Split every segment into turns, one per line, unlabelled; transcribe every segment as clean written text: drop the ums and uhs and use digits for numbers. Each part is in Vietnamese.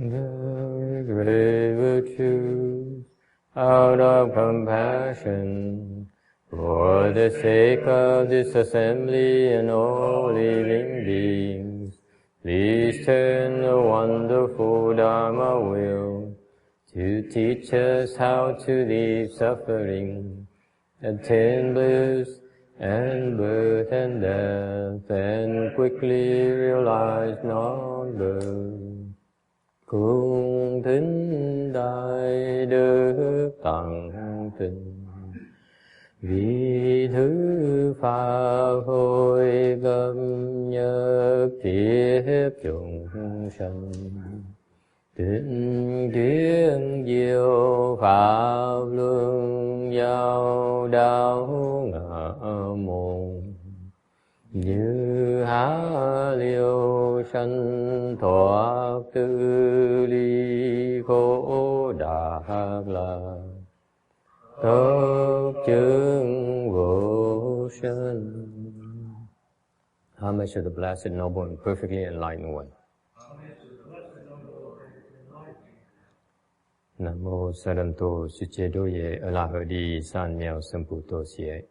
the great virtues out of compassion for the sake of this assembly and all living beings. Please turn the wonderful Dharma wheel to teach us how to leave suffering, attain bliss and birth and death, and quickly realize non-birth. Cung thính đại đức tặng tình, vì thứ pháp hồi cập nhật thiết chúng sanh. Tinh tuyên diệu pháp luân giao đạo ngã môn, như há liêu sanh thoát tư ly khổ đạc lạc, tốc chứng vô sanh. Homage to the Blessed, Noble, and Perfectly Enlightened One. Nam mô Sa Đam Tô Sư Chế Đô Ye A La Hờ Đi San Miao Sâm Pu Tô Siê.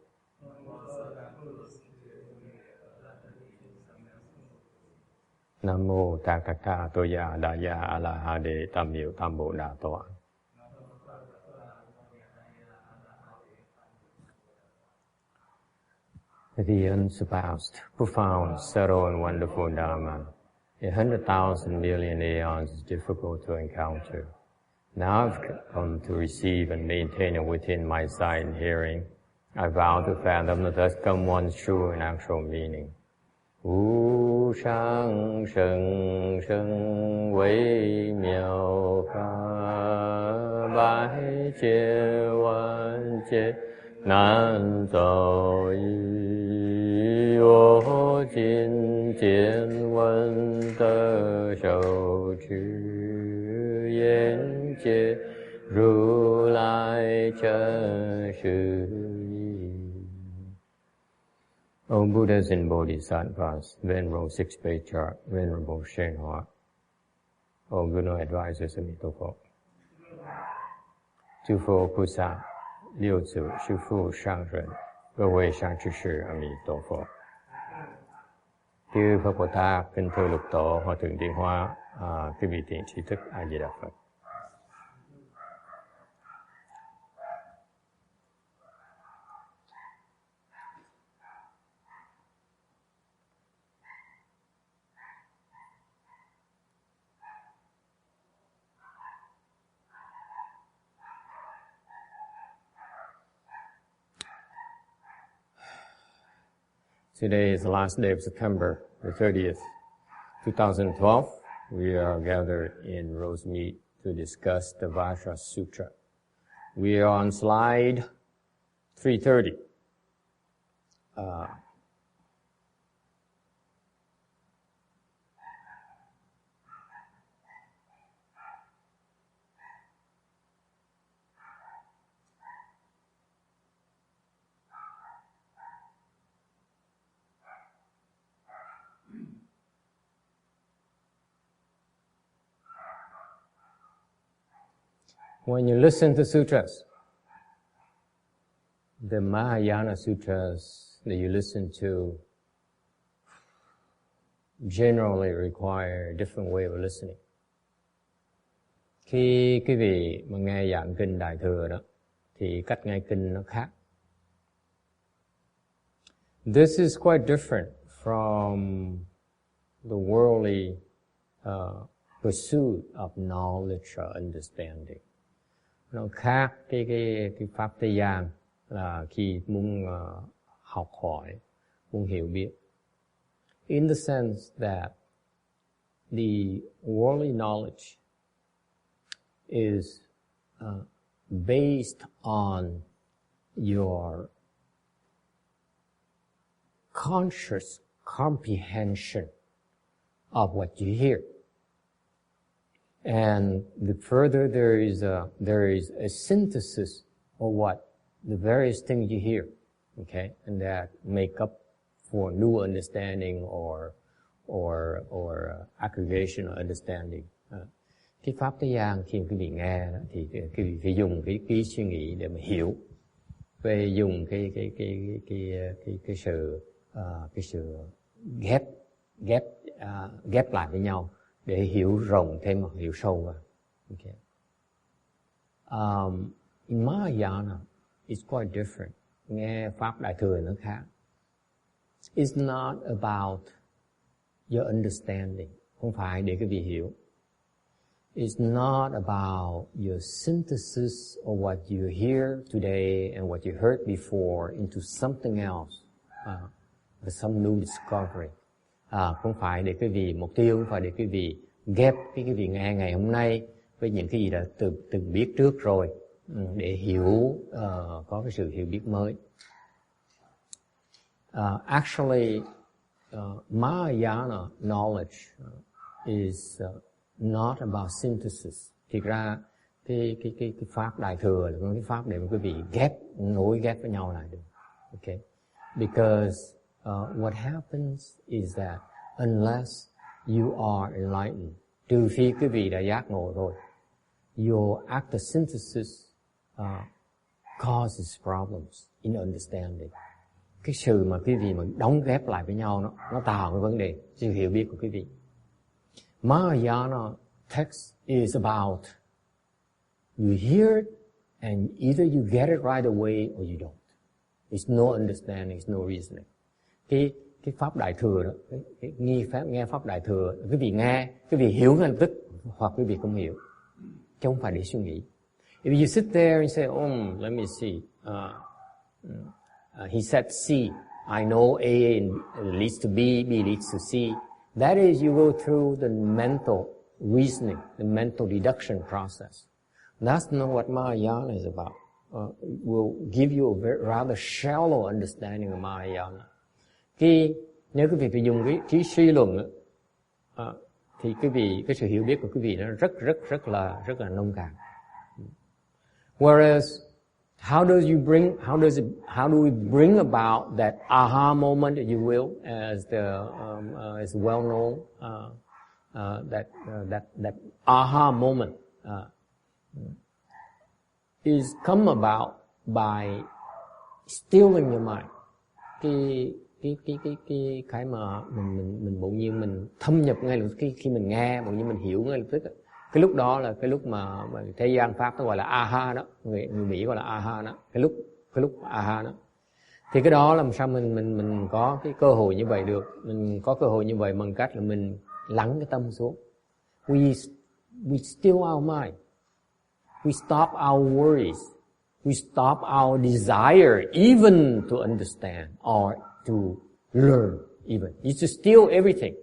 Nam mô Ta Ca Ca Tô Ya Đa Ya A La Ha Đề Tam Miệu Tam Bộ Đà Tọa. The unsurpassed, profound, subtle, and wonderful Dharma, 100,000 million aeons is difficult to encounter. Now I've come to receive and maintain it within my sight and hearing. I vow to fathom the thus come one's true and actual meaning. Wu shang sheng sheng wei miao fa bai jie wan jie nan zhou yi wo jin jian wen de shou qu yan jie ru lai chen shi yi. O Buddhas and Bodhisattvas, Venerable Sixth Patriarch, Venerable Shenhua, O Guru Advisors of Mitopo, 诸佛菩萨、六祖、师父、上人、各位上智士阿弥陀佛. Chư Phật Bồ Tát, kính thưa lục tổ, hòa thượng Tiến Hóa, quý vị thiện tri thức A Di Đà Phật. Today is the last day of September, the 30th, 2012. We are gathered in Rosemead to discuss the Vajra Sutra. We are on slide 330. When you listen to sutras, the Mahayana sutras that you listen to generally require a different way of listening. Khi quý vị mà nghe giảng kinh Đại Thừa đó, thì cách nghe kinh nó khác. This is quite different from the worldly pursuit of knowledge or understanding. Nó khác cái pháp thế gian là khi muốn học hỏi, muốn hiểu biết. In the sense that the worldly knowledge is based on your conscious comprehension of what you hear. And the further there is a synthesis of what the various things you hear, okay, and that make up for new understanding or aggregation or understanding. cái pháp thế gian khi quý vị nghe đó, thì quý vị phải dùng cái suy nghĩ để mà hiểu, về dùng cái sự ghép lại với nhau để hiểu rộng thêm hoặc hiểu sâu vào. Okay. In Mahayana, it's quite different. Nghe pháp Đại thừa nó khác. It's not about your understanding. Không phải để quý vị hiểu. It's not about your synthesis of what you hear today and what you heard before into something else, some new discovery. Không phải để quý vị, mục tiêu không phải để quý vị ghép cái quý vị nghe ngày hôm nay với những cái gì đã từng biết trước rồi, để hiểu, có cái sự hiểu biết mới. Actually, Mahayana knowledge is not about synthesis. Thực ra cái pháp Đại thừa là cái pháp để mà quý vị nối ghép với nhau lại được. Okay, because what happens is that unless you are enlightened, trừ phi quý vị đã giác ngộ rồi, your act of synthesis causes problems in understanding. Cái sự mà quý vị mà đóng ghép lại với nhau nó tạo cái vấn đề sự hiểu biết của quý vị. Mahayana text is about you hear it and either you get it right away or you don't. It's no understanding, it's no reasoning. Cái pháp Đại thừa đó, cái nghe pháp Đại thừa, quý vị hiểu ngay lập tức hoặc quý vị không hiểu, chứ không phải để suy nghĩ. If you sit there and say, let me see, he said C, I know A leads to B, B leads to C. That is, you go through the mental reasoning, the mental deduction process. That's not what Mahayana is about. It will give you a rather shallow understanding of Mahayana. Nếu quý vị phải dùng cái trí suy luận, thì cái sự hiểu biết của quý vị nó rất là nông cạn. Whereas, how do we bring about that aha moment, if you will, as well known, that aha moment is come about by stilling your mind. Cái mà mình bỗng nhiên mình thâm nhập ngay lập tức khi mình nghe, bỗng nhiên mình hiểu ngay lập tức. Cái lúc đó là cái lúc mà thế gian pháp nó gọi là aha đó, người Mỹ gọi là aha đó, cái lúc aha đó. Thì cái đó làm sao mình có cái cơ hội như vậy được? Mình có cơ hội như vậy bằng cách là mình lắng cái tâm xuống. We still our mind. We stop our worries. We stop our desire even to understand or to learn even. You just still everything.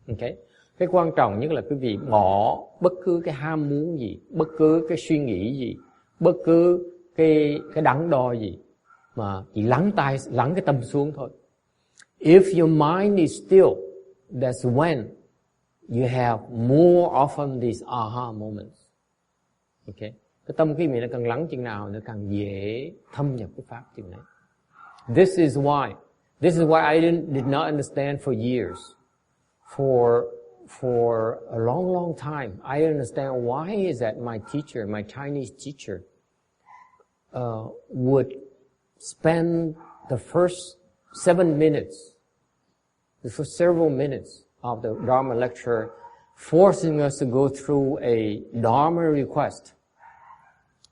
Okay? Cái quan trọng nhất là quý vị bỏ bất cứ cái ham muốn gì, bất cứ cái suy nghĩ gì, bất cứ cái đắn đo gì, mà chỉ lắng cái tâm xuống thôi. If your mind is still, that's when you have more often these aha moments. Okay? Cái tâm quý vị nó càng lắng chừng nào nó càng dễ thâm nhập cái pháp chừng này. This is why I did not understand for years. For a long time, I didn't understand why is that my teacher, my Chinese teacher, would spend the first several minutes of the Dharma lecture forcing us to go through a Dharma request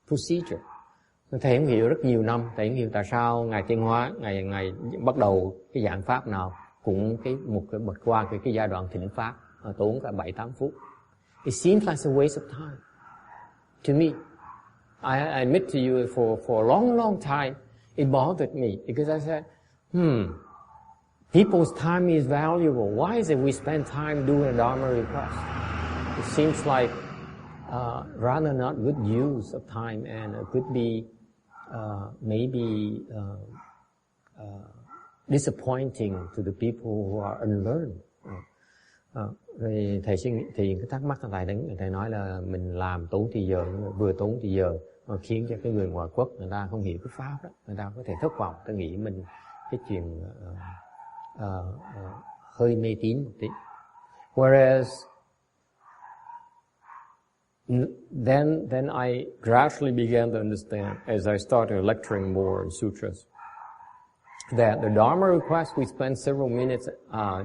procedure. Thầy không hiểu rất nhiều năm, thầy không hiểu tại sao Ngài Tiên Hóa, Ngài bắt đầu cái giảng pháp nào cũng bật qua cái giai đoạn thỉnh pháp, tốn cả 7-8 phút. It seems like a waste of time to me. I admit to you, for a long time, it bothered me because I said, people's time is valuable. Why is it we spend time doing a Dharma request? It seems like rather not good use of time, and it could be maybe disappointing to the people who are unlearned. Rồi thầy thì cái thắc mắc của thầy nói là mình làm tốn thời giờ, vừa tốn thời giờ mà khiến cho cái người ngoại quốc người ta không hiểu cái pháp đó, người ta có thể thất vọng, ta nghĩ mình cái chuyện hơi mê tín một tí. Whereas Then I gradually began to understand, as I started lecturing more in sutras, that the Dharma request we spend several minutes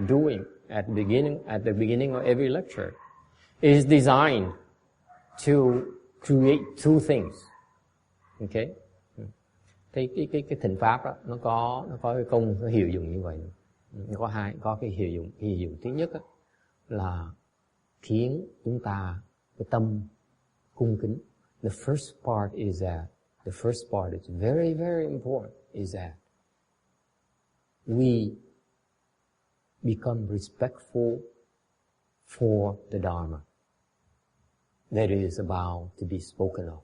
doing at the beginning of every lecture is designed to create two things. Okay? Cái thỉnh pháp đó, nó có cái công, cái hiệu dụng như vậy. Nó có cái hiệu dụng thứ nhất đó, là khiến chúng ta cái tâm cung kính. The first part is very, very important, is that we become respectful for the Dharma that is about to be spoken of.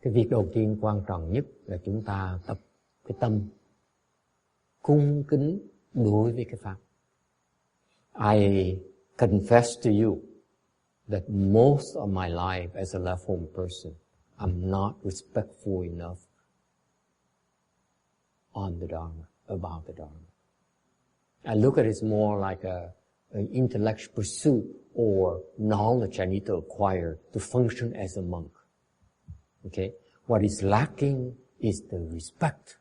Cái việc đầu tiên quan trọng nhất là chúng ta tập cái tâm cung kính đối với cái pháp. I confess to you that most of my life as a left home person, I'm not respectful enough on the Dharma, about the Dharma. I look at it more like an intellectual pursuit or knowledge I need to acquire to function as a monk. Okay? What is lacking is the respect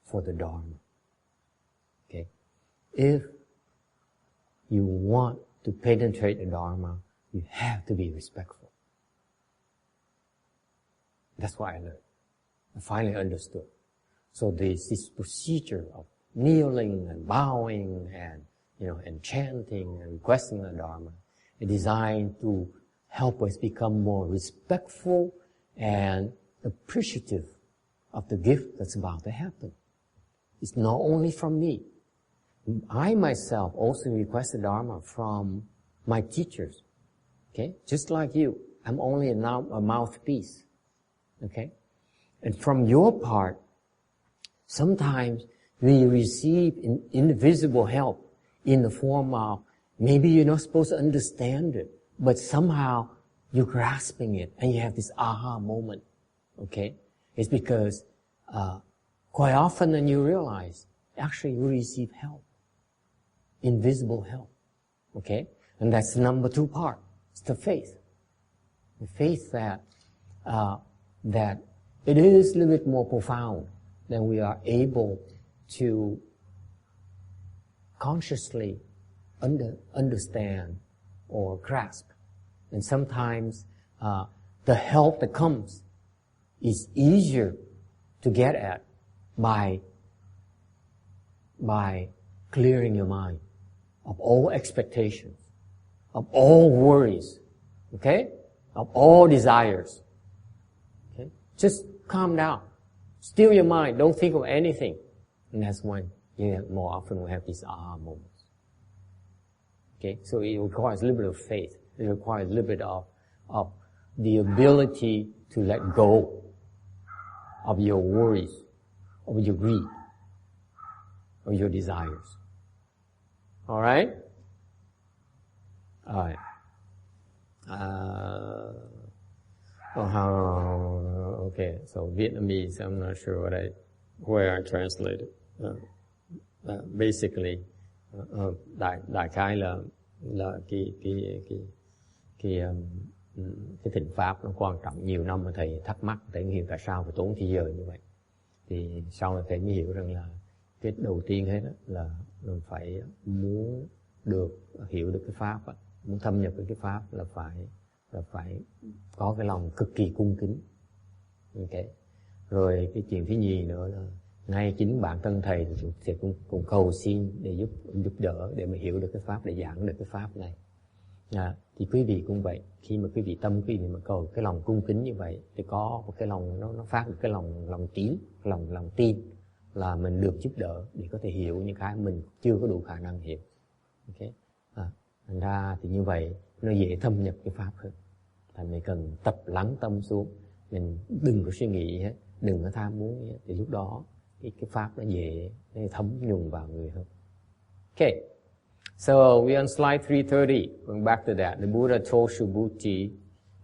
for the Dharma. Okay? If you want to penetrate the Dharma, you have to be respectful. That's what I learned. I finally understood. So this procedure of kneeling and bowing and, and chanting and requesting the Dharma is designed to help us become more respectful and appreciative of the gift that's about to happen. It's not only from me. I myself also request the Dharma from my teachers. Okay? Just like you. I'm only a mouthpiece. Okay? And from your part, sometimes we receive invisible help in the form of, maybe you're not supposed to understand it, but somehow you're grasping it and you have this aha moment. Okay? It's because quite often then you realize, actually you receive help. Invisible help. Okay? And that's the number 2 part. It's the faith. The faith that it is a little bit more profound than we are able to consciously understand or grasp. And sometimes the help that comes is easier to get at by clearing your mind of all expectations, of all worries, okay? Of all desires. Okay? Just calm down. Still your mind. Don't think of anything. And that's when you more often will have these aha moments. Okay? So it requires a little bit of faith. It requires a little bit of the ability to let go of your worries, of your greed, of your desires. Alright? Alright. Okay, so Vietnamese, I'm not sure where I translated. Basically, đại khái là cái thỉnh pháp nó quan trọng. Nhiều năm mà thầy thắc mắc, thầy hiểu tại sao phải tốn thời giờ như vậy. Thì sau này thầy mới hiểu rằng là cái đầu tiên hết là mình phải muốn hiểu được cái pháp, muốn thâm nhập với cái pháp là phải có cái lòng cực kỳ cung kính. Okay. Rồi cái chuyện thứ nhì nữa là ngay chính bản thân thầy thì cũng cầu xin để giúp đỡ để mà hiểu được cái pháp, để giảng được cái pháp này. Thì quý vị cũng vậy, khi mà quý vị mà cầu cái lòng cung kính như vậy thì có một cái lòng nó phát được cái lòng tín, lòng tin là mình được giúp đỡ để có thể hiểu những cái mình chưa có đủ khả năng hiểu. Okay. Thành ra thì như vậy nó dễ thâm nhập cái pháp hơn. Thành mình cần tập lắng tâm xuống, mình đừng có suy nghĩ hết, đừng có tham muốn hết, thì lúc đó cái pháp nó dễ thấm nhuần vào người hơn. Okay. So we're on slide 330. Going back to that, the Buddha told Subhuti,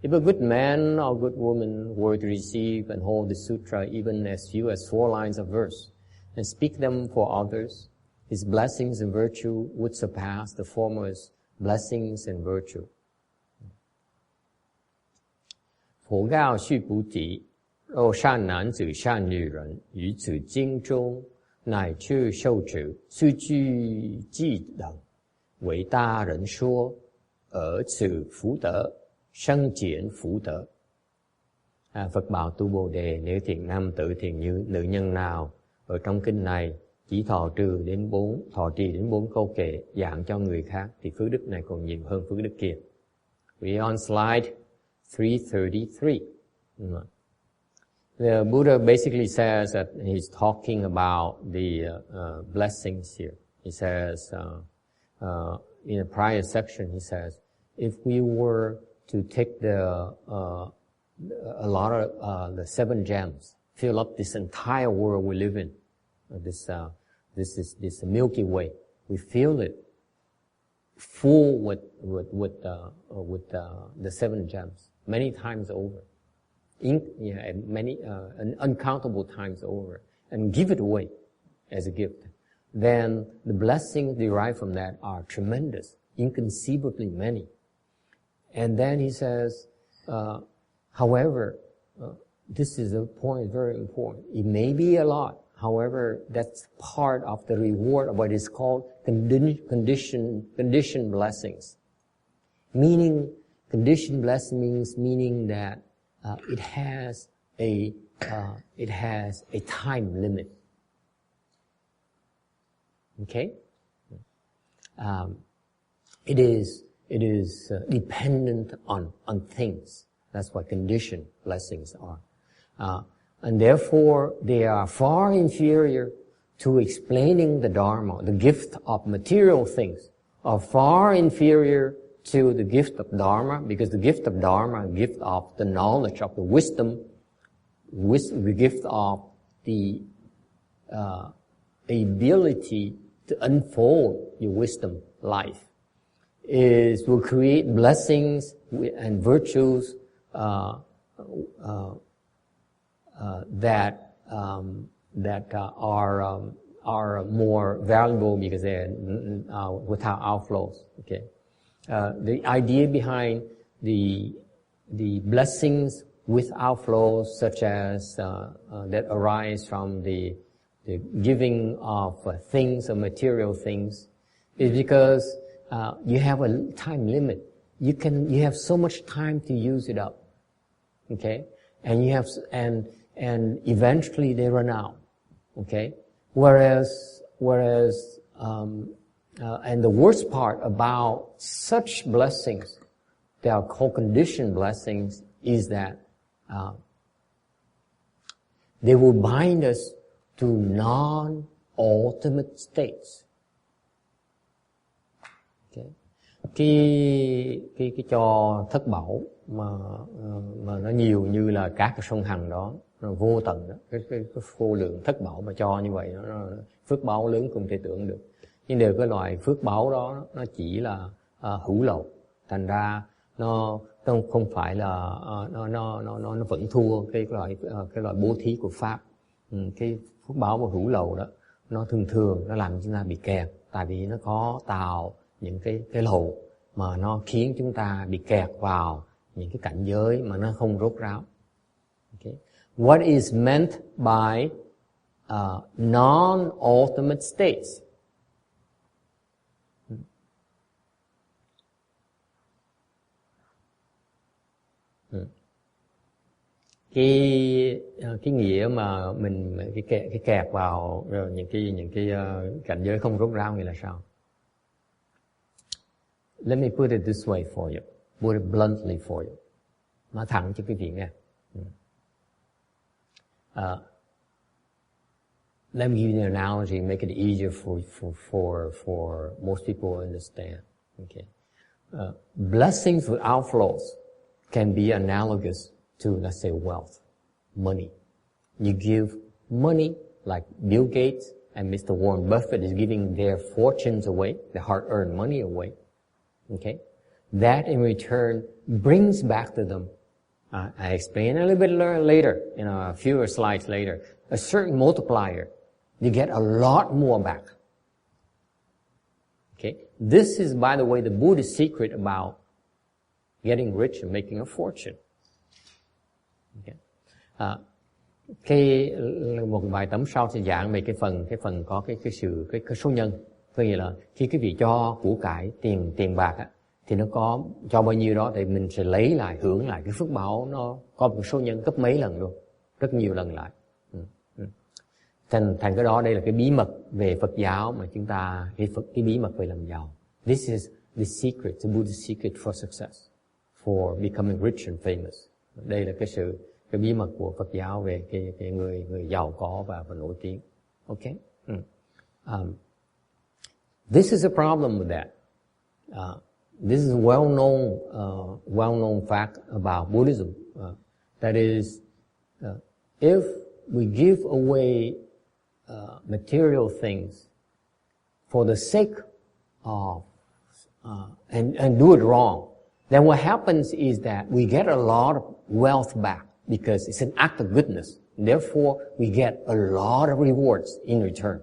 if a good man or good woman were to receive and hold the sutra even as few as 4 lines of verse and speak them for others, his blessings and virtue would surpass the former's blessings and virtue. 佛告须菩提：若善男子、善女人于此经中，乃至受持，须具记等，为大人说，ở此福德，生triển福德. Phật bảo tu Bồ Đề, nếu thiện nam tử thiện nữ nhân nào ở trong kinh này chỉ thọ trì đến 4 câu kệ giảng cho người khác thì phước đức này còn nhiều hơn phước đức kia. We on slide 333. The Buddha basically says that he's talking about the blessings here. He says, in a prior section, he says, if we were to take a lot of the 7 gems, fill up this entire world we live in, this Milky Way, we feel it full with the 7 gems many times over, many uncountable times over, and give it away as a gift, then the blessings derived from that are tremendous, inconceivably many. And then he says, however, this is a point very important. It may be a lot. However, that's part of the reward of what is called conditioned blessings. Meaning, conditioned blessings meaning that it has a time limit. Okay? It is dependent on things. That's what conditioned blessings are. And therefore, they are far inferior to explaining the Dharma. The gift of material things are far inferior to the gift of Dharma, because the gift of Dharma, the gift of the knowledge, of the wisdom, the gift of the ability to unfold your wisdom life, will create blessings and virtues that are more valuable because they're without outflows. Okay, the idea behind the blessings with outflows, such as that arise from the giving of things or material things, is because you have a time limit. You have so much time to use it up. Okay, and and eventually they run out. Okay, whereas and the worst part about such blessings, they are called conditioned blessings, is that they will bind us to non-ultimate states. Okay. Cái cho thất bảo mà nó nhiều như là các cái sông Hằng đó, nó vô tận đó, cái vô lượng thất bảo mà cho như vậy nó phước báo lớn không thể tưởng được. Nhưng đều cái loại phước báo đó nó chỉ là hữu lậu, thành ra nó không phải là nó vẫn thua cái loại bố thí của pháp. Cái phước báo và hữu lậu đó nó thường nó làm chúng ta bị kẹt, tại vì nó có tạo những cái lậu mà nó khiến chúng ta bị kẹt vào những cái cảnh giới mà nó không rốt ráo. Okay. What is meant by non-ultimate states? Cái nghĩa mà mình cái kẹt vào những cái cảnh giới không rốt ráo nghĩa là sao? Let me put it this way for you. Put it bluntly for you. Nói thẳng cho quý vị nghe. Let me give you an analogy, make it easier for most people to understand. Okay. Blessings with outflows can be analogous to, let's say, wealth, money. You give money, like Bill Gates and Mr. Warren Buffett is giving their fortunes away, their hard-earned money away. Okay, that in return brings back to them. I explain a little bit later, a few slides later, a certain multiplier. You get a lot more back. Okay, this is, by the way, the Buddhist secret about getting rich and making a fortune.
Một bài tấm sau sẽ giảng về cái phần có cái số nhân. Có nghĩa là khi quý vị cho của cải tiền bạc á, thì nó có cho bao nhiêu đó thì mình sẽ lấy lại, hưởng lại cái phước báo, nó có một số nhân gấp mấy lần luôn, rất nhiều lần lại. Thành cái đó, đây là cái bí mật về Phật giáo mà chúng ta, cái bí mật về làm giàu. This is the secret, the Buddhist secret for success, for becoming rich and famous. Đây là cái bí mật của Phật giáo về cái người giàu có và nổi tiếng. Okay? This is a problem with that. This is a well-known fact about Buddhism. That is, if we give away material things for the sake of and do it wrong, then what happens is that we get a lot of wealth back because it's an act of goodness. Therefore, we get a lot of rewards in return,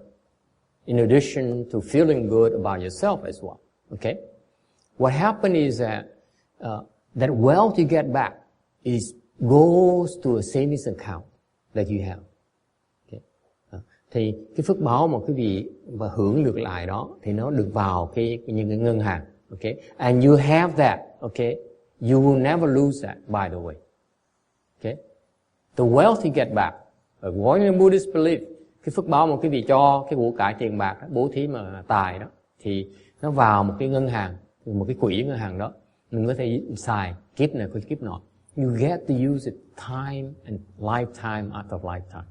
in addition to feeling good about yourself as well. Okay? What happens is that that wealth you get back goes to a savings account that you have. Okay? Thì cái phước báo mà quý vị và hưởng được lại đó thì nó được vào những cái ngân hàng. Okay? And you have that. Okay? You will never lose that, by the way. Okay? The wealth you get back, according to Buddhist belief, cái phước báo mà quý vị cho cái của cải tiền bạc đó, bố thí mà tài đó, thì nó vào một cái ngân hàng, một cái quỹ ngân hàng đó, mình có thể xài kiếp này qua kiếp nọ. You get to use it time and lifetime after lifetime.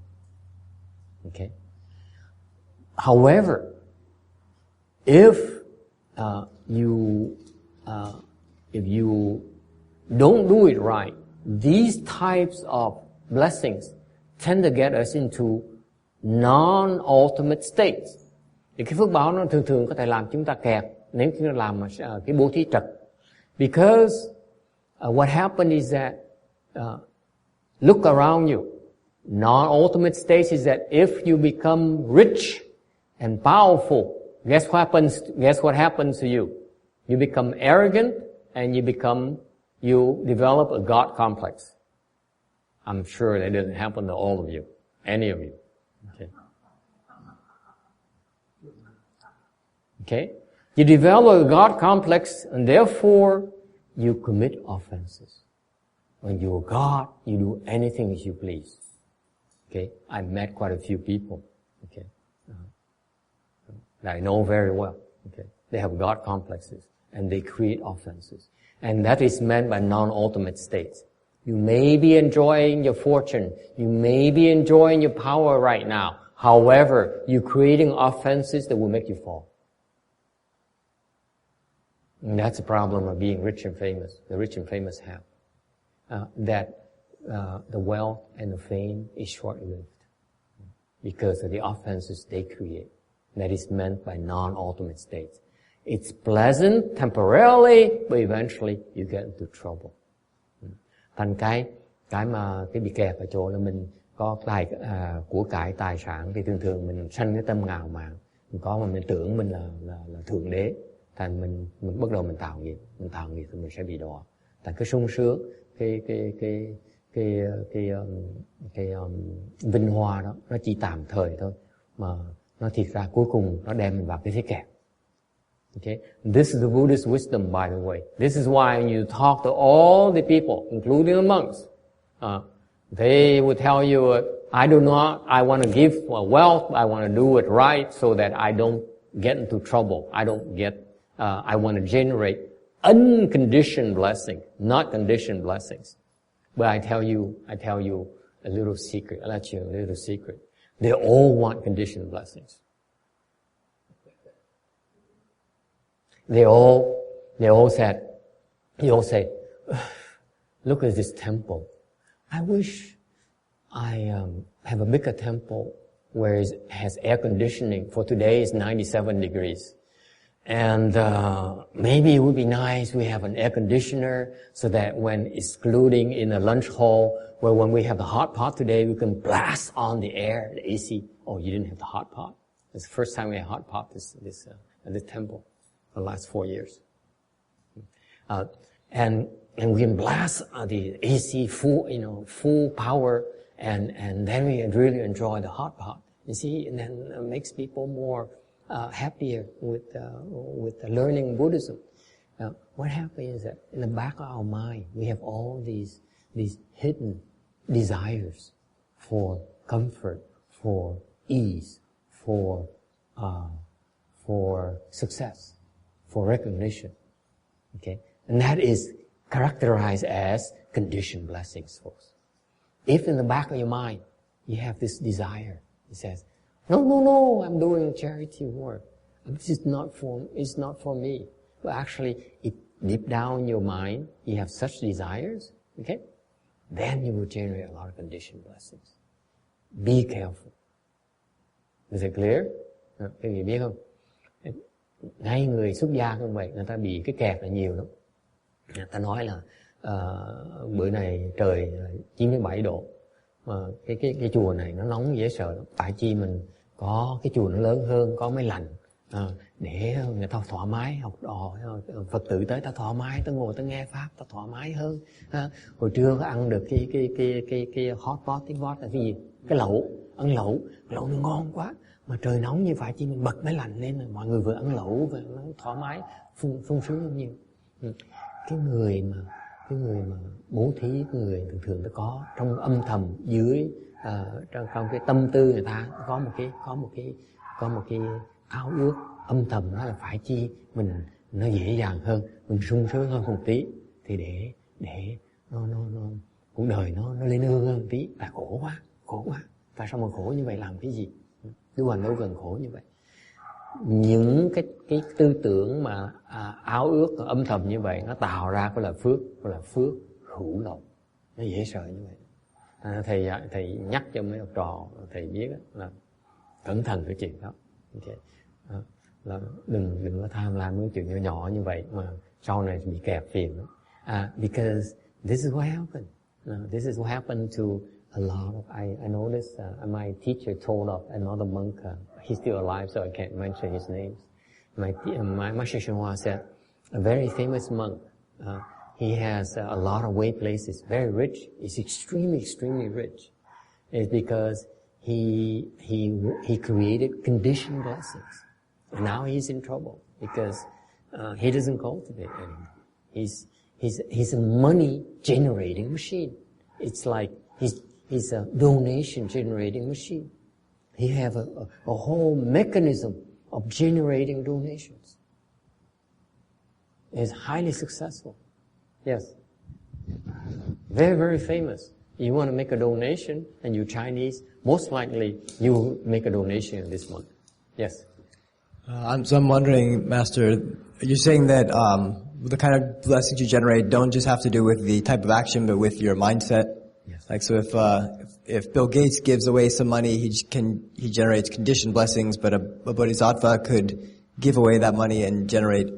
Okay. However, if you don't do it right, these types of blessings tend to get us into non-ultimate states. Thì cái phước báo nó thường có thể làm chúng ta kẹt nếu chúng ta làm cái bố thí trật. Because what happens is that look around you. Non-ultimate states is that if you become rich and powerful, guess what happens to you? You become arrogant and you develop a God complex. I'm sure that doesn't happen to all of you, any of you. Okay? You develop a God complex and therefore you commit offenses. When you're God, you do anything as you please. Okay? I met quite a few people. Okay? That I know very well. Okay? They have God complexes and they create offenses. And that is meant by non-ultimate states. You may be enjoying your fortune. You may be enjoying your power right now. However, you're creating offenses that will make you fall. And that's the problem of being rich and famous. The rich and famous have. The wealth and the fame is short-lived because of the offenses they create. That is meant by non-ultimate states. It's pleasant temporarily, but eventually you get into trouble. Thành cái bị kẹt ở chỗ là mình có của cải tài sản thì thường mình sanh cái tâm ngạo mạn, mình tưởng mình là thượng đế, thành mình bắt đầu mình tạo nghiệp thì mình sẽ bị đọa. Thành cái sung sướng, cái vinh hoa đó nó chỉ tạm thời thôi, mà nó thiệt ra cuối cùng nó đem mình vào cái thế kẹt. Okay? This is the Buddhist wisdom, by the way. This is why when you talk to all the people, including the monks, they will tell you, I want to give wealth, I want to do it right so that I don't get into trouble. I want to generate unconditioned blessing, not conditioned blessings. But I tell you a little secret. I'll let you a little secret. They all want conditioned blessings. They all say, look at this temple. I wish I have a bigger temple where it has air conditioning. For today it's 97 degrees. And maybe it would be nice we have an air conditioner so that when excluding in a lunch hall, where when we have the hot pot today, we can blast on the air, the AC. Oh, you didn't have the hot pot? It's the first time we had hot pot at this temple. The last 4 years. And and we can blast the AC full power, and then we really enjoy the hot pot. You see, and then it makes people more happier with learning Buddhism. What happens is that in the back of our mind, we have all these hidden desires for comfort, for ease, for success, for recognition. Okay, and that is characterized as conditioned blessings, folks. If in the back of your mind you have this desire, it says, "No, I'm doing charity work. It's not for me." But actually, deep down in your mind, you have such desires. Okay, then you will generate a lot of conditioned blessings. Be careful. Is it clear? Các vị biết không? Ngay người xuất gia cũng vậy, người ta bị cái kẹt là nhiều lắm. Người ta nói là bữa này trời 97 độ, mà cái chùa này nó nóng dễ sợ lắm. Tại chi mình có cái chùa nó lớn hơn, có máy lạnh, để người ta thoải mái học đò, Phật tử tới ta thoải mái, ta ngồi ta nghe pháp ta thoải mái hơn. Hồi trưa có ăn được cái hot pot, tiếng hot là cái gì? Cái lẩu, ăn lẩu nó ngon quá. Mà trời nóng như vậy chỉ mình bật máy lạnh lên, mọi người vừa ăn lẩu vừa nó thoải mái, sung sướng hơn nhiều. Cái người mà bố thí, người thường nó có trong âm thầm dưới trong cái tâm tư người ta có một cái ao ước âm thầm, đó là phải chi mình nó dễ dàng hơn, mình sung sướng hơn một tí, thì để nó cuộc đời nó lên hơn một tí. Là khổ quá, tại sao mà khổ như vậy, làm cái gì? Đức Hoành đâu cần khổ như vậy. Những cái tư tưởng mà áo ước âm thầm như vậy, nó tạo ra gọi là phước hữu lậu. Nó dễ sợ như vậy. Thầy nhắc cho mấy học trò thầy biết là cẩn thận cái chuyện đó. Okay. Là đừng có tham lam mấy chuyện nhỏ nhỏ như vậy mà sau này bị kẹt phiền lắm. Because this is what happened. This is what happened to a lot of, I noticed my teacher told of another monk, he's still alive so I can't mention his name. My Master Shunhua said, a very famous monk, he has a lot of way places, very rich, he's extremely rich. It's because he created conditioned blessings. And now he's in trouble because he doesn't cultivate anymore. He's a money generating machine. It's like he's a donation generating machine. He have a whole mechanism of generating donations. It's highly successful. Yes. Very, very famous. You want to make a donation and you're Chinese, most likely you will make a donation this month. Yes.
So I'm wondering, Master, you're saying that the kind of blessings you generate don't just have to do with the type of action, but with your mindset.
Yes.
Like, so if Bill Gates gives away some money, he generates conditioned blessings, but a bodhisattva could give away that money and generate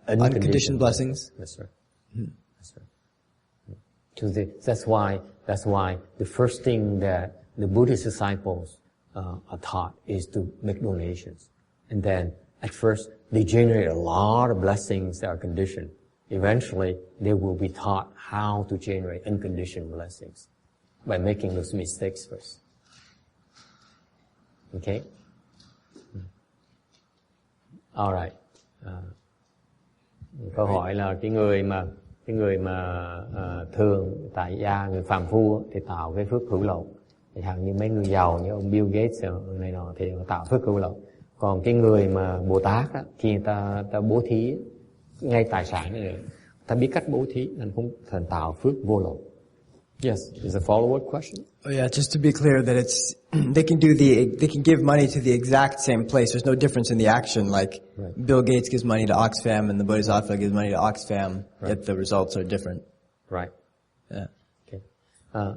unconditioned blessings.
That's right. That's right. That's why the first thing that the Buddhist disciples are taught is to make donations. And then, at first, they generate a lot of blessings that are conditioned. Eventually, they will be taught how to generate unconditioned blessings by making those mistakes first. Okay? All right. Câu hỏi là cái người mà thường tại gia, người phàm phu thì tạo cái phước hữu lậu. Chẳng hạn như mấy người giàu như ông Bill Gates này nọ thì họ tạo phước hữu lậu. Còn cái người mà Bồ Tát á, khi người ta bố thí ngay tài sản này, ta biết cách bố thí nên cũng thành tạo phước vô lậu. Yes, is a follow-up question?
Oh yeah, just to be clear that they can give money to the exact same place. There's no difference in the action. Like right. Bill Gates gives money to Oxfam and the Bodhisattva gives money to Oxfam, right. Yet the results are different.
Right.
Yeah.
Okay.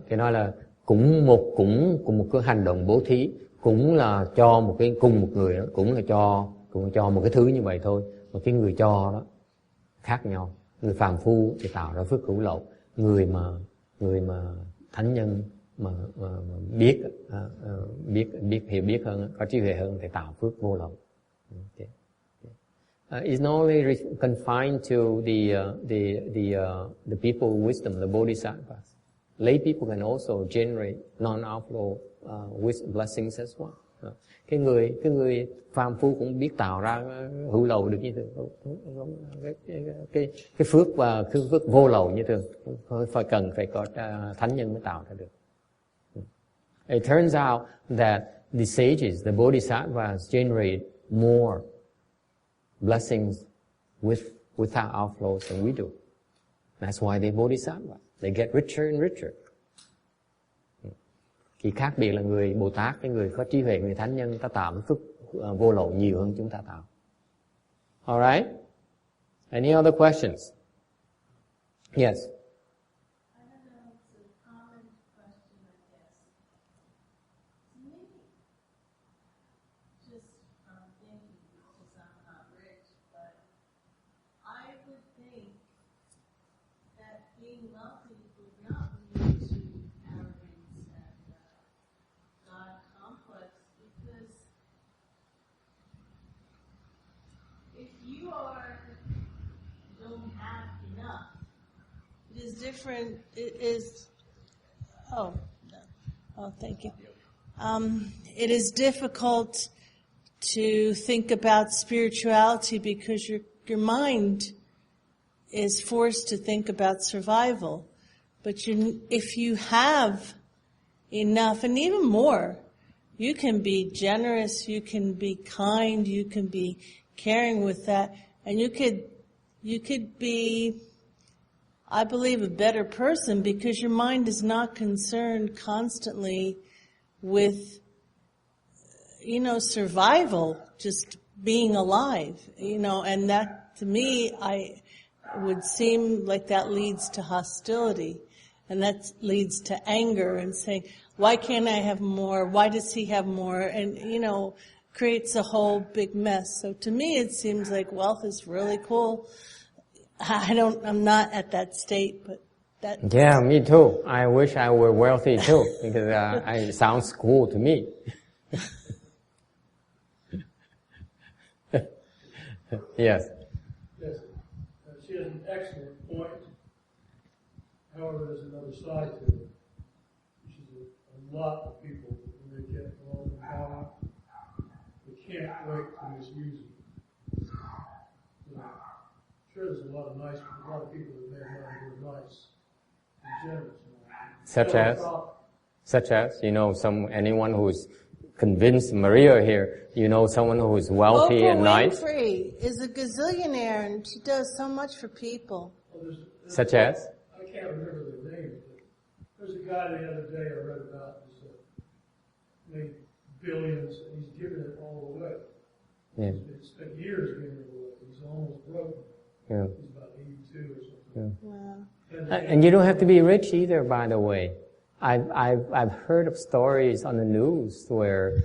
Cái nói là cùng một cái hành động bố thí, cũng là cho cùng một người đó, cũng là cho một cái thứ như vậy thôi, mà cái người cho đó khác nhau. Người phàm phu thì tạo ra phước hữu lậu, người mà thánh nhân mà hiểu biết hơn, có trí huệ hơn thì tạo phước vô lậu. Okay. is not only confined to the people with wisdom, the bodhisattvas. Lay people can also generate non-outflow blessings as well. Cái người phàm phu cũng biết tạo ra hữu lậu được như thường. Cái phước và cái phước vô lậu như thường. Phải có thánh nhân mới tạo ra được. It turns out that the sages, the bodhisattvas, generate more blessings without outflows than we do. That's why they're bodhisattvas. They get richer and richer. Thì khác biệt là người Bồ Tát, cái người có trí huệ, người thánh nhân, ta tạo phước vô lậu nhiều hơn chúng ta tạo. Alright? Any other questions? Yes.
Different is thank you. It is difficult to think about spirituality because your mind is forced to think about survival. But if you have enough, and even more, you can be generous, you can be kind, you can be caring with that, and you could be, I believe, a better person because your mind is not concerned constantly with, survival, just being alive, and that, to me, I would seem like that leads to hostility, and that leads to anger and saying, why can't I have more? Why does he have more? And, creates a whole big mess. So to me, it seems like wealth is really cool. I'm not at that state, but that.
Yeah, me too. I wish I were wealthy too, because it sounds cool to me. Yes.
Yes, she has an excellent point. However, there's another side to it, which is a lot of people, when they get wealth and power, they can't wait to misuse it. Sure, there's a lot of people that make money who are nice and generous.
Such as, anyone who's convinced Maria here, someone who is wealthy and nice.
Oprah Winfrey is a gazillionaire and she does so much for people.
Well,
Such as?
I can't remember the name, but there's a guy the other day I read about who's made billions and he's given it all away.
Yeah.
He's spent years giving it away. He's almost broken.
Yeah.
He's about 82 or something.
Yeah. Wow. And you don't have to be rich either, by the way. I've heard of stories on the news where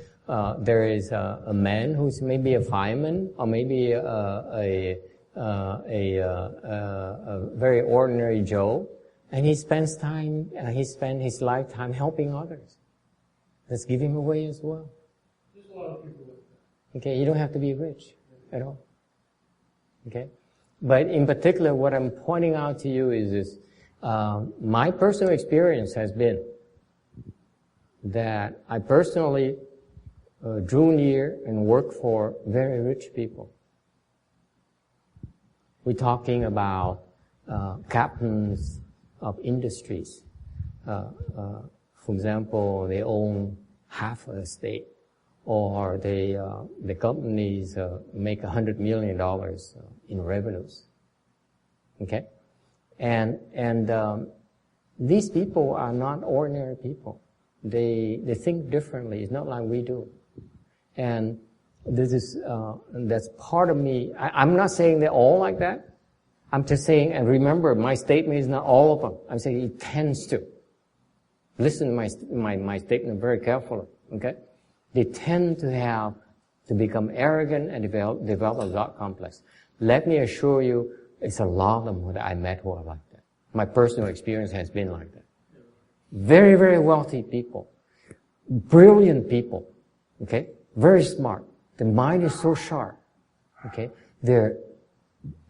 there is a man who's maybe a fireman or maybe a very ordinary Joe, and he spends his lifetime helping others. Let's give him away as well.
There's a lot of people like that.
Okay, you don't have to be rich at all. Okay, but in particular, what I'm pointing out to you is this. My personal experience has been that I personally drew near and worked for very rich people. We're talking about captains of industries. For example, they own half a state, or the companies make $100 million in revenues. Okay? And these people are not ordinary people. They think differently. It's not like we do. And this is, that's part of me. I'm not saying they're all like that. I'm just saying, and remember, my statement is not all of them. I'm saying it tends to. Listen to my statement very carefully, okay? They tend to become arrogant and develop a God complex. Let me assure you, it's a lot of them that I met who are like that. My personal experience has been like that. Very, very wealthy people. Brilliant people. Okay? Very smart. The mind is so sharp. Okay? They're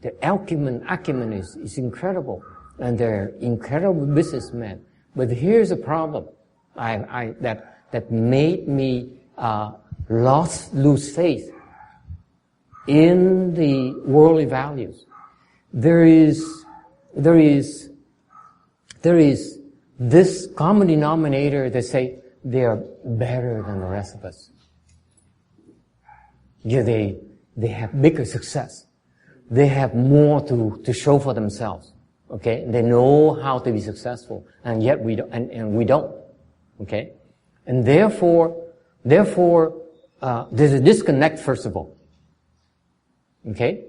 their acumen is incredible, and they're incredible businessmen. But here's a problem that made me lose faith in the worldly values. There is this common denominator that say they are better than the rest of us. Yeah, they have bigger success. They have more to show for themselves. Okay, they know how to be successful, and yet we don't, and we don't. Okay, and therefore, there's a disconnect first of all. Okay,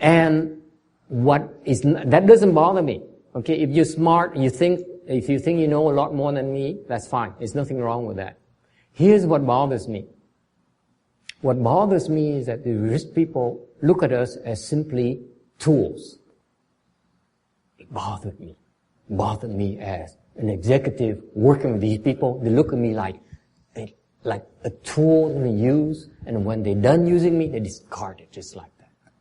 and that doesn't bother me. Okay, if you're smart, if you think you know a lot more than me, that's fine. There's nothing wrong with that. Here's what bothers me. What bothers me is that the rich people look at us as simply tools. It bothered me as an executive working with these people. They look at me like a tool to use, and when they're done using me, they discard it just like that.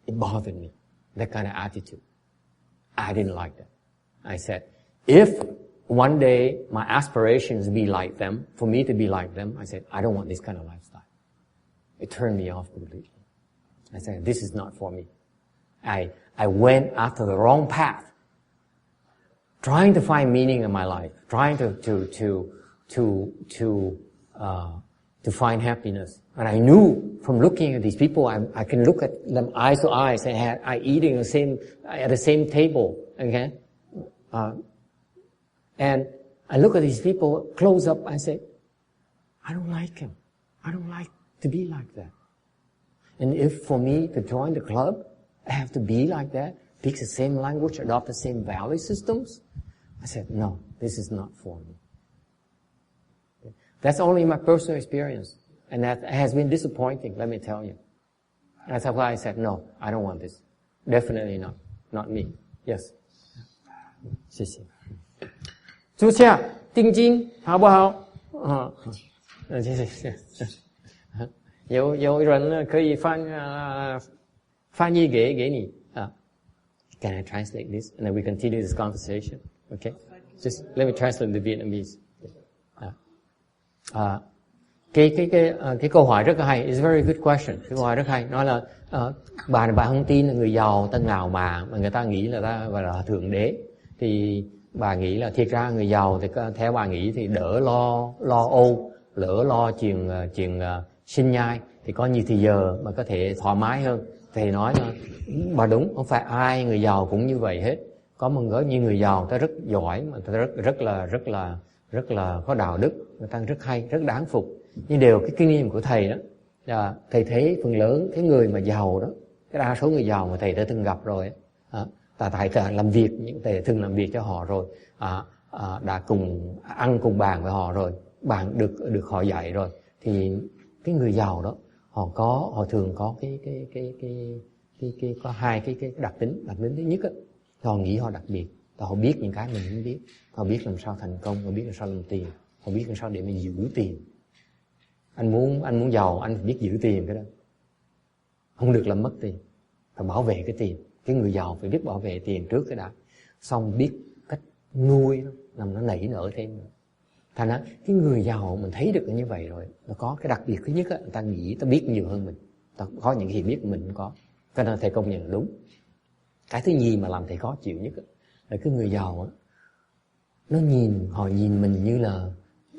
It bothered me, that kind of attitude. I didn't like that. I said, if one day my aspirations be like them, for me to be like them, I said, I don't want this kind of lifestyle. It turned me off completely. I said, this is not for me. I went after the wrong path, trying to find meaning in my life, trying to find happiness. And I knew from looking at these people, I can look at them eyes to eyes. I eating at the same table. Okay, and I look at these people close up. I say, I don't like him. I don't like to be like that. And if for me to join the club, I have to be like that, speak the same language, adopt the same value systems, I said, no, this is not for me. That's only my personal experience. And that has been disappointing, let me tell you. That's why I said, no, I don't want this. Definitely not. Not me. Yes. 谢谢。朱夏，定金好不好？谢谢。有人可以翻译给你啊。Can I translate this and then we continue this conversation? Okay. Just let me translate the Vietnamese. Cái câu hỏi rất là hay. It's a very good question. Cái câu hỏi rất hay. Nói là bà không tin là người giàu ta nghèo mà người ta nghĩ là ta gọi là thượng đế. Thì bà nghĩ là thiệt ra người giàu thì theo bà nghĩ thì đỡ lo âu, lỡ lo chuyện sinh nhai thì có nhiều thời giờ mà có thể thoải mái hơn. Thầy nói là bà đúng, không phải ai người giàu cũng như vậy hết. Có một như người giàu ta rất giỏi mà ta rất là có đạo đức, người ta rất hay, rất đáng phục. Nhưng đều cái kinh nghiệm của thầy đó, thầy thấy phần lớn cái người mà giàu đó, cái đa số người giàu mà thầy đã từng gặp rồi, thầy làm việc, những thầy từng làm việc cho họ rồi, đã cùng ăn cùng bàn với họ rồi, bạn được họ dạy rồi, thì cái người giàu đó họ thường có có hai cái đặc tính thứ nhất á, họ nghĩ họ đặc biệt, họ biết những cái mình không biết, họ biết làm sao thành công, họ biết làm sao làm tiền, họ biết làm sao để mà giữ tiền. Anh muốn giàu, anh phải biết giữ tiền cái đó, không được làm mất tiền, phải bảo vệ cái tiền. Cái người giàu phải biết bảo vệ tiền trước cái đã, xong biết cách nuôi nó, làm nó nảy nở thêm nữa. Thành ra cái người giàu mình thấy được như vậy rồi, nó có cái đặc biệt thứ nhất á, người ta nghĩ ta biết nhiều hơn mình, ta có những hiểu biết mình không có, cho nên thầy công nhận là đúng. Cái thứ nhì mà làm thầy khó chịu nhất á, là cái người giàu á, họ nhìn mình như là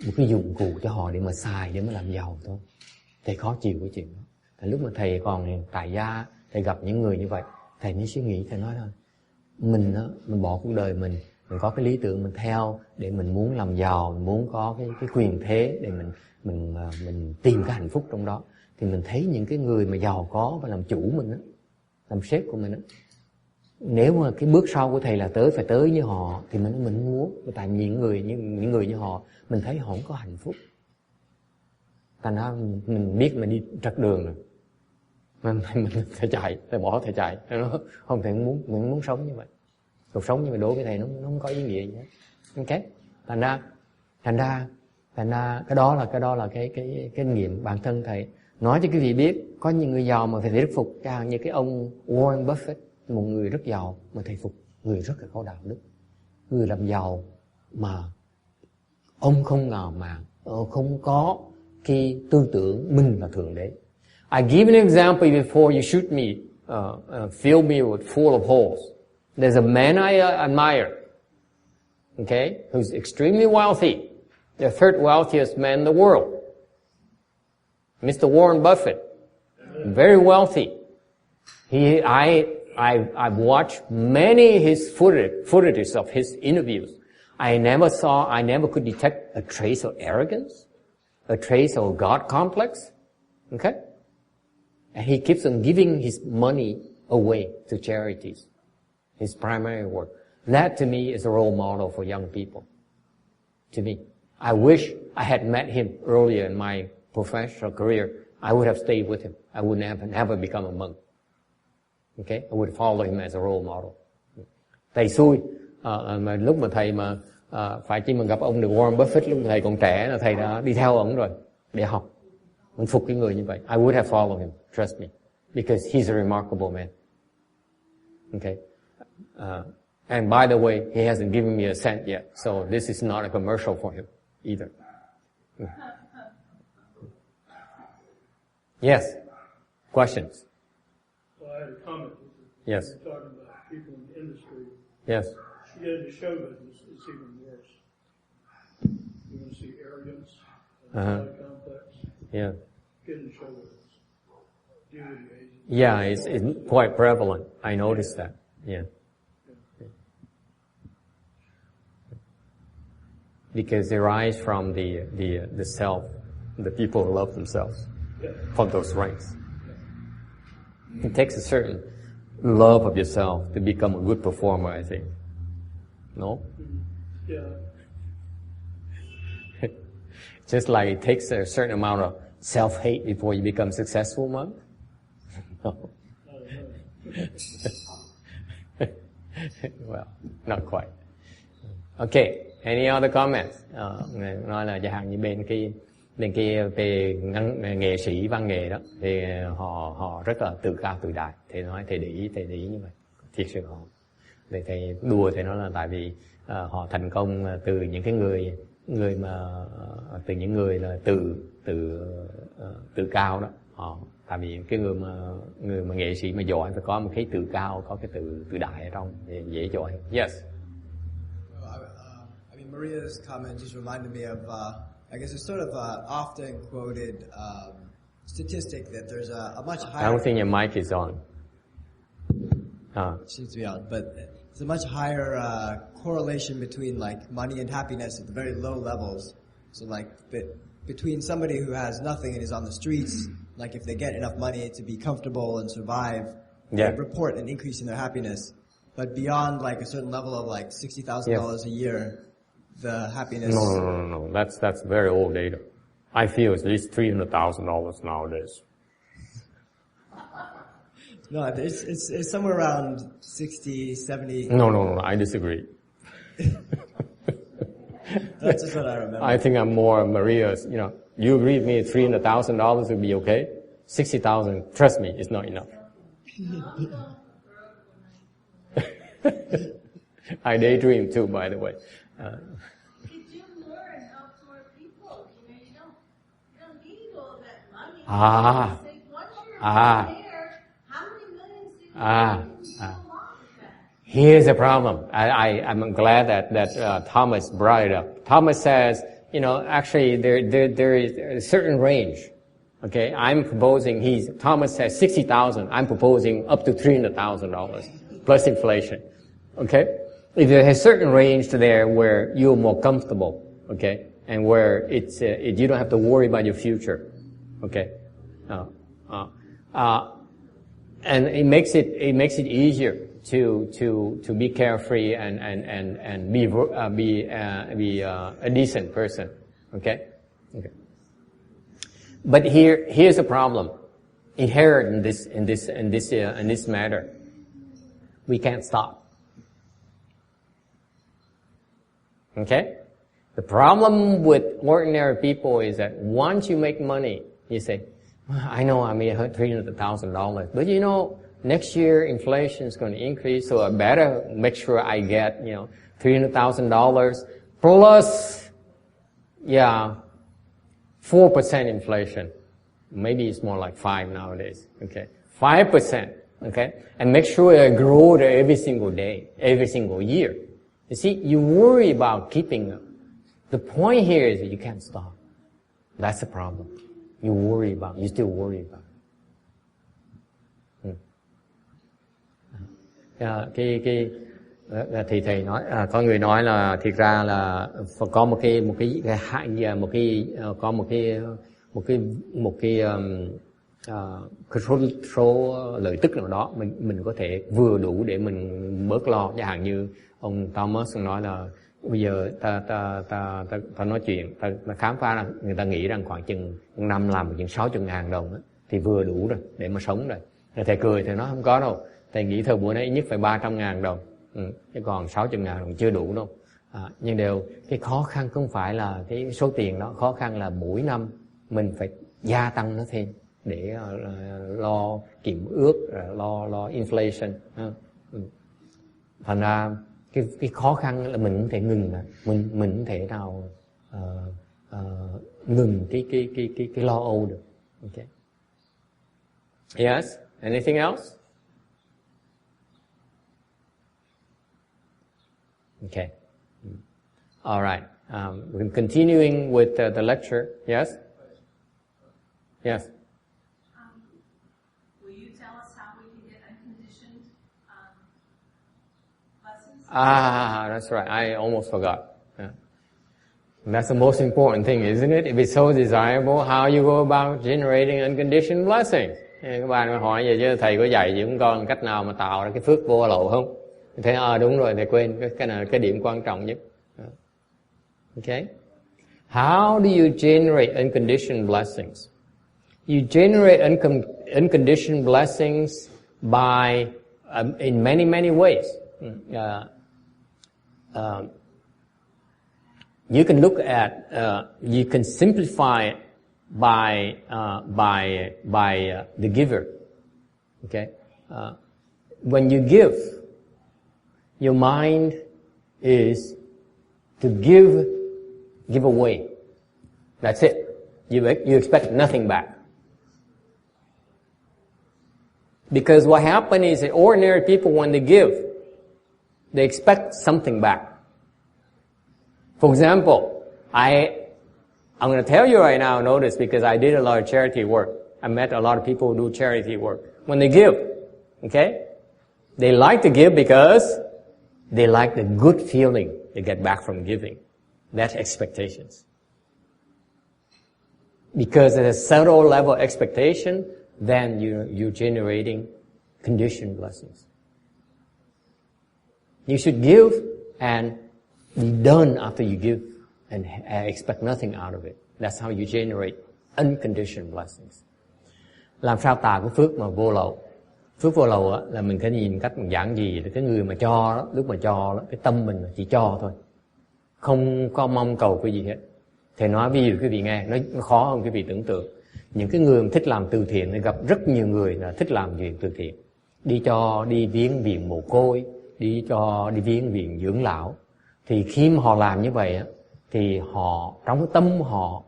một cái dụng cụ cho họ để mà xài, để mà làm giàu thôi. Thầy khó chịu cái chuyện đó. Thì lúc mà thầy còn tại gia, thầy gặp những người như vậy, thầy mới suy nghĩ, thầy nói là mình bỏ cuộc đời mình có cái lý tưởng mình theo, để mình muốn làm giàu, mình muốn có cái quyền thế để mình tìm cái hạnh phúc trong đó. Thì mình thấy những cái người mà giàu có và làm chủ mình á, làm sếp của mình á, nếu mà cái bước sau của thầy là phải tới như họ thì mình muốn. Tại những người như họ, mình thấy họ không có hạnh phúc. Thành ra mình biết mình đi trật đường rồi, mình phải chạy, phải bỏ thầy chạy. Nó không, thầy mình muốn sống như vậy. Cuộc sống như vậy đối với thầy nó không có ý nghĩa gì hết. Ok, thành ra cái đó là cái nghiệm bản thân thầy. Nói cho quý vị biết, có những người giàu mà thầy thuyết phục, chẳng hạn như cái ông Warren Buffett, một người rất giàu mà thầy phục, người rất là có đạo đức, người làm giàu mà ông không ngạo mạn, không có cái tư tưởng mình là thượng đế. I give an example before you shoot me, fill me with full of holes. There's a man I admire, okay, who's extremely wealthy, the third wealthiest man in the world. Mr. Warren Buffett, very wealthy. I've watched many his footages of his interviews. I never could detect a trace of arrogance, a trace of God complex. Okay? And he keeps on giving his money away to charities. His primary work. That to me is a role model for young people. To me. I wish I had met him earlier in my professional career. I would have stayed with him. I would never become a monk. Okay? I would follow him as a role model. Thầy xui. Mà lúc mà thầy phải chỉ mà gặp ông Warren Buffett lúc thầy còn trẻ là thầy đã đi theo ông rồi để học. Mình phục cái người như vậy. I would have followed him. Trust me. Because he's a remarkable man. Okay? And by the way, he hasn't given me a cent yet. So this is not a commercial for him either. Yes. Questions?
Well, I had a comment.
Yes.
We're talking about people in the industry.
Yes.
She get into show business, it's even worse. You want to see arrogance, complex.
Yeah.
Get into show business. Deal with the agents.
Yeah, it's quite prevalent. I noticed that. Yeah. Because they rise from the self, the people who love themselves, from those ranks. It takes a certain love of yourself to become a good performer, I think. No?
Yeah.
Just like it takes a certain amount of self-hate before you become successful monk? No. Well, not quite. Okay. Any other comments? Nói là chẳng hạn như bên kia về nghệ sĩ văn nghệ đó thì họ rất là tự cao tự đại. Thầy nói thầy để ý như vậy. Thiệt sự họ. Để thầy đùa thầy nói là tại vì họ thành công từ những cái người mà từ những người là tự cao đó. Tại vì cái người mà nghệ sĩ mà giỏi phải có một cái tự cao, có cái tự đại ở trong để dễ giỏi. Yes.
Maria's comment just reminded me of, I guess it's sort of often quoted statistic that there's a much higher...
I don't think your mic is on.
It seems to be on, but it's a much higher correlation between like money and happiness at the very low levels. So like between somebody who has nothing and is on the streets, like if they get enough money to be comfortable and survive, they report an increase in their happiness. But beyond like a certain level of like $60,000 a year, the happiness...
No. That's very old data. I feel it's at least $300,000 nowadays.
No, it's somewhere around 60, 70...
No, I disagree.
That's just what I remember.
I think I'm more Maria's, you agree with me $300,000 would be okay? 60,000, trust me, it's not enough. I daydream too, by the way.
Did you learn how to work people? You don't need all that money.
Ah.
Once you're there, how many millions do you need?
Here's the problem. I'm glad that Thomas brought it up. Thomas says, actually there is a certain range. Okay, I'm proposing Thomas says 60,000. I'm proposing up to $300,000 plus inflation. Okay. If there's a certain range there where you're more comfortable, okay, and where you don't have to worry about your future, okay, and it makes it easier to be carefree and be a decent person, okay. But here's a problem inherent in this matter. We can't stop. Okay? The problem with ordinary people is that once you make money, you say, I know I made $300,000, but you know, next year inflation is going to increase, so I better make sure I get, you know, $300,000 plus, 4% inflation. Maybe it's more like 5 nowadays. Okay, 5%. Okay, and make sure I grow it every single day, every single year. You see, you worry about keeping them. The point here is that you can't stop. That's the problem. You still worry about it. Thì thầy nói, có người nói là thiệt ra là có một cái số lợi tức nào đó mình có thể vừa đủ để mình bớt lo. Chẳng hạn như ông Thomas nói là bây giờ ta nói chuyện, ta khám phá ra, người ta nghĩ rằng khoảng chừng năm làm chừng 60.000 đồng đó, thì vừa đủ rồi để mà sống rồi. Thầy cười, thầy nói không có đâu, thầy nghĩ thời buổi này nhất phải 300.000 đồng, chứ còn 60.000 đồng chưa đủ đâu. Nhưng cái khó khăn không phải là cái số tiền đó, khó khăn là mỗi năm mình phải gia tăng nó thêm để lo kiểm ước, lo inflation. Thành ra cái khó khăn là mình không thể ngừng, mình không thể nào ngừng cái lo âu được. Okay. Yes. Anything else? Okay. All right. We're continuing with the lecture. Yes. Yes.
Will you tell us how we can get unconditioned blessings?
That's right. I almost forgot. Yeah. And that's the most important thing, isn't it? If it's so desirable, how you go about generating unconditioned blessings? Các bạn hỏi vậy chứ thầy có dạy gì cũng con cách nào mà tạo ra cái phước vô lậu không? Thế đúng rồi, thầy quên cái này là cái điểm quan trọng nhất. Okay. How do you generate unconditioned blessings? You generate unconditioned blessings by in many ways. You can look at you can simplify it by the giver. Okay, when you give, your mind is to give away. That's it. You expect nothing back. Because what happens is that ordinary people, when they give, they expect something back. For example, I'm going to tell you right now, notice, because I did a lot of charity work. I met a lot of people who do charity work. When they give, okay, they like to give because they like the good feeling they get back from giving. That's expectations. Because at a subtle level of expectation, then you're generating conditioned blessings. You should give and be done after you give and expect nothing out of it. That's how you generate unconditioned blessings. Làm sao tạo cái phước mà vô lậu? Phước vô lậu là mình phải nhìn cách giản dị. Cái người mà cho đó, lúc mà cho đó, cái tâm mình chỉ cho thôi, không có mong cầu cái gì hết. Thầy nói ví dụ quý vị nghe, nó khó hơn quý vị tưởng tượng. Những cái người mà thích làm từ thiện, gặp rất nhiều người là thích làm chuyện từ thiện, đi viếng viện mồ côi, đi viếng viện dưỡng lão. Thì khi mà họ làm như vậy á, thì họ trong cái tâm họ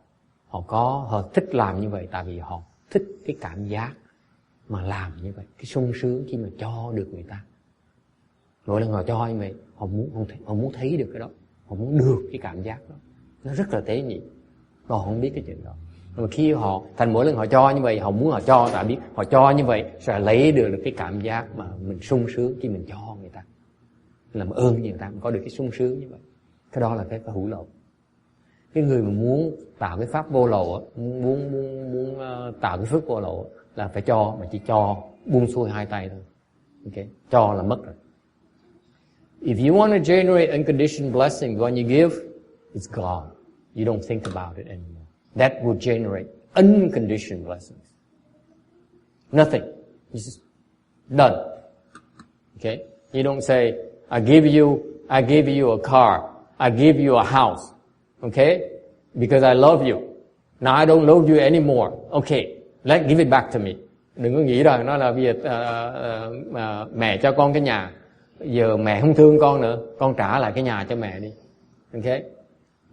thích làm như vậy, tại vì họ thích cái cảm giác mà làm như vậy, cái sung sướng khi mà cho được người ta. Mỗi lần họ cho như vậy, họ muốn thấy được cái đó, họ muốn được cái cảm giác đó. Nó rất là tế nhị. Họ không biết cái chuyện đó. Mà khi mỗi lần họ cho như vậy, họ muốn họ cho, tại biết họ cho như vậy sẽ lấy được cái cảm giác mà mình sung sướng khi mình cho người ta, làm ơn người ta có được cái sung sướng như vậy. Cái đó là cái hữu lậu. Cái người mà muốn tạo cái pháp vô lậu, muốn tạo cái phước vô lậu là phải cho, mà chỉ cho buông xuôi hai tay thôi. Okay? Cho là mất rồi. If you want to generate unconditioned blessing, when you give, it's gone. You don't think about it anymore. That will generate unconditioned blessings. Nothing. It's just done. Okay? You don't say, I give you a car. I give you a house. Okay? Because I love you. Now I don't love you anymore. Okay. Let's give it back to me. Đừng có nghĩ rằng nó là bây giờ mẹ cho con cái nhà, giờ mẹ không thương con nữa, con trả lại cái nhà cho mẹ đi. Okay?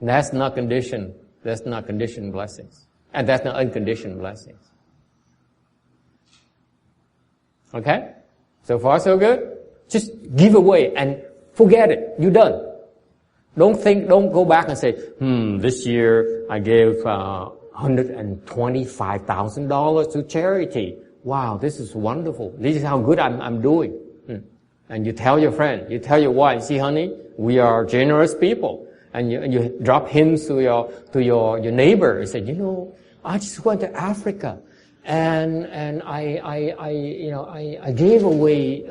That's not conditioned. That's not conditioned blessings. And that's not unconditioned blessings. Okay? So far so good. Just give away and forget it. You're done. Don't go back and say, this year I gave $125,000 to charity. Wow, this is wonderful. This is how good I'm doing. And you tell your friend, you tell your wife, see honey, we are generous people. And you drop hints to your neighbor. You say, you know, I just went to Africa and I gave away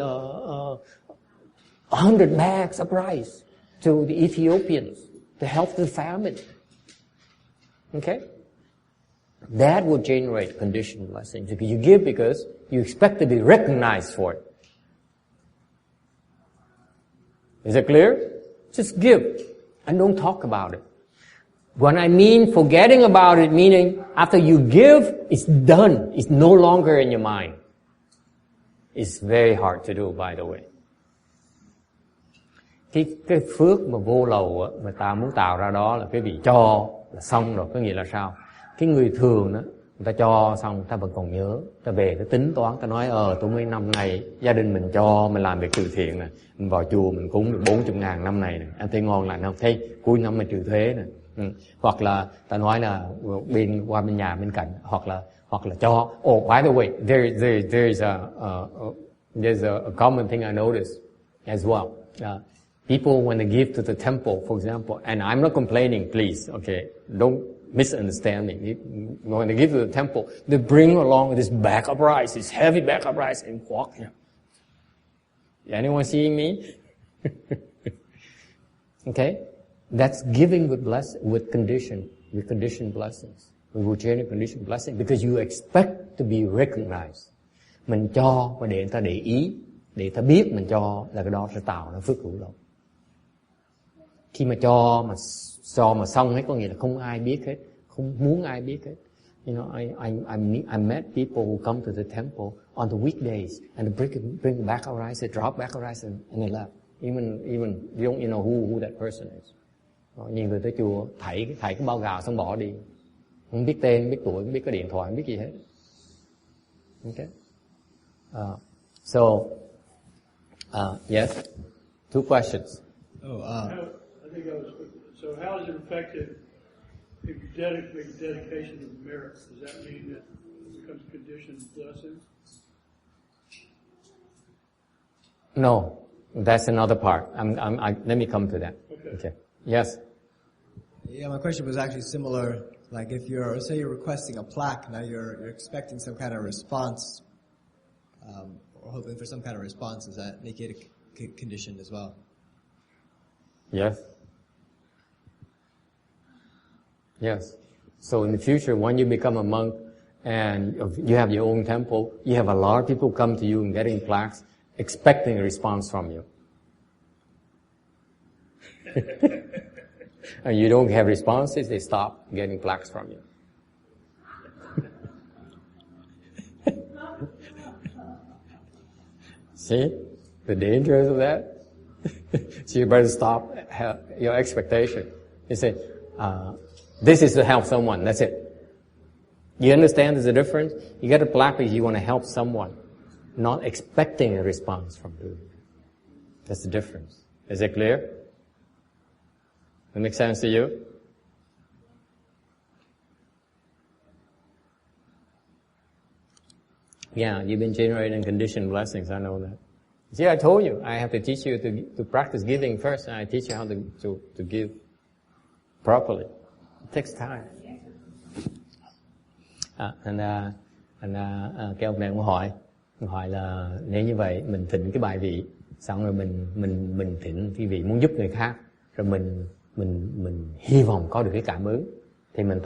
100 bags of rice to the Ethiopians to help the famine. Okay? That will generate conditioned blessings. You give because you expect to be recognized for it. Is it clear? Just give and don't talk about it. When I mean forgetting about it, meaning after you give, it's done. It's no longer in your mind. It's very hard to do, by the way. Cái phước mà vô lầu á, mà ta muốn tạo ra đó là cái vị cho là xong rồi. Có nghĩa là sao? Cái người thường đó, người ta cho xong ta vẫn còn nhớ, ta về ta tính toán, ta nói tôi mấy năm này gia đình mình cho, mình làm việc từ thiện nè, mình vào chùa mình cúng được 40.000 năm này nè, ăn thấy ngon lành không? Thấy cuối năm mình trừ thuế nè. Hoặc là ta nói là qua bên nhà bên cạnh, hoặc là cho. Oh, by the way, there's a common thing I noticed as well. People when they give to the temple, for example, and I'm not complaining, please, okay, don't misunderstand me. When they give to the temple, they bring along this bag of rice, this heavy bag of rice, and walk here. Anyone seeing me? Okay, that's giving with conditioned blessings. We will generate conditioned blessing because you expect to be recognized. Mình cho và để người ta để ý, để người ta biết mình cho là cái đó sẽ tạo ra phước hữu lộc. Khi mà cho mà xong hết, có nghĩa là không ai biết hết, không muốn ai biết hết. You know, I met people who come to the temple on the weekdays and they bring a bag of rice, they drop bag of rice and they left. Even you don't know who that person is. Nhiều người tới chùa thảy cái bao gạo xong bỏ đi, không biết tên, không biết tuổi, không biết cái điện thoại, không biết gì hết. Okay. Yes, 2 questions.
I think so how is it affected if you make a dedication of merit? Does that mean that it becomes a conditioned blessing?
No, that's another part. Let me come to that. Okay. Yes.
Yeah, my question was actually similar. Like if say you're requesting a plaque, now you're expecting some kind of response, or hoping for some kind of response. Does that make it a condition as well?
Yes. Yes. So in the future, when you become a monk and you have your own temple, you have a lot of people come to you and getting plaques, expecting a response from you. And you don't have responses, they stop getting plaques from you. See the dangers of that? So you better stop your expectation. You say, this is to help someone, that's it. You understand there's a difference? You get a plaque because you want to help someone, not expecting a response from you. That's the difference. Is it clear? That make sense to you? Yeah, you've been generating conditioned blessings, I know that. See, I told you, I have to teach you to practice giving first, and I teach you how to give properly. It takes time. Cái ông này cũng hỏi là nếu như vậy mình thịnh cái bài vị, xong rồi mình thịnh cái vị muốn giúp người khác, rồi mình hy vọng có được cái cảm ứng, thì mình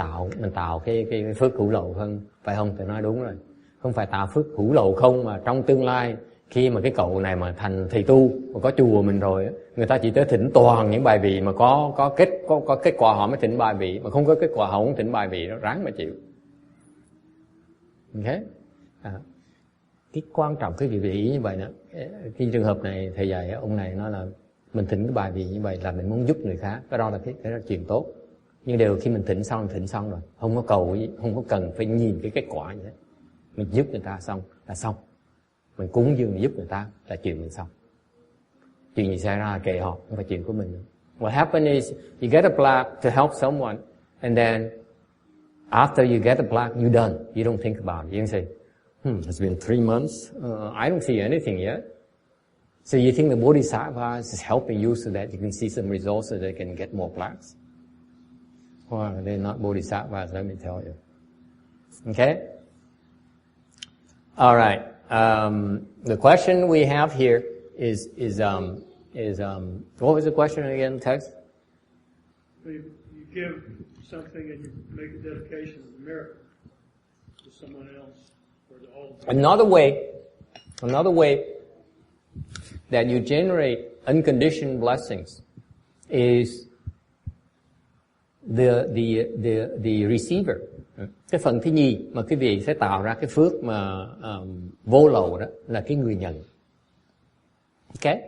tạo cái phước hữu lậu hơn, phải không? Tôi nói đúng rồi. Không phải tạo phước hữu lậu không, mà trong tương lai khi mà cái cậu này mà thành thầy tu, mà có chùa mình rồi, người ta chỉ tới thỉnh toàn những bài vị mà có kết quả họ mới thỉnh bài vị, mà không có kết quả họ không thỉnh bài vị, nó ráng mà chịu. Okay? Cái quan trọng cái vị ý như vậy đó, cái trường hợp này thầy dạy ông này nói là mình thỉnh cái bài vị như vậy là mình muốn giúp người khác, cái đó là cái là chuyện tốt. Nhưng đều khi mình thỉnh xong rồi, không có cầu gì, không có cần phải nhìn cái kết quả gì hết. Mình giúp người ta xong là xong. Mình cúng dường giúp người ta là chuyện mình xong. Chuyện gì xảy ra là kệ họ, không phải chuyện của mình nữa. What happens is you get a plaque to help someone, and then after you get the plaque, you're done. You don't think about it. You don't say, it's been 3 months. I don't see anything yet. So you think the Bodhisattva is helping you so that you can see some results so that you can get more plaques? Well, they're not Bodhisattvas, let me tell you. Okay? All right. The question we have here is what was the question again, text?
You give something and you make a dedication of the miracle to someone else or to all.
Another way that you generate unconditioned blessings is the receiver. Cái phần thứ nhì mà quý vị sẽ tạo ra cái phước mà vô lậu đó là cái người nhận. Okay?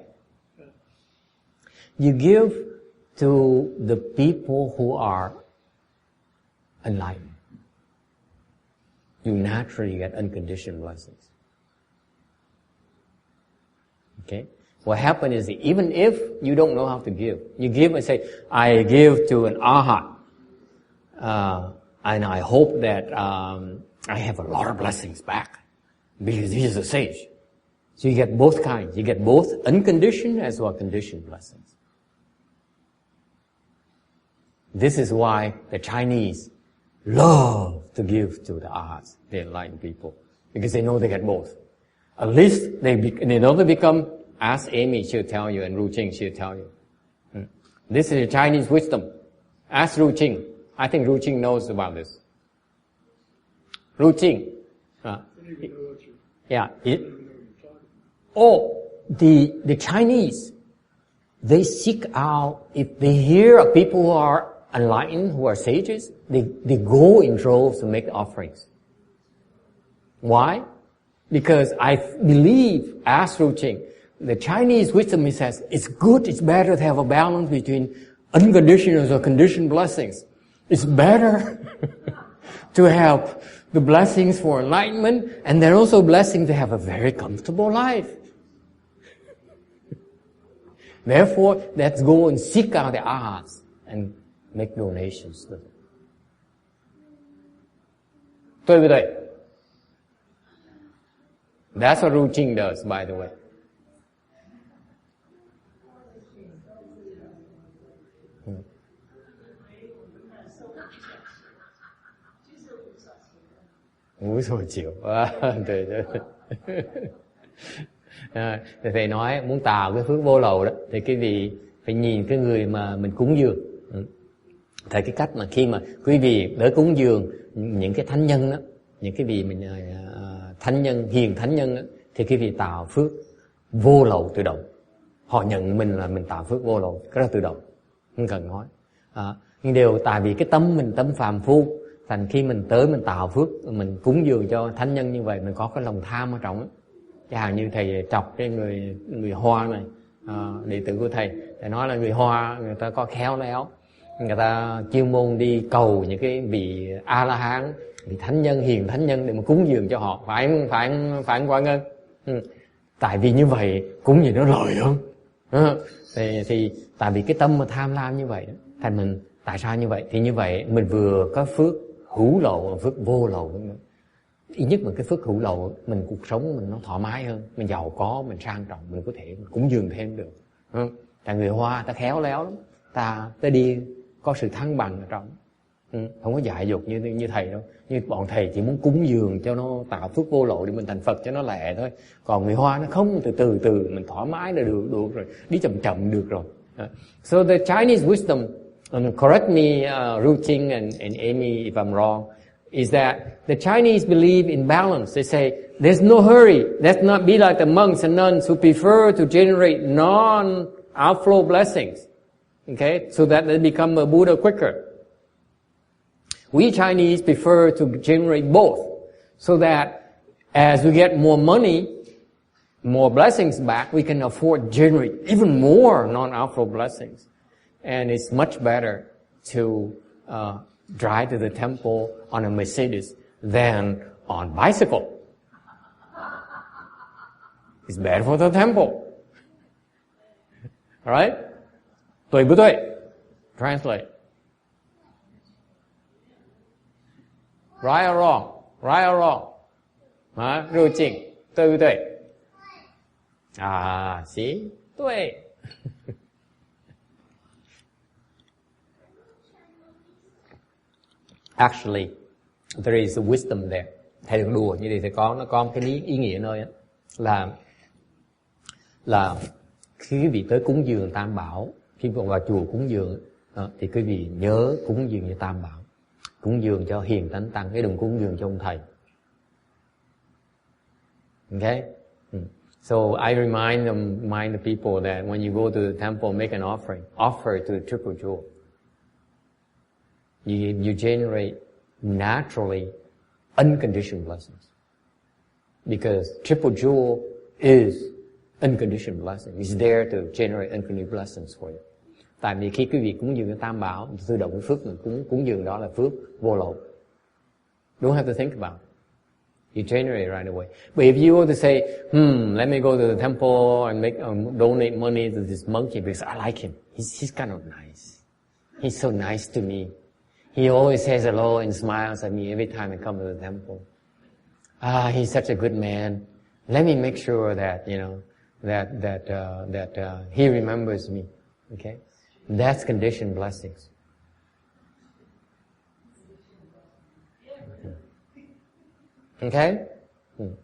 You give to the people who are enlightened. You naturally get unconditioned blessings. Okay? What happens is that even if you don't know how to give, you give and say, I give to an arhat, and I hope that I have a lot of blessings back because he is a sage. So you get both kinds. You get both unconditioned as well as conditioned blessings. This is why the Chinese love to give to the arhats, the enlightened people, because they know they get both. At least they know they become, as Amy she'll tell you and Ru Ching she'll tell you. This is Chinese wisdom. Ask Ru Ching. I think Ru Ching knows about this. Ru Ching. The Chinese, they seek out, if they hear of people who are enlightened, who are sages, they go in droves to make offerings. Why? Because I believe, ask Ru Ching, the Chinese wisdom says, it's good, it's better to have a balance between unconditional or conditioned blessings. It's better to have the blessings for enlightenment and then also blessings to have a very comfortable life. Therefore, let's go and seek out the arhats and make donations to them. 对不对? That's what Ru Ching does, by the way. Ngủ rồi chịu. Thầy nói muốn tạo cái phước vô lậu đó thì quý vị phải nhìn cái người mà mình cúng dường. Thầy cái cách mà khi mà quý vị đỡ cúng dường những cái thánh nhân đó, những cái vị mình thánh nhân, hiền thánh nhân đó, thì quý vị tạo phước vô lậu tự động. Họ nhận mình là mình tạo phước vô lậu, cái đó tự động, không cần nói. Nhưng đều tại vì cái tâm mình tâm phàm phu, thành khi mình tới mình tạo phước, mình cúng dường cho thánh nhân như vậy, mình có cái lòng tham ở trong đó. Chẳng hạn như thầy chọc cái người Hoa này, đệ tử của thầy nói là người Hoa người ta có khéo léo, người ta chuyên môn đi cầu những cái vị A La Hán, vị thánh nhân, hiền thánh nhân để mà cúng dường cho họ, phải không Quang Ngân? Tại vì như vậy cúng gì nó lợi hơn. Thì tại vì cái tâm mà tham lam như vậy, thành mình tại sao như vậy? Thì như vậy mình vừa có phước hữu lậu và phước vô lậu nữa. Ít nhất là cái phước hữu lậu, mình cuộc sống mình nó thoải mái hơn, mình giàu có, mình sang trọng, mình có thể cúng dường thêm được. Tại người Hoa ta khéo léo lắm, ta đi có sự thăng bằng ở trong, không có dại dột như thầy đâu. Như bọn thầy chỉ muốn cúng dường cho nó tạo phước vô lậu để mình thành Phật cho nó lẹ thôi. Còn người Hoa nó không, từ từ mình thoải mái là được rồi, đi chậm được rồi. So the Chinese wisdom, and correct me, Ru Ching and Amy if I'm wrong, is that the Chinese believe in balance. They say, there's no hurry. Let's not be like the monks and nuns who prefer to generate non-outflow blessings. Okay? So that they become a Buddha quicker. We Chinese prefer to generate both. so that as we get more money, more blessings back, we can afford to generate even more non-outflow blessings. And it's much better to drive to the temple on a Mercedes than on bicycle. It's better for the temple. Alright? 对不对? Translate. Right or wrong? Right or wrong? 入境对不对? See? 对. Actually, there is a wisdom there. Thầy đừng đùa như vậy, thầy có nó có một cái ý nghĩa nơi ấy, là khi quý vị tới cúng dường Tam Bảo, khi mà vào chùa cúng dường thì quý vị nhớ cúng dường như Tam Bảo, cúng dường cho hiền tánh tăng, cái đừng cúng dường cho ông thầy. Okay? So I remind the people that when you go to the temple, make an offering, offer to the triple jewel. You generate naturally unconditioned blessings. Because triple jewel is unconditioned blessing. It's there to generate unconditional blessings for you. Tại vì khi quý vị cúng dường cái Tam Bảo, tự động cái phước mình cúng dường đó là phước vô lậu. Don't have to think about it. You generate it right away. But if you were to say, let me go to the temple and donate money to this monkey because I like him. He's kind of nice. He's so nice to me. He always says hello and smiles at me every time I come to the temple. He's such a good man. Let me make sure that, that he remembers me. Okay? That's conditioned blessings. Okay?
I'm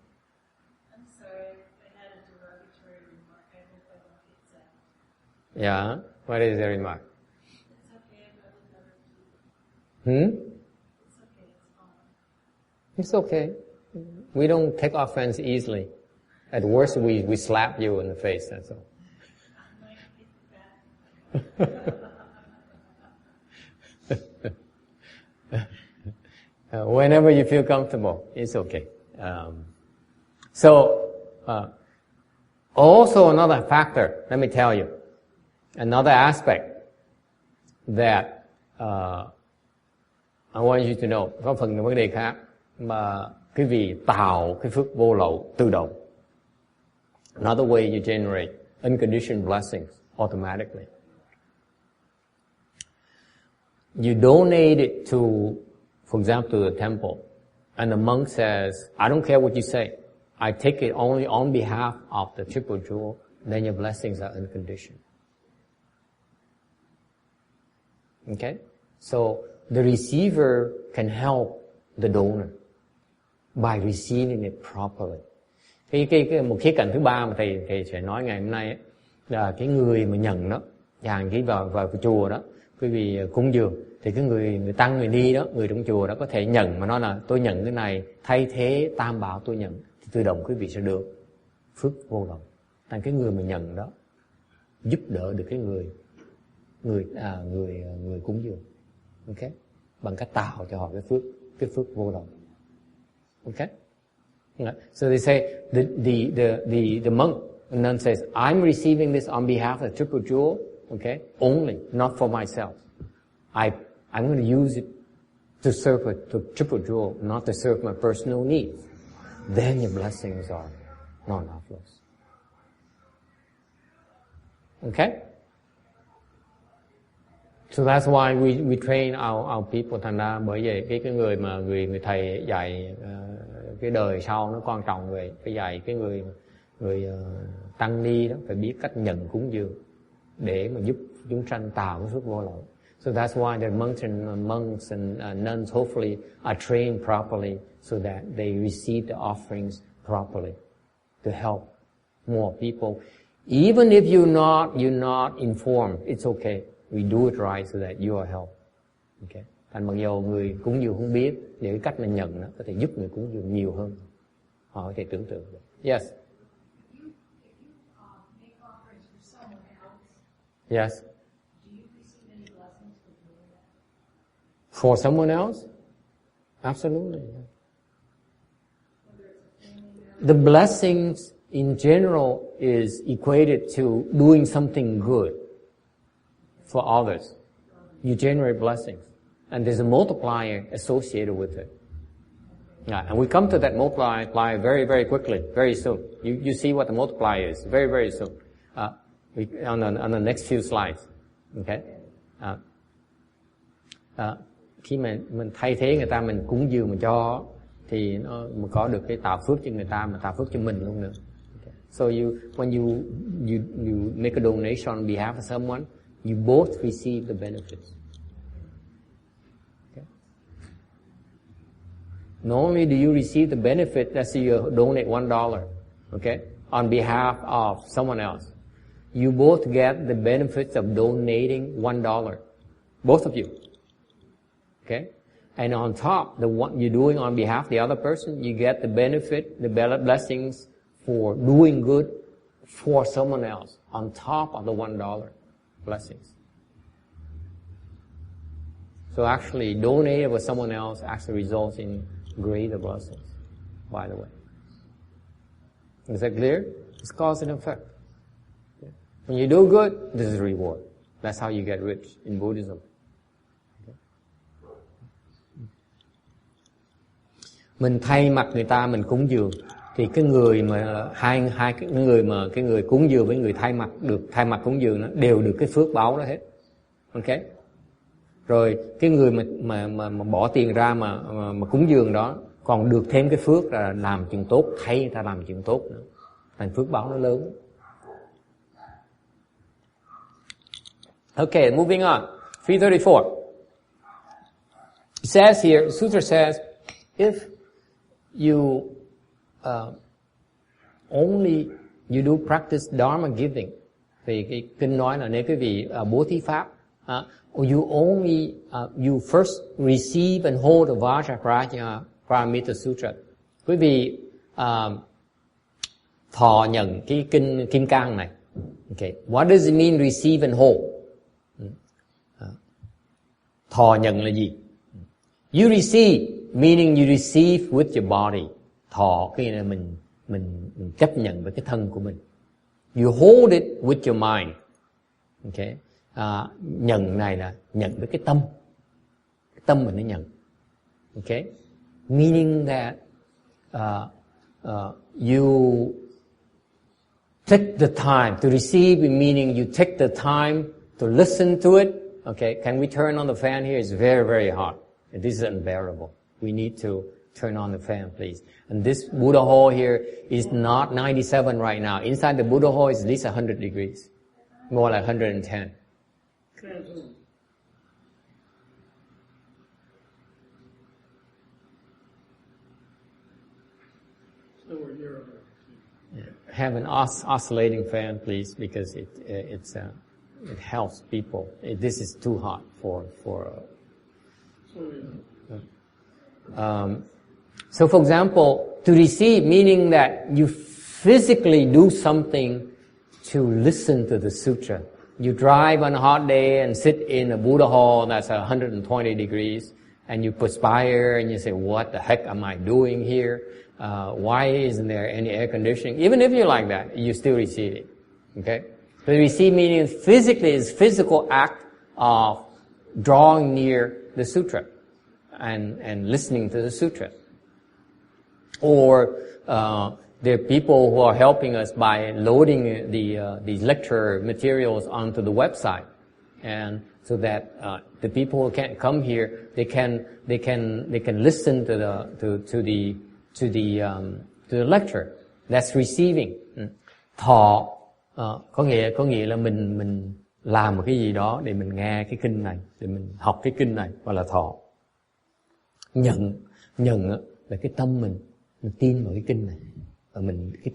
sorry, I had a derogatory remark. I hope I don't get that.
Yeah? What is the remark?
It's okay, I would never do it.
It's
It's okay, it's fine.
okay. We don't take offense easily. At worst, we slap you in the face, that's all.
I might get back.
Whenever you feel comfortable, it's okay. Also another factor, let me tell you, another aspect that I want you to know, có phần vấn đề khác mà quý vị tạo cái phước vô lậu tự động. Another way you generate unconditioned blessings automatically. You donate it to, for example, to the temple, and the monk says, I don't care what you say. I take it only on behalf of the triple jewel, then your blessings are unconditioned. Okay? So, the receiver can help the donor by receiving it properly. Một khía cạnh thứ ba mà thầy sẽ nói ngày hôm nay ấy, là cái người mà nhận đó, hàng khi vào chùa đó, quý vị cúng dường, thì cái người tăng người ni đó, người trong chùa đó có thể nhận mà nói là tôi nhận cái này thay thế Tam Bảo tôi nhận, thì tự động quý vị sẽ được phước vô lậu. Thành cái người mà nhận đó giúp đỡ được cái người cúng dường, okay, bằng cách tạo cho họ cái phước vô lậu, okay. So they say the monk and nun says, I'm receiving this on behalf of the triple jewel, okay, only, not for myself. I'm going to use it to serve the triple jewel, not to serve my personal needs. Then your blessings are non-outflows. Okay? So that's why we train our people. Thành ra bởi vậy cái người mà người thầy dạy cái đời sau nó quan trọng vậy, phải dạy cái người tăng ni đó phải biết cách nhận cúng dường để mà giúp chúng sanh tạo cái phước vô lậu. So that's why the monks and nuns hopefully are trained properly so that they receive the offerings properly to help more people. Even if you're not informed, it's okay. We do it right so that you are helped. Okay. Thành mặc dù người cúng dường không biết, để cái cách mà nhận nó có thể giúp người cúng dường nhiều hơn. Họ có thể tưởng tượng được. Yes. Yes. For someone else? Absolutely. the blessings in general is equated to doing something good for others. You generate blessings. And there's a multiplier associated with it. And we come to that multiplier very, very quickly, very soon. You see what the multiplier is very, very soon. On the next few slides. Okay? Khi mà mình thay thế người ta, mình cúng dường mình cho, thì nó mình có được cái tạo phước cho người ta, mà tạo phước cho mình luôn nữa. Okay. So when you make a donation on behalf of someone, you both receive the benefits. Okay. Not only do you receive the benefit, let's say you donate $1, okay, on behalf of someone else, you both get the benefits of donating $1, both of you. Okay? And on top, the one you're doing on behalf of the other person, you get the benefit, the blessings for doing good for someone else on top of the $1 blessings. So actually, donating for someone else actually results in greater blessings, by the way. Is that clear? It's cause and effect. Okay. When you do good, this is reward. That's how you get rich in Buddhism. Mình thay mặt người ta mình cúng dường, thì cái người mà cái người cúng dường với người thay mặt cúng dường nó đều được cái phước báo đó hết. Ok? Rồi cái người mà bỏ tiền ra mà cúng dường đó còn được thêm cái phước là làm chuyện tốt, thay người ta làm chuyện tốt nữa. Thành phước báo nó lớn. Okay, moving on. 334. It says here, the Sutra says, if you you do practice dharma giving, thì cái kinh nói là nếu quý vị bố thí pháp, you first receive and hold the Vajra Paramita Sutra. Quý vị thọ nhận cái kinh Kim Cang này. Okay, what does it mean receive and hold? Thọ nhận là gì? You receive, meaning you receive with your body. Thọ cái này mình chấp nhận với cái thân của mình. You hold it with your mind. Okay. Nhận này là nhận với cái tâm. Cái tâm mình nó nhận. Okay. Meaning that you take the time to receive, meaning you take the time to listen to it. Okay. Can we turn on the fan here? It's very, very hot. And this is unbearable. We need to turn on the fan, please. And this Buddha hall here is not 97 right now. Inside the Buddha hall is at least 100 degrees. More like 110. Yeah. Have an oscillating fan, please, because it helps people. This is too hot for so for example, to receive, meaning that you physically do something to listen to the sutra. You drive on a hot day and sit in a Buddha hall that's 120 degrees, and you perspire and you say, what the heck am I doing here? Why isn't there any air conditioning? Even if you like that, you still receive it. Okay? So receive meaning physically is physical act of drawing near the sutra and listening to the sutra. Or there are people who are helping us by loading these lecture materials onto the website, and so that the people who can't come here they can listen to the lecture. That's receiving. Thọ có nghĩa là mình làm một cái gì đó để mình nghe cái kinh này, để mình học cái kinh này, gọi là thọ. Nhận là cái tâm mình tin vào cái kinh này, và mình cái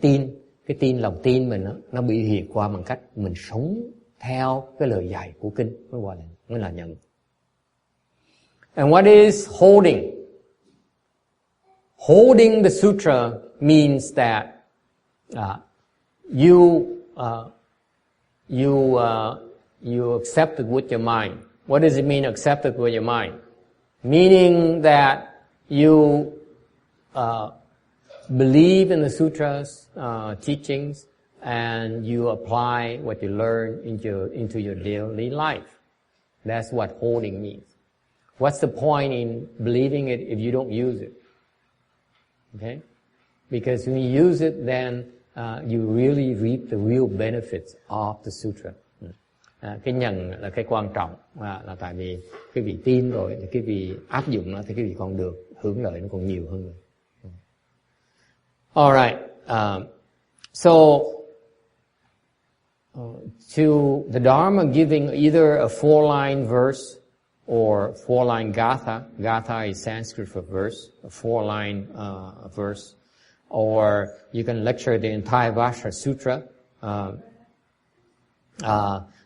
tin lòng tin mình nó biểu hiện qua bằng cách mình sống theo cái lời dạy của kinh, mới là nhận. And what is holding? Holding the sutra means that you accept it with your mind. What does it mean, accept it with your mind? Meaning that you believe in the sutras teachings, and you apply what you learn into your daily life. That's what holding means. What's the point in believing it if you don't use it? Okay? Because when you use it, then you really reap the real benefits of the sutra. Cái nhân là cái quan trọng, là tại vì cái vị tin rồi thì cái vị áp dụng nó thì cái vị còn được hưởng lợi nó còn nhiều hơn rồi. All right. So to the Dharma giving either a 4-line verse or 4-line gatha. Gatha is Sanskrit for verse, a 4-line verse. Or you can lecture the entire Vajra Sutra.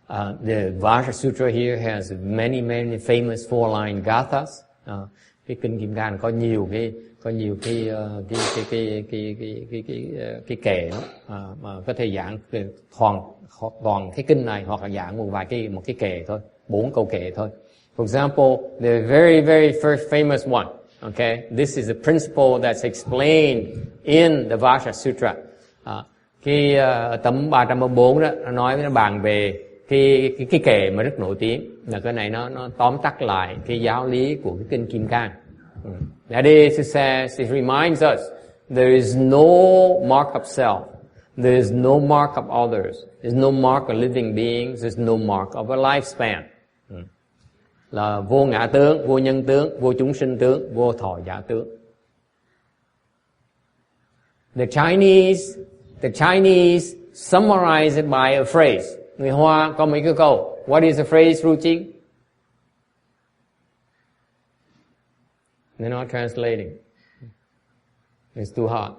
The Vajra Sutra here has many famous 4-line gathas. Cái kinh Kim Cang có nhiều cái kệ đó, mà có thể giảng toàn cái kinh này, hoặc là giảng một cái kệ thôi, 4 câu kệ thôi. For example, the very first famous one. Okay, this is a principle that's explained in the Vajra Sutra. Cái tấm 334 đó, nó nói, nó bàn về cái kệ mà rất nổi tiếng, là cái này nó tóm tắt lại cái giáo lý của cái kinh Kim Cang. That is, it says, it reminds us, there is no mark of self, there is no mark of others, there's no mark of living beings, there's no mark of a lifespan. Là vô ngã tướng, vô nhân tướng, vô chúng sinh tướng, vô thọ giả tướng. The Chinese summarize it by a phrase. Người Hoa có mấy cái câu. What is the phrase, Ruchi? They're not translating. It's too hard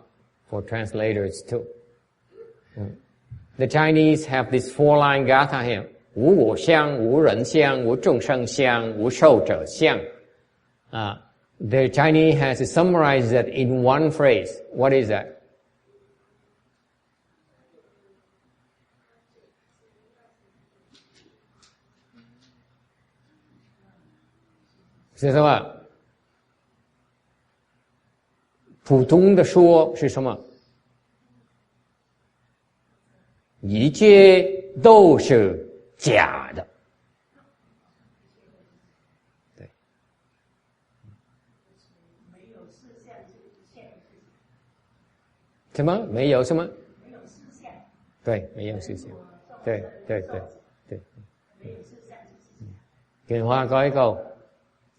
for translators too. The Chinese have this 4-line gatha here. 无我相, 无人相, 无众生相, 无寿者相. The Chinese has to summarize that in one phrase. What is that? C'est ça. 普通的说是什么？一切都是假的。对。什么？没有什么？没有事相。对，没有事相。对。Người Hoa có cái câu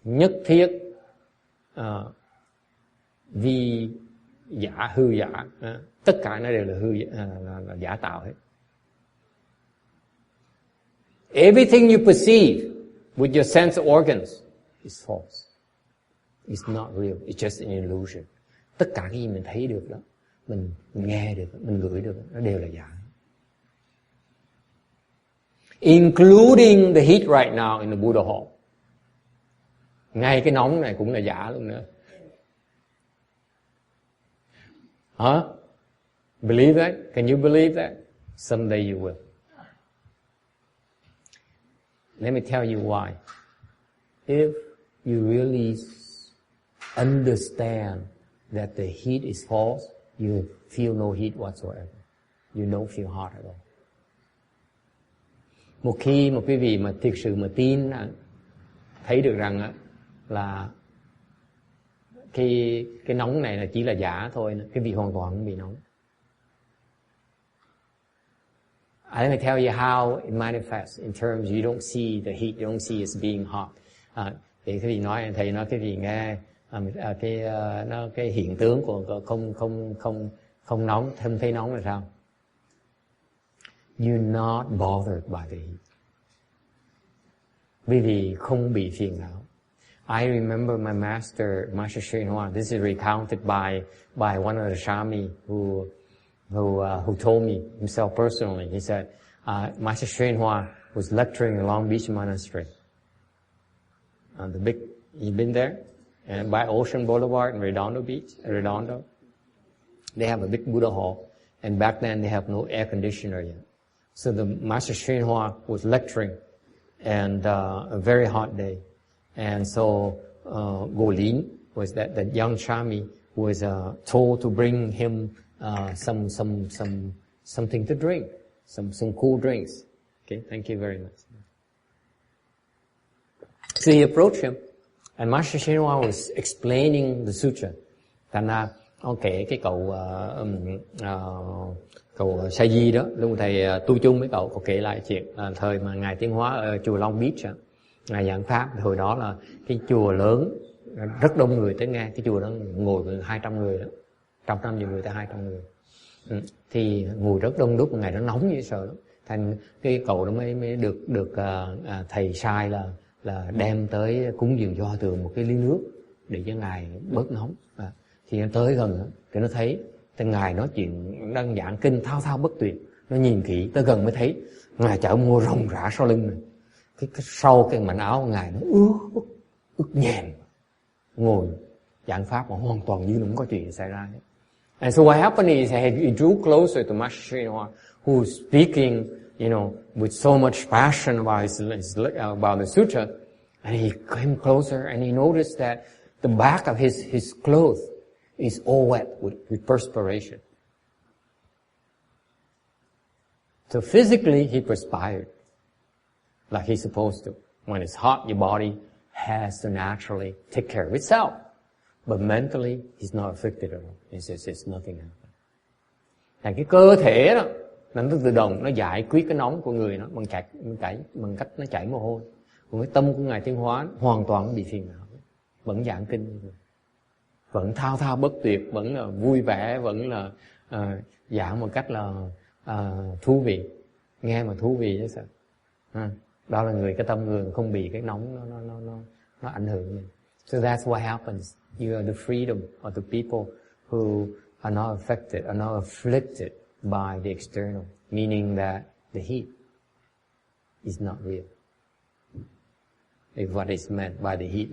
nhất thiết vi giả hư giả, tất cả nó đều là là giả tạo hết. Everything you perceive with your sense organs is false. It's not real. It's just an illusion. Tất cả cái gì mình thấy được đó, mình nghe được, mình ngửi được, nó đều là giả. Including the heat right now in the Buddha hall. Ngay cái nóng này cũng là giả luôn nữa. Believe that? Can you believe that? Someday you will. Let me tell you why. If you really understand that the heat is false, you feel no heat whatsoever. You don't feel hot at all. Một khi một quý vị mà thực sự mà tin, thấy được rằng là cái nóng này là chỉ là giả thôi, cái vị hoàn toàn không bị nóng. Let me tell you how it manifests in terms you don't see the heat, you don't see it as being hot. Thì cái vị nói, thầy nói cái vị nghe cái hiện tướng của không nóng, không thấy nóng là sao? You're not bothered by the heat. Vì vì không bị phiền não. I remember my master Sri Hoa. This is recounted by one of the Shami who told me himself personally. He said, Master Sri Hoa was lecturing in Long Beach Monastery. You've been there? And by Ocean Boulevard in Redondo Beach, they have a big Buddha hall. And back then they have no air conditioner yet. So the Master Sri Hoa was lecturing, and a very hot day. And so Go Lin was that young Shami was told to bring him something to drink, some cool drinks. Okay, thank you very much. So he approached him, and Master Shinwa was explaining the sutra. Thành ra ông kể cái cậu Sa Di đó, lúc thầy tu chung với cậu kể lại chuyện thời mà ngài Tiến Hóa ở chùa Long Beach, ngài giảng pháp. Hồi đó là cái chùa lớn, rất đông người tới nghe. Cái chùa đó ngồi 200 người đó, 150 người tới 200 người. Thì ngồi rất đông đúc, ngày đó nóng như sợ lắm. Thành cái cậu đó mới được thầy sai là đem tới cúng dường cho hòa thượng một cái ly nước để cho ngài bớt nóng. Thì nó tới gần đó, thì nó thấy ngài nói chuyện đang giảng kinh thao thao bất tuyệt. Nó nhìn kỹ tới gần mới thấy ngài chở mồ rồng rã sau lưng này. Cái sau cái mảnh áo của ngài nó ướt nhèm, ngồi giảng pháp mà hoàn toàn như không có chuyện xảy ra. And so what happened is he drew closer to Master Srinivas, who was speaking, with so much passion about the sutra. And he came closer and he noticed that the back of his clothes is all wet with perspiration. So physically he perspired like he's supposed to. When it's hot, your body has to naturally take care of itself. But mentally, he's not afflicted at all. It's nothing happened. Thành cái cơ thể đó, nó tự động nó giải quyết cái nóng của người nó bằng cách nó chảy mồ hôi. Còn cái tâm của ngài Tiến Hóa hoàn toàn bị phiền não, vẫn giảng kinh, vẫn thao thao bất tuyệt, vẫn là vui vẻ, vẫn là giảng một cách là thú vị, nghe mà thú vị chứ sao? Đó là cái tâm người không bị cái nóng nó ảnh hưởng mình. So that's what happens. You are the freedom of the people who are not affected, are not afflicted by the external, meaning that the heat is not real. If what is meant by the heat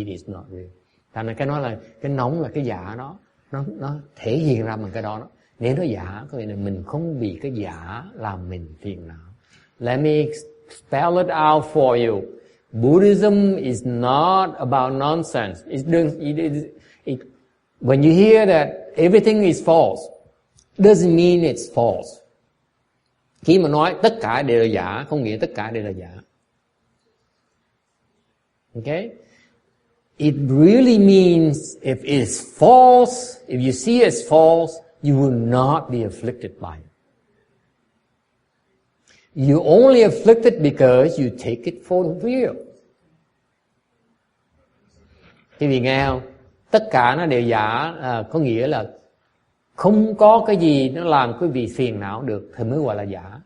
is not real. Thành ra cái nói là cái nóng là cái giả đó, nó thể hiện ra bằng cái đó. Nếu nó giả, có nghĩa là mình không bị cái giả làm mình phiền não. Let me spell it out for you. Buddhism is not about nonsense. When you hear that everything is false, doesn't mean it's false. Khi mà nói tất cả đều là giả, không nghĩa tất cả đều là giả. Okay? It really means if it's false, if you see it as false, you will not be afflicted by it. You're only afflicted because you take it for real. Quý vị nghe không? Tất cả nó đều giả, có nghĩa là không có cái gì nó làm quý vị phiền não được thì mới gọi là giả.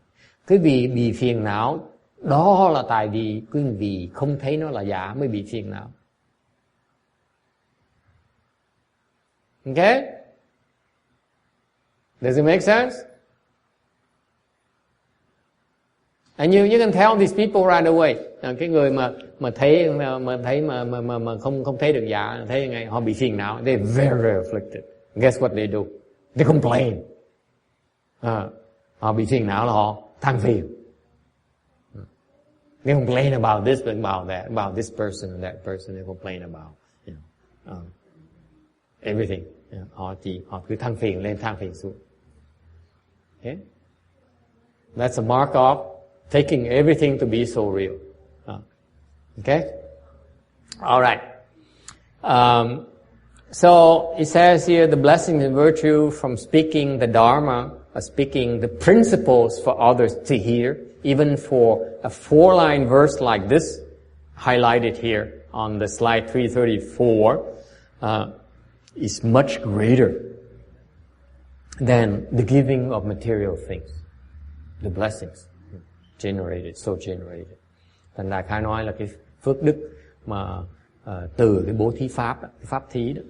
Quý vị bị phiền não, đó là tại vì quý vị không thấy nó là giả mới bị phiền não. Okay? Does it make sense? And you can tell these people right away. Cái người mà thấy mà không thấy được giả, thấy ngay họ bị phiền não, they're very afflicted. Guess what they do? They complain. Họ bị phiền não là họ than phiền. They complain about this and about that, about this person and that person. They complain about everything. Họ cứ than phiền lên, than phiền xuống. Okay? That's a mark of taking everything to be so real. Okay? All right. So it says here, the blessing and virtue from speaking the Dharma, speaking the principles for others to hear, even for a 4-line verse like this, highlighted here on the slide 334, is much greater than the giving of material things, the blessings generated. Thành Đại Khái nói là cái phước đức mà từ cái bố thí pháp, cái pháp thí đó,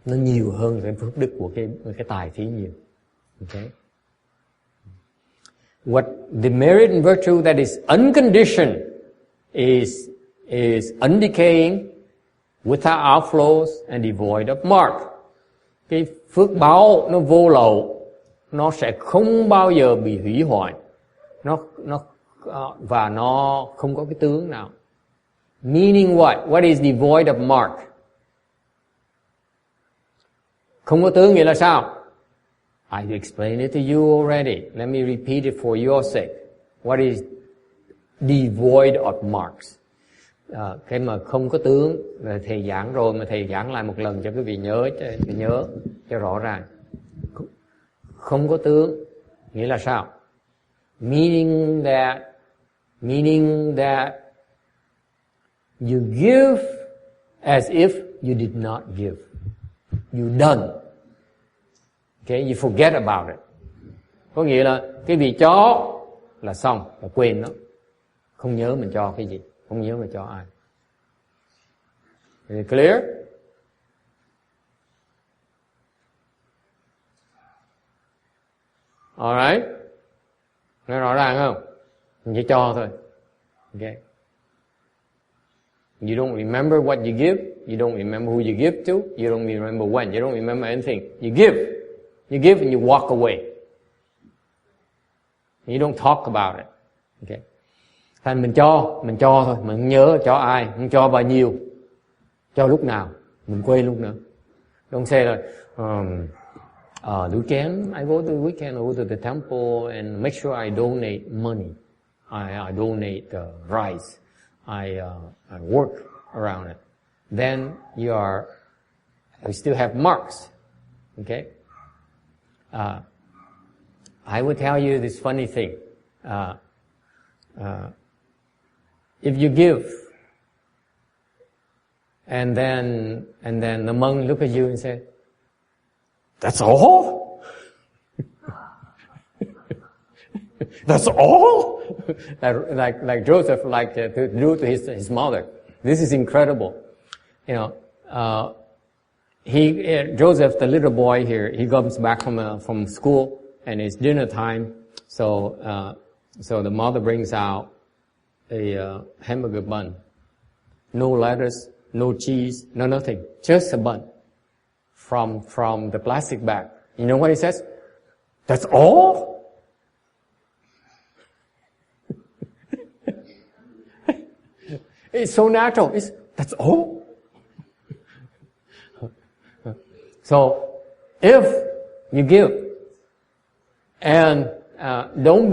nó nhiều hơn cái phước đức của cái tài thí nhiều. Okay? What the merit and virtue that is unconditioned is undecaying, without outflows and devoid of mark. Cái phước báo nó vô lậu, nó sẽ không bao giờ bị hủy hoại, và nó không có cái tướng nào. Meaning what? What is devoid of mark? Không có tướng nghĩa là sao? I explained it to you already. Let me repeat it for your sake. What is devoid of marks? Cái mà không có tướng là thầy giảng rồi, mà thầy giảng lại một lần cho quý vị nhớ cho rõ ràng. Không có tướng nghĩa là sao? Meaning that you give as if you did not give. You done. Okay, you forget about it. Có nghĩa là cái việc cho là xong, là quên nó. Không nhớ mình cho cái gì, không nhớ mình cho ai. Is it clear? Alright. Nghe rõ ràng không? Mình chỉ cho thôi. Okay. You don't remember what you give. You don't remember who you give to. You don't remember when. You don't remember anything. You give. You give and you walk away. You don't talk about it. Okay. Thành mình cho thôi. Mình không nhớ cho ai, không cho bao nhiêu. Cho lúc nào. Mình quên lúc nữa. Don't say là weekend, I go to the weekend, I go to the temple and make sure I donate money. I donate rice. I work around it. Then you still have marks. Okay? I will tell you this funny thing. If you give, and then the monk look at you and say, "That's all? That's all?" like Joseph to do to his mother. This is incredible. You know, Joseph, the little boy here, he comes back from school and it's dinner time. So the mother brings out a hamburger bun. No lettuce, no cheese, no nothing. Just a bun from the plastic bag. You know what he says? "That's all?" It's so natural. That's all. So, if you give, and don't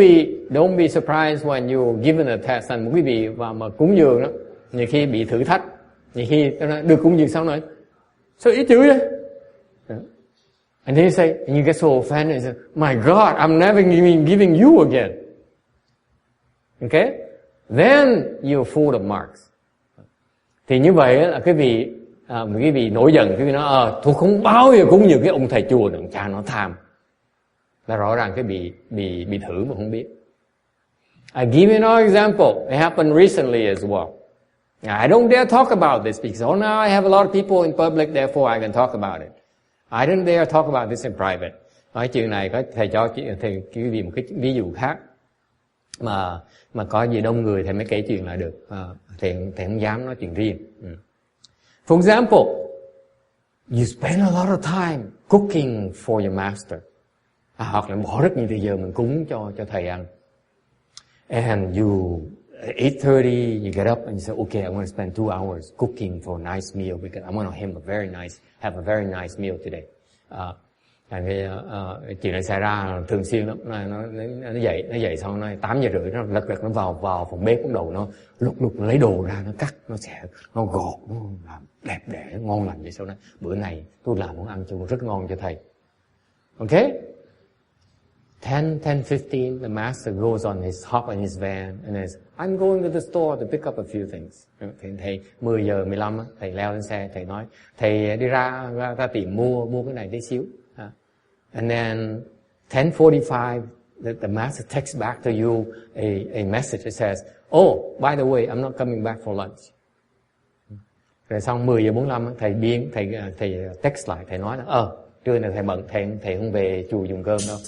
be surprised when you're given a test. Thành quý vị mà cúng dường đó, nhiều khi bị thử thách, nhiều khi được cúng dường xong rồi, sao ít chữ đấy? And then you say, and you get so offended, you say, "My God, I'm never giving you again." Okay? Then you're full of marks. Thì như vậy là cái vị nổi giận, cái vị nói tôi không bao giờ cúng dường cái ông thầy chùa nữa, cha nó tham. Là rõ ràng cái bị thử mà không biết. I give you another example. It happened recently as well. Now, I don't dare talk about this because now I have a lot of people in public, therefore I can talk about it. I don't dare talk about this in private. Nói chuyện này có thầy cho thầy quý vị một cái ví dụ khác mà có gì đông người thầy mới kể chuyện lại được. Thầy không dám nói chuyện riêng. For example, you spend a lot of time cooking for your master. Hoặc là bỏ rất nhiều thời giờ mình cúng cho thầy ăn. And you 8:30 you get up and you say, okay, I want to spend 2 hours cooking for a nice meal because I want to have a very nice meal today. Chuyện này xảy ra thường xuyên lắm. Nó dậy xong nó 8:30 nó lật nó vào phòng bếp, bắt đầu nó lục nó lấy đồ ra, nó cắt, nó xẻ, nó gọt, nó làm đẹp đẽ, ngon lành vậy. Sau đó bữa này tôi làm món ăn rất ngon cho thầy. Okay? 10:15, the master goes hop on his van and says, I'm going to the store to pick up a few things. Thầy 10:15 thầy leo lên xe, thầy nói, thầy đi ra tiệm mua cái này tí xíu. And then 10:45, the master texts back to you a message that says, oh, by the way, I'm not coming back for lunch. Rồi xong 10:45 thầy text lại, thầy nói là trưa này thầy bận, thầy không về chùa dùng cơm đâu.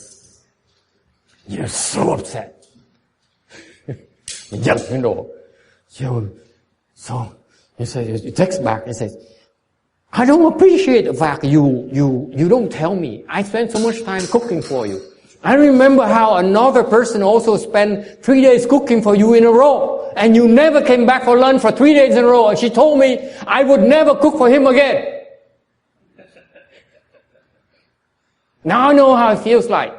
You're so upset. Giận cái đồ. So you text back and says, I don't appreciate the fact you don't tell me. I spent so much time cooking for you. I remember how another person also spent 3 days cooking for you in a row, and you never came back for lunch for 3 days in a row, and she told me I would never cook for him again. Now I know how it feels like.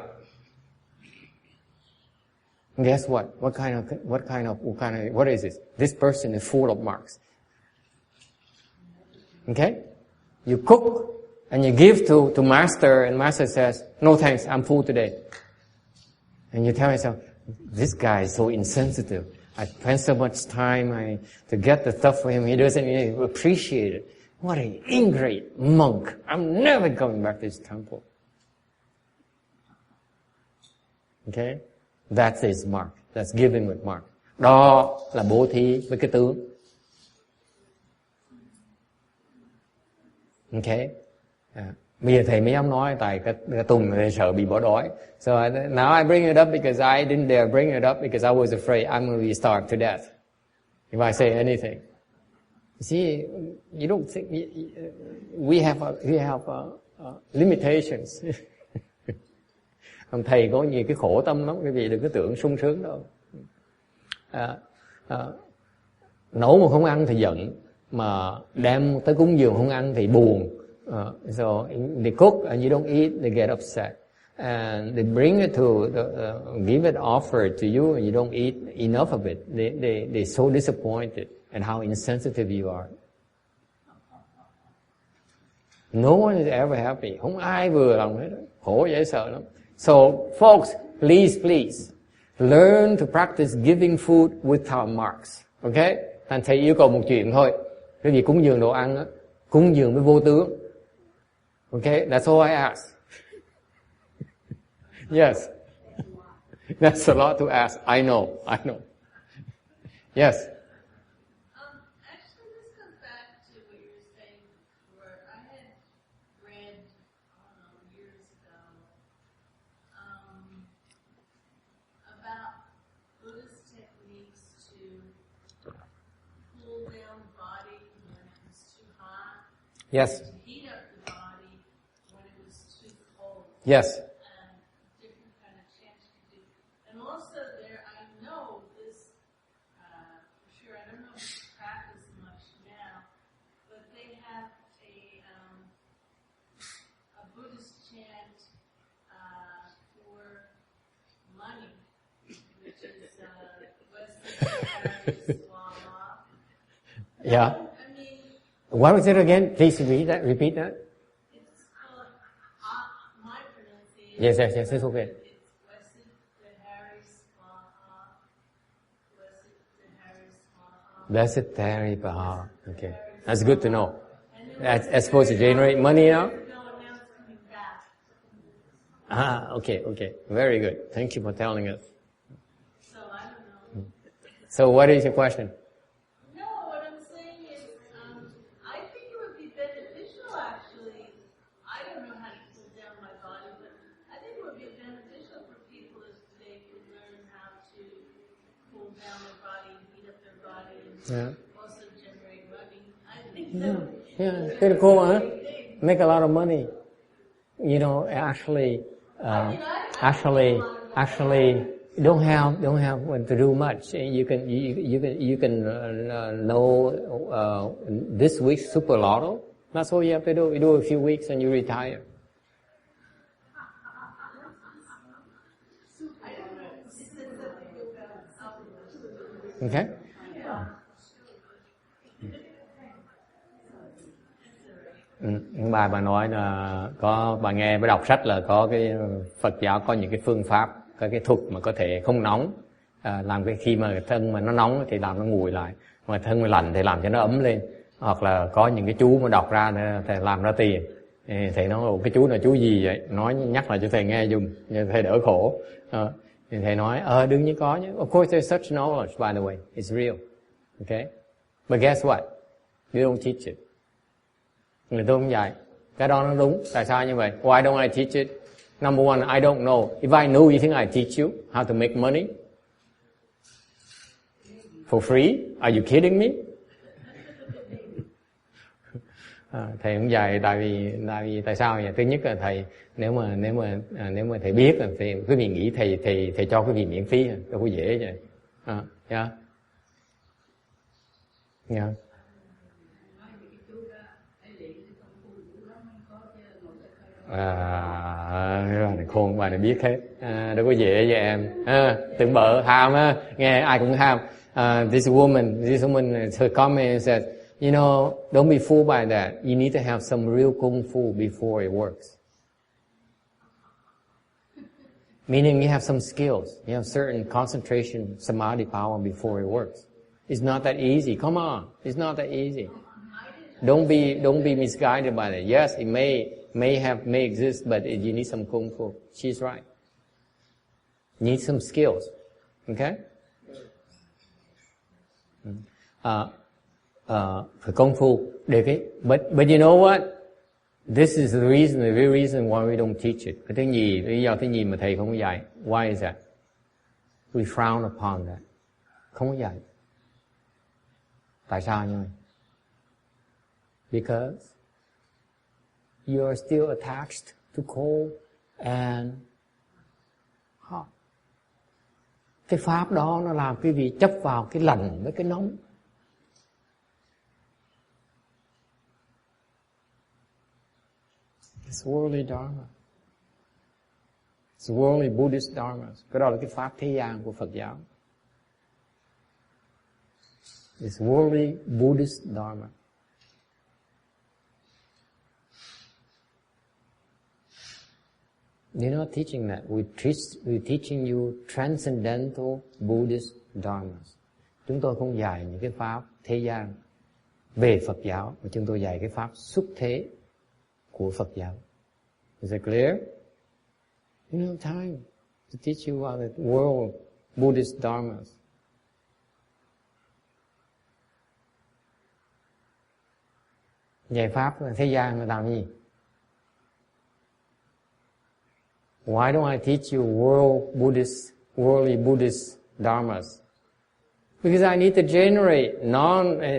And guess what? What is this? This person is full of marks. Okay? You cook and you give to master, and master says, no thanks, I'm full today. And you tell yourself, this guy is so insensitive. I spent so much time to get the stuff for him. He doesn't even appreciate it. What an ingrate monk. I'm never going back to this temple. Okay? That's his mark. That's giving with mark. Đó là bố thí với cái tướng. Okay? Bây giờ thầy mới dám nói tại cái tuần thầy sợ bị bỏ đói. So now I bring it up because I didn't dare bring it up because I was afraid I'm going to be starved to death if I say anything. You see, you don't think we have limitations. Còn thầy có nhiều cái khổ tâm lắm, quý vị đừng có tưởng sung sướng đâu. Nấu mà không ăn thì giận, mà đem tới cúng dường không ăn thì buồn. So they cook and you don't eat, they get upset. And they bring it give it offer to you and you don't eat enough of it. They're so disappointed at how insensitive you are. No one is ever happy. Không ai vừa lòng hết. Khổ dễ sợ lắm. So folks, please, learn to practice giving food without marks. Okay? Thành thầy yêu cầu một chuyện thôi. Cái gì cúng dường đồ ăn á, cúng dường với vô tướng. Okay? That's all I ask. Yes. That's a lot to ask. I know. Yes.
Actually, this comes back to what you were saying before. I had read, years ago, about Buddhist techniques to cool down the body when it was too hot.
Yes.
To heat up the body when it was too cold.
Yes.
Different kind of chants you do. And also there, I know this, for sure, I don't know if it's practiced much now, but they have a Buddhist chant for money, which is Vajra.
Yeah.
I mean,
What was it again? Please repeat that.
it's called, my pronunciation.
Yes, it's okay. Blessed Hari Baha. Okay. That's good to know. That's supposed to generate money now? Okay. Very good. Thank you for telling us.
So I don't know.
So what is your question?
No, what I'm saying is, I think it would be beneficial actually. I don't know how to cool down my body, but I think it would be beneficial for people if they could learn how to cool down their body, heat up their body, and also generate money. I think that would be
Pretty cool, huh? Make a lot of money. You know, actually, don't have to do much. You can know this week's Super Lotto. That's all you have to do. You do a few weeks and you retire. Okay. Bà nói là bà nghe bà đọc sách là có cái Phật giáo có những cái phương pháp, có cái thuật mà có thể không nóng, làm cái khi mà thân mà nó nóng thì làm nó nguội lại, mà thân mà lạnh thì làm cho nó ấm lên, hoặc là có những cái chú mà đọc ra thì làm ra tiền. Thầy nói cái chú là chú gì vậy, nói nhắc lại cho thầy nghe dùm, thầy đỡ khổ. Thì thầy nói đương nhiên có nhé. Of course there's such knowledge, by the way, it's real. Okay, but guess what, you don't teach it. Người tôi không dạy. Cái đó nó đúng. Tại sao như vậy? Why don't I teach it? Number one, I don't know. If I knew, you think I teach you how to make money? For free? Are you kidding me? Thầy không dạy tại sao vậy? Thứ nhất là thầy nếu mà thầy biết thì quý vị nghĩ thầy cho quý vị miễn phí đâu có dễ vậy. Này khôn, bà này biết hết, đâu có dễ vậy em, tưởng bợ ham á, nghe ai cũng ham. This woman, her comment said, you know, don't be fooled by that. You need to have some real kung fu before it works. Meaning you have some skills, you have certain concentration, samadhi power before it works. It's not that easy. Come on, it's not that easy. Don't be misguided by that. Yes, it may exist, but you need some kung fu. She's right. You need some skills. Okay? Phải công phu để cái. But you know what? This is the very reason why we don't teach it. Cái lý do thứ nhì mà thầy không có dạy. Why is that? We frown upon that. Không có dạy. Tại sao như vậy? Because you are still attached to cold and hot. Cái pháp đó nó làm quý vị chấp vào cái lạnh với cái nóng. It's worldly dharma. It's worldly Buddhist dharma. Cái đó là cái pháp thế gian của Phật giáo. It's worldly Buddhist dharma. They're not teaching that. We're teaching you transcendental Buddhist dharmas. Chúng tôi không dạy những cái pháp thế gian về Phật giáo, mà chúng tôi dạy cái pháp xuất thế của Phật giáo. Is it clear? You don't have time to teach you about the world Buddhist dharmas. Dạy pháp thế gian là làm gì? Why don't I teach you worldly Buddhist dharmas? Because I need to generate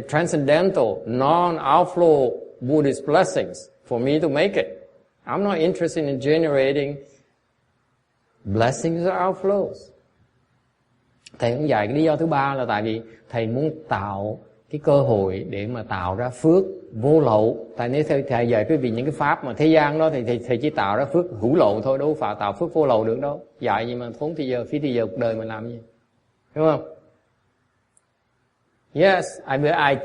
transcendental, non-outflow Buddhist blessings for me to make it. I'm not interested in generating blessings or outflows. Thầy cũng dạy cái lý do thứ ba là tại vì thầy muốn tạo cái cơ hội để mà tạo ra phước vô lậu. Tại nếu thầy dạy quý vị những cái pháp mà thế gian đó thì thầy chỉ tạo ra phước hữu lậu thôi, đâu phải tạo phước vô lậu được đâu. Dạy gì mà phí thì giờ cuộc đời mình làm gì, đúng không? Yes, I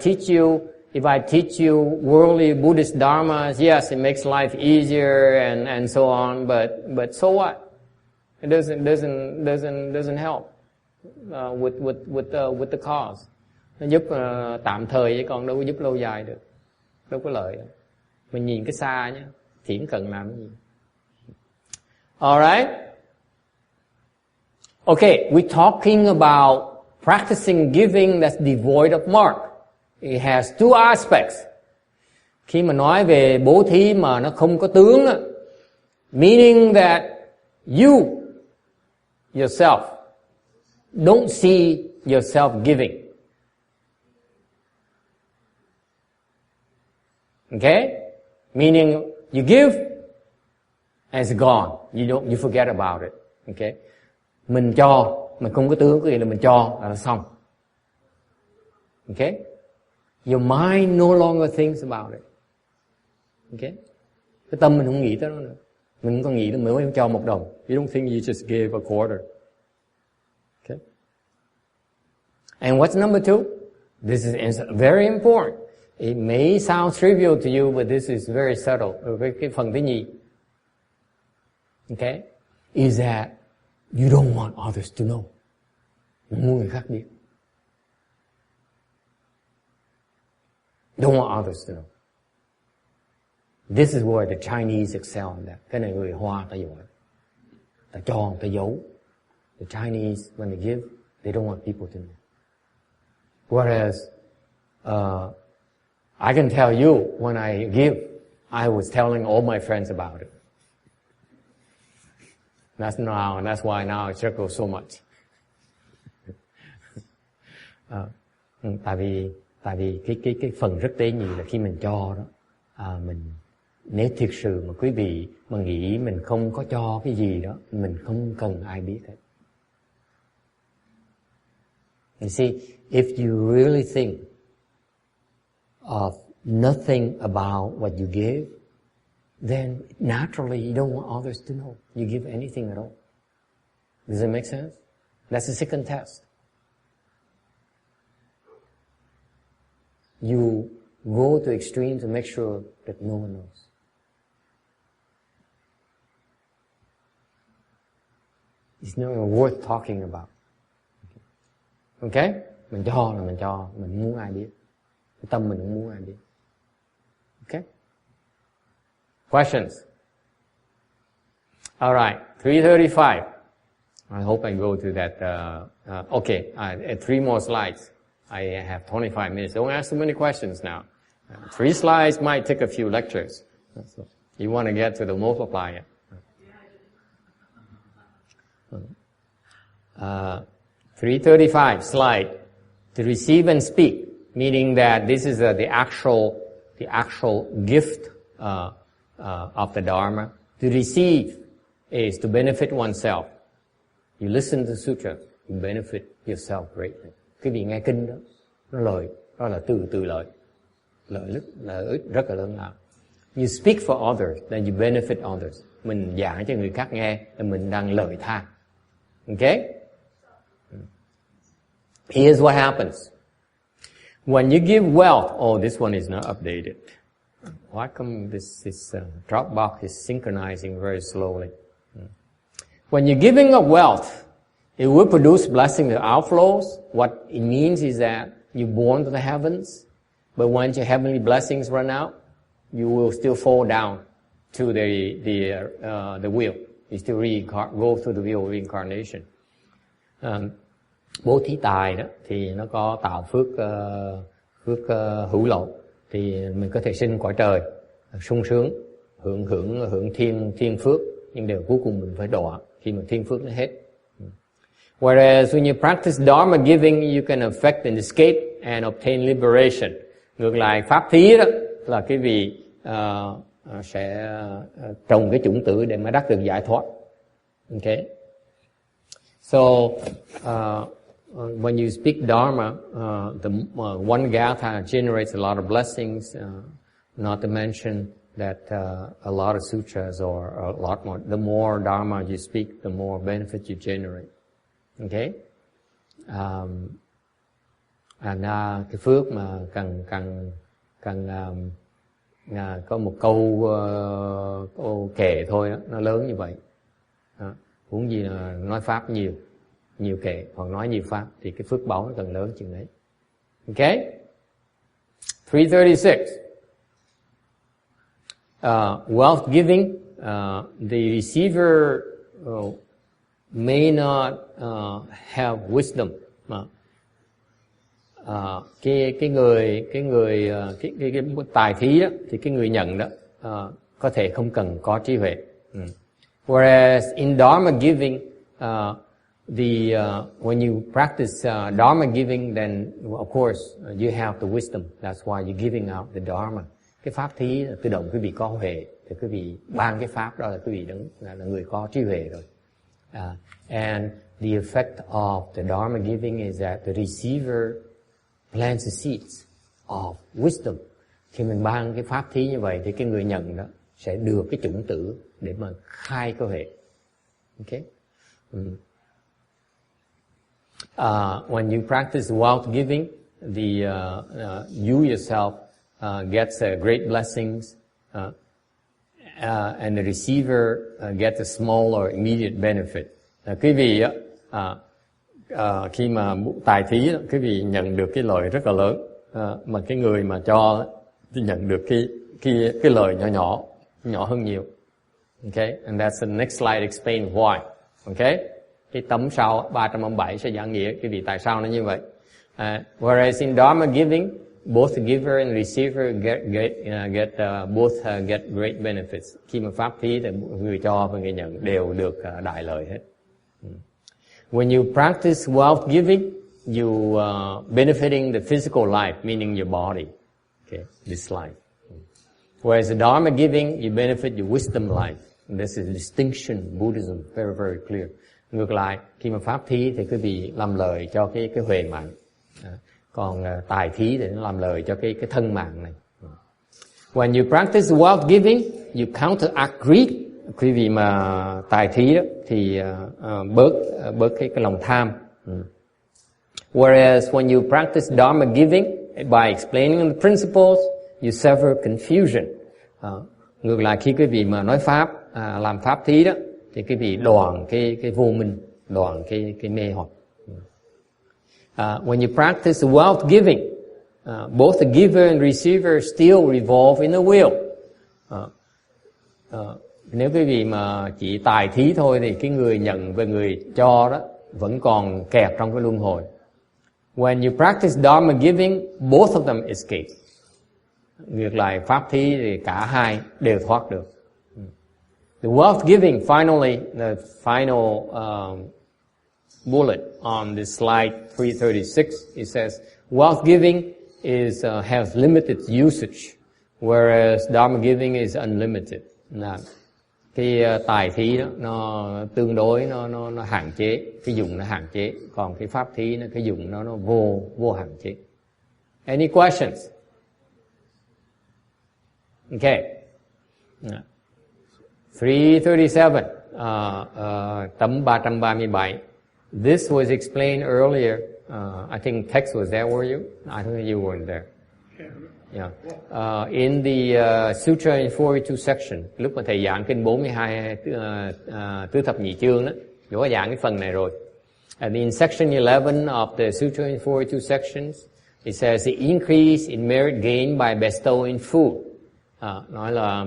teach you. If I teach you worldly Buddhist dharmas, yes, it makes life easier and so on. But so what? It doesn't help with the cause. Nó giúp tạm thời chứ còn đâu có giúp lâu dài được, đâu có lợi. Mình nhìn cái xa nhé, thiển cần làm cái gì. Alright. Okay, we're talking about practicing giving that's devoid of mark. It has two aspects. Khi mà nói về bố thí mà nó không có tướng, meaning that you yourself don't see yourself giving. Okay? Meaning you give and it's gone. You forget about it. Okay? Mình cho, mình không có tướng, có nghĩa là mình cho là xong. Okay? Your mind no longer thinks about it. Okay? Cái tâm mình không nghĩ tới nó nữa. Mình không có nghĩ tới mình mới cho $1. You don't think you just gave a quarter. Okay? And what's number 2? This is very important. It may sound trivial to you, but this is very subtle. Cái phần thứ nhì, okay, is that you don't want others to know. Muốn người khác biết. Don't want others to know. This is where the Chinese excel in that. Cái này người Hoa ta giỏi. Ta cho, ta giấu. The Chinese, when they give, they don't want people to know. Whereas, I can tell you, when I give, I was telling all my friends about it. That's why now I struggle so much. Tại vì cái phần rất tế nhị là khi mình cho đó, mình nếu thực sự mà quý vị mà nghĩ mình không có cho cái gì đó, mình không cần ai biết hết. You see, if you really think of nothing about what you give, then naturally you don't want others to know you give anything at all. Does it make sense? That's the second test. You go to extreme to make sure that no one knows. It's not worth talking about. Okay? Mình cho là mình cho, mình muốn ai biết. Cái tâm mình không muốn ai biết. Okay? Questions? All right, 3:35. I hope I go to that. Okay, 3 more slides. I have 25 minutes. Don't ask so many questions now. 3 slides might take a few lectures. So you want to get to the multiplier. 3:35 slide. To receive and speak, meaning that this is the actual gift of the Dharma. To receive is to benefit oneself. You listen to Sutra, you benefit yourself greatly. Quý vị nghe kinh đó, nó lời, đó là từ lợi. Lợi rất là lớn lao. You speak for others, then you benefit others. Mình giảng cho người khác nghe, thì mình đang lợi tha. Okay? Here's what happens. When you give wealth, oh, this one is not updated. Why come this Dropbox is synchronizing very slowly? When you're giving up wealth, it will produce blessings and outflows. What it means is that you're born to the heavens, but once your heavenly blessings run out, you will still fall down to the wheel. You still go through the wheel of reincarnation. Bố thí tài đó thì nó có tạo phước hữu lậu, thì mình có thể sinh cõi trời sung sướng, hưởng thiên phước, nhưng đều cuối cùng mình phải đọa khi mà thiên phước nó hết. Whereas when you practice Dharma giving, you can affect and escape and obtain liberation. Ngược lại pháp thí đó là cái vị sẽ trồng cái chủng tử để mà đắc được giải thoát. Okay. So when you speak Dharma, the one gatha generates a lot of blessings. Not to mention that a lot of sutras or a lot more. The more Dharma you speak, the more benefit you generate. Okay. Cái phước mà cần có một câu kệ thôi đó, nó lớn như vậy. Huống gì là nói pháp nhiều kệ hoặc nói nhiều pháp thì cái phước báu nó cần lớn chừng đấy. Okay? 336. Wealth giving, the receiver may not have wisdom. Cái tài thí đó, thì cái người nhận đó có thể không cần có trí huệ. Whereas in Dharma giving, when you practice Dharma giving, then of course you have the wisdom. That's why you're giving out the Dharma. Cái pháp thí tự động quý vị có huệ, thì quý vị ban cái pháp đó là quý vị là người có trí huệ rồi. And the effect of the Dharma giving is that the receiver plants the seeds of wisdom. Khi mình ban cái pháp thí như vậy thì cái người nhận đó sẽ được cái chủng tử để mà khai cơ hệ. Okay? When you practice wealth giving, you yourself gets great blessings, and the receiver gets a small or immediate benefit. Quý vị khi mà tài thí, quý vị nhận được cái lợi rất là lớn, mà cái người mà cho thì nhận được cái lợi nhỏ hơn nhiều. Okay, and that's the next slide explain why. Okay, cái tấm sau 337 sẽ giảng nghĩa cái vì tại sao nó như vậy. Whereas in Dharma giving, both the giver and receiver get great benefits. Khi mà pháp thí thì người cho và người nhận đều được đại lợi hết. When you practice wealth giving, you benefiting the physical life, meaning your body. Okay, this life. Whereas the Dharma giving, you benefit your wisdom life. And this is a distinction in Buddhism, very, very clear. Ngược lại, khi mà pháp thí thì quý vị làm lời cho cái huệ mạng. Còn tài thí thì nó làm lời cho cái thân mạng này. When you practice wealth giving, you counteract greed. Quý vị mà tài thí đó thì bớt cái lòng tham. Whereas when you practice Dharma giving, by explaining the principles, you sever confusion. Ngược lại khi quý vị mà nói pháp, làm pháp thí đó, thì quý vị đoạn cái vô minh, đoạn cái mê hoặc. When you practice wealth giving, both the giver and receiver still revolve in the wheel. Nếu quý vị mà chỉ tài thí thôi thì cái người nhận và người cho đó vẫn còn kẹt trong cái luân hồi. When you practice Dharma giving, both of them escape. Ngược lại pháp thí thì cả hai đều thoát được. The wealth giving, finally, the final bullet on this slide 336, it says, wealth giving has limited usage, whereas Dharma giving is unlimited. Cái tài thí đó nó tương đối nó hạn chế, cái dụng nó hạn chế, còn cái pháp thí nó cái dụng nó vô hạn chế. Any questions? Okay. 337, tấm 337. This was explained earlier. I think text was there, were you? I don't think you weren't there. Yeah. In the Sutra in 42 section, lúc mà thầy giảng kinh 42 tứ thập nhị chương đó, có giảng cái phần này rồi. And in section 11 of the Sutra in 42 sections, it says the increase in merit gained by bestowing food. Nói là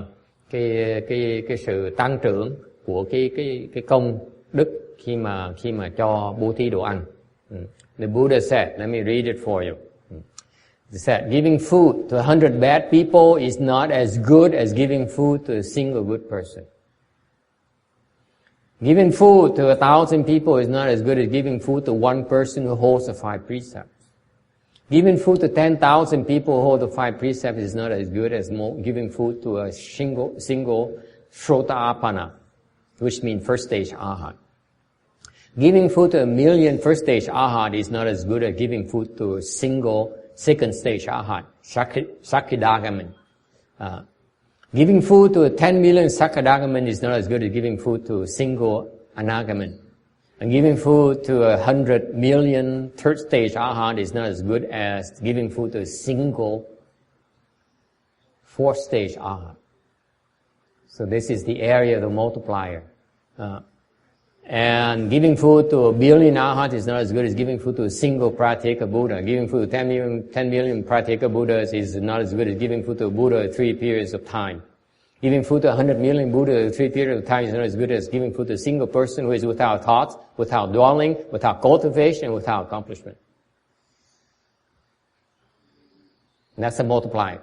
cái sự tăng trưởng của cái công đức khi mà cho bố thí đồ ăn. The Buddha said, let me read it for you. He said, giving food to 100 bad people is not as good as giving food to a single good person. Giving food to 1,000 people is not as good as giving food to one person who holds the 5 precepts. Giving food to 10,000 people who hold the 5 precepts is not as good as giving food to a single Shrota-apana, which means first stage Arhat. Giving food to 1 million first stage Arhat is not as good as giving food to a single second stage Arhat, Sakadagaman. Giving food to 10 million Sakadagaman is not as good as giving food to a single Anagaman. And giving food to 100 million third stage Arhat is not as good as giving food to a single fourth stage Arhat. So this is the area of the multiplier. And giving food to 1 billion Arhats is not as good as giving food to a single Pratyeka Buddha. Giving food to 10 million Pratyeka Buddhas is not as good as giving food to a Buddha at 3 periods of time. Giving food to 100 million Buddhas at 3 periods of time is not as good as giving food to a single person who is without thoughts, without dwelling, without cultivation, and without accomplishment. And that's a multiplier.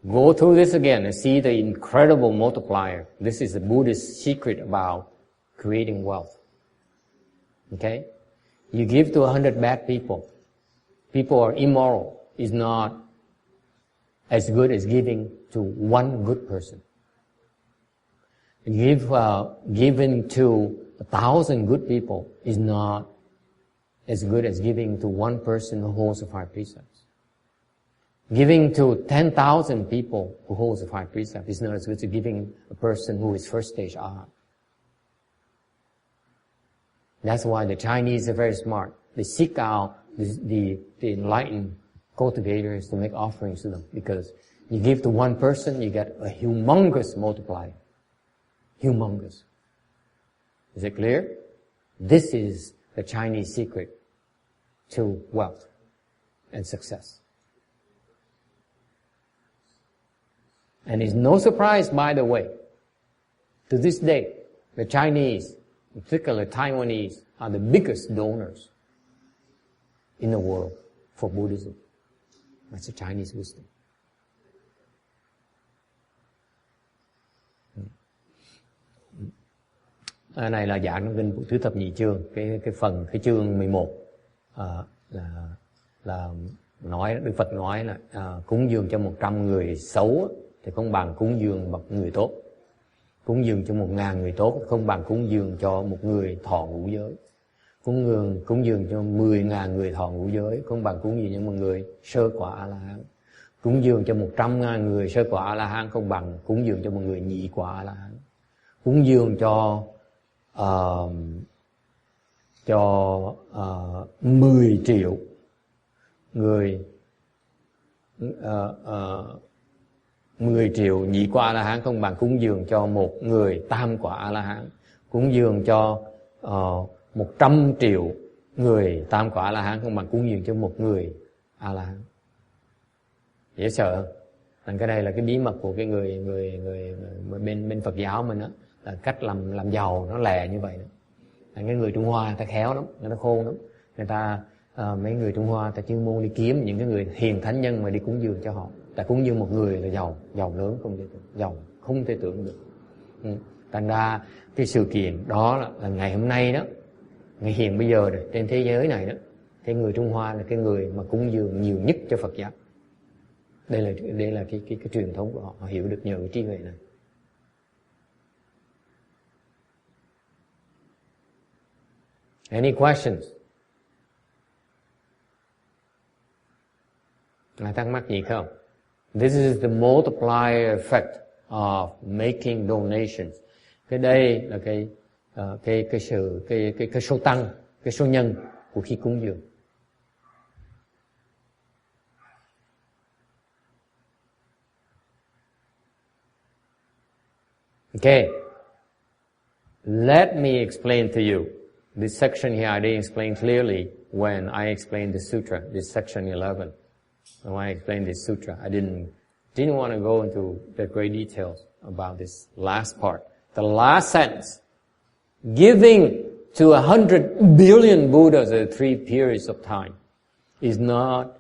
Go through this again and see the incredible multiplier. This is the Buddhist secret about creating wealth. Okay? You give to 100 bad people. People are immoral. Is not as good as giving to one good person. Giving to 1,000 good people is not as good as giving to one person who holds the 5 precepts. Giving to 10,000 people who holds the 5 precepts is not as good as giving a person who is first stage Arhat. That's why the Chinese are very smart. They seek out the enlightened cultivators to make offerings to them, because you give to one person, you get a humongous multiplier. Humongous. Is it clear? This is the Chinese secret to wealth and success. And it's no surprise, by the way, to this day, the Chinese, in particular Taiwanese, are the biggest donors in the world for Buddhism. That's the Chinese wisdom. Này là giảng trong kinh thứ thập nhị chương, cái chương 11 là nói, Đức Phật nói là cúng dường cho 100 người xấu thì không bằng cúng dường một người tốt. Cúng dường cho 1.000 người tốt không bằng cúng dường cho một người thọ ngũ giới. Cúng dường cho 10.000 người thọ ngũ giới không bằng cúng dường cho một người sơ quả A-la-hán. Cúng dường cho 100.000 người sơ quả A-la-hán không bằng cúng dường cho một người nhị quả A-la-hán. Cúng dường cho 10 triệu người 10 triệu nhị quả A-la-hán không bằng cúng dường cho một người tam quả A-la-hán. Cúng dường cho 100 triệu người tam quả A-la-hán không bằng cúng dường cho một người A-la-hán. Dễ sợ. Thành cái đây là cái bí mật của cái người bên Phật giáo mình đó, là cách làm giàu nó lè như vậy đó. Thành cái người Trung Hoa ta khéo lắm, người ta khôn lắm. Người ta mấy người Trung Hoa ta chuyên môn đi kiếm những cái người hiền thánh nhân mà đi cúng dường cho họ. Ta cúng dường một người là giàu lớn không thể tưởng được. Thành ra cái sự kiện đó là ngày hôm nay đó, ngày hiện bây giờ rồi, trên thế giới này đó, cái người Trung Hoa là cái người mà cúng dường nhiều nhất cho Phật giáo. Đây là cái truyền thống của họ, họ hiểu được nhờ cái trí huệ này. Any questions? Ai thắc mắc gì không? This is the multiplier effect of making donations. Cái đây là cái số tăng, cái số nhân của khi cúng dường. Okay. Let me explain to you. This section here I didn't explain clearly when I explained the sutra, this section 11. When I explained this sutra, I didn't want to go into the great details about this last part. The last sentence, giving to 100 billion Buddhas at 3 periods of time is not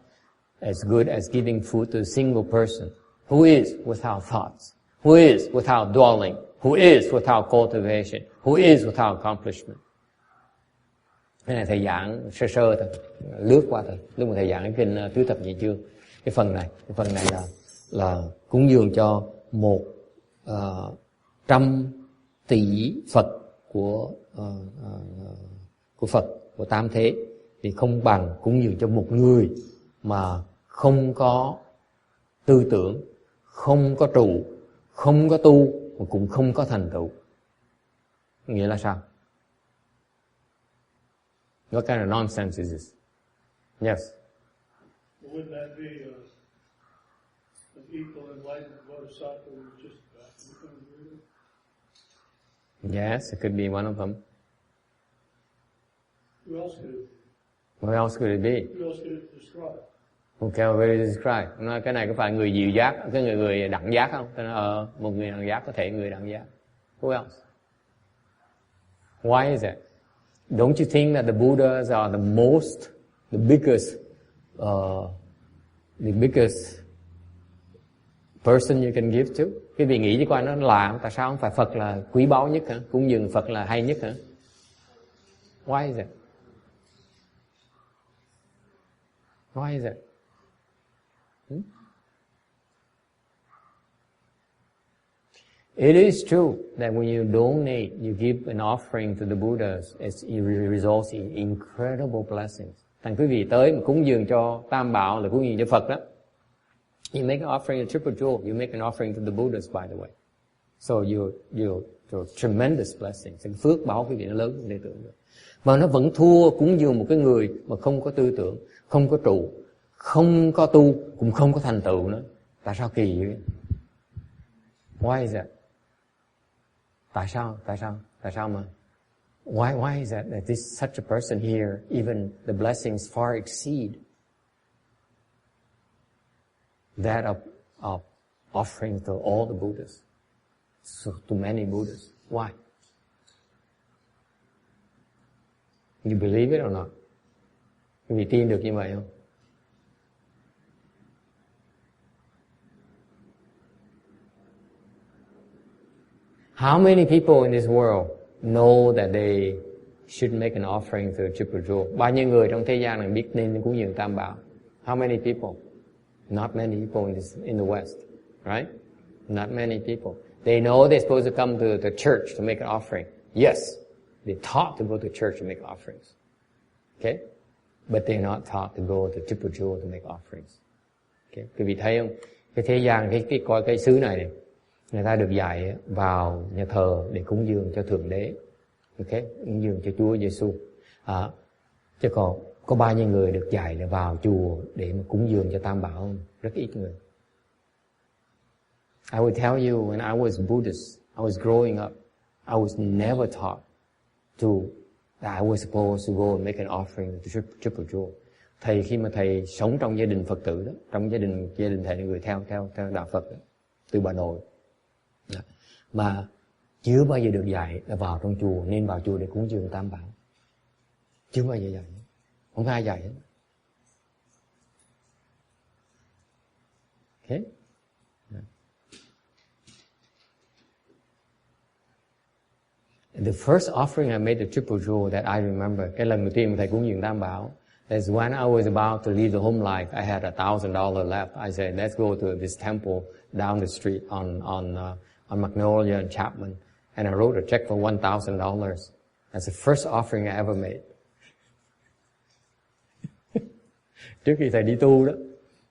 as good as giving food to a single person who is without thoughts, who is without dwelling, who is without cultivation, who is without accomplishment. Cái này thầy giảng sơ thôi, lướt qua thôi. Lúc mà thầy giảng cái kinh tứ thập nhị chương, cái phần này là cúng dường cho 100 tỷ Phật của Phật, của tam thế, thì không bằng cúng dường cho một người mà không có tư tưởng, không có trụ, không có tu, mà cũng không có thành tựu. Nghĩa là sao? What kind of nonsense is this? Yes.
Wouldn't that be an equal enlightened bodhisattva we were just about?
Yes, it could be one of them.
Who else could it be?
What else could it be?
Who else could it describe?
Okay, where is it described? Nói cái này có phải người dịu giác, cái người đẳng giác không? Cái nói, một người đẳng giác có thể người đẳng giác. Who else? Why is it? Don't you think that the Buddhas are the biggest person you can give to? Cái vị nghĩ chứ coi nó là, tại sao không phải Phật là quý báu nhất hả? Cúng dường Phật là hay nhất hả? Why is it? Why is it? It is true that when you donate, you give an offering to the Buddhas, it results in incredible blessings. Thành quý vị tới mà cúng dường cho Tam Bảo là cúng dường cho Phật đó. You make an offering to Triple Jewel, you make an offering to the Buddhas, by the way. So you're tremendous blessings. Cái phước báo quý vị nó lớn không thể tưởng được. Mà nó vẫn thua cúng dường một cái người mà không có tư tưởng, không có trụ, không có tu, cũng không có thành tựu nữa. Tại sao kỳ vậy? Why is that? Tại sao mà? Why is that such a person here, even the blessings far exceed that of offering to all the Buddhas, so to many Buddhas? Why? You believe it or not? Quý vị tin được như vậy không? How many people in this world know that they should make an offering to Triple Jewel? Bao nhiêu người trong thế gian này biết nên cúng dường Tam Bảo? How many people? Not many people in the West, right? Not many people. They know they're supposed to come to the church to make an offering. Yes, they're taught to go to church to make offerings. Okay? But they're not taught to go to Triple Jewel to make offerings. Okay. Quý vị thấy không? Cái thế gian, cái xứ này người ta được dạy vào nhà thờ để cúng dường cho Thượng Đế. Okay. Cúng dường cho Chúa Giêsu. Chứ còn có bao nhiêu người được dạy là vào chùa để mà cúng dường cho Tam Bảo không? Rất ít người. I will tell you, when I was Buddhist, I was growing up, I was never taught that I was supposed to go and make an offering to Triple Jewel. Thầy khi mà thầy sống trong gia đình Phật tử đó, trong gia đình thầy là người theo đạo Phật đó, từ bà nội, đó. Mà chưa bao giờ được dạy là vào trong chùa, nên vào chùa để cúng dường Tam Bảo. Chưa bao giờ dạy, không có ai dạy hết. Okay? The first offering I made to Triple Jewel that I remember, cái lần đầu tiên mà thầy cúng dường Tam Bảo, is when I was about to leave the home life. I had $1,000 left. I said, let's go to this temple down the street on Magnolia and Chapman. And I wrote a check for $1,000. That's the first offering I ever made. Trước khi thầy đi tu đó,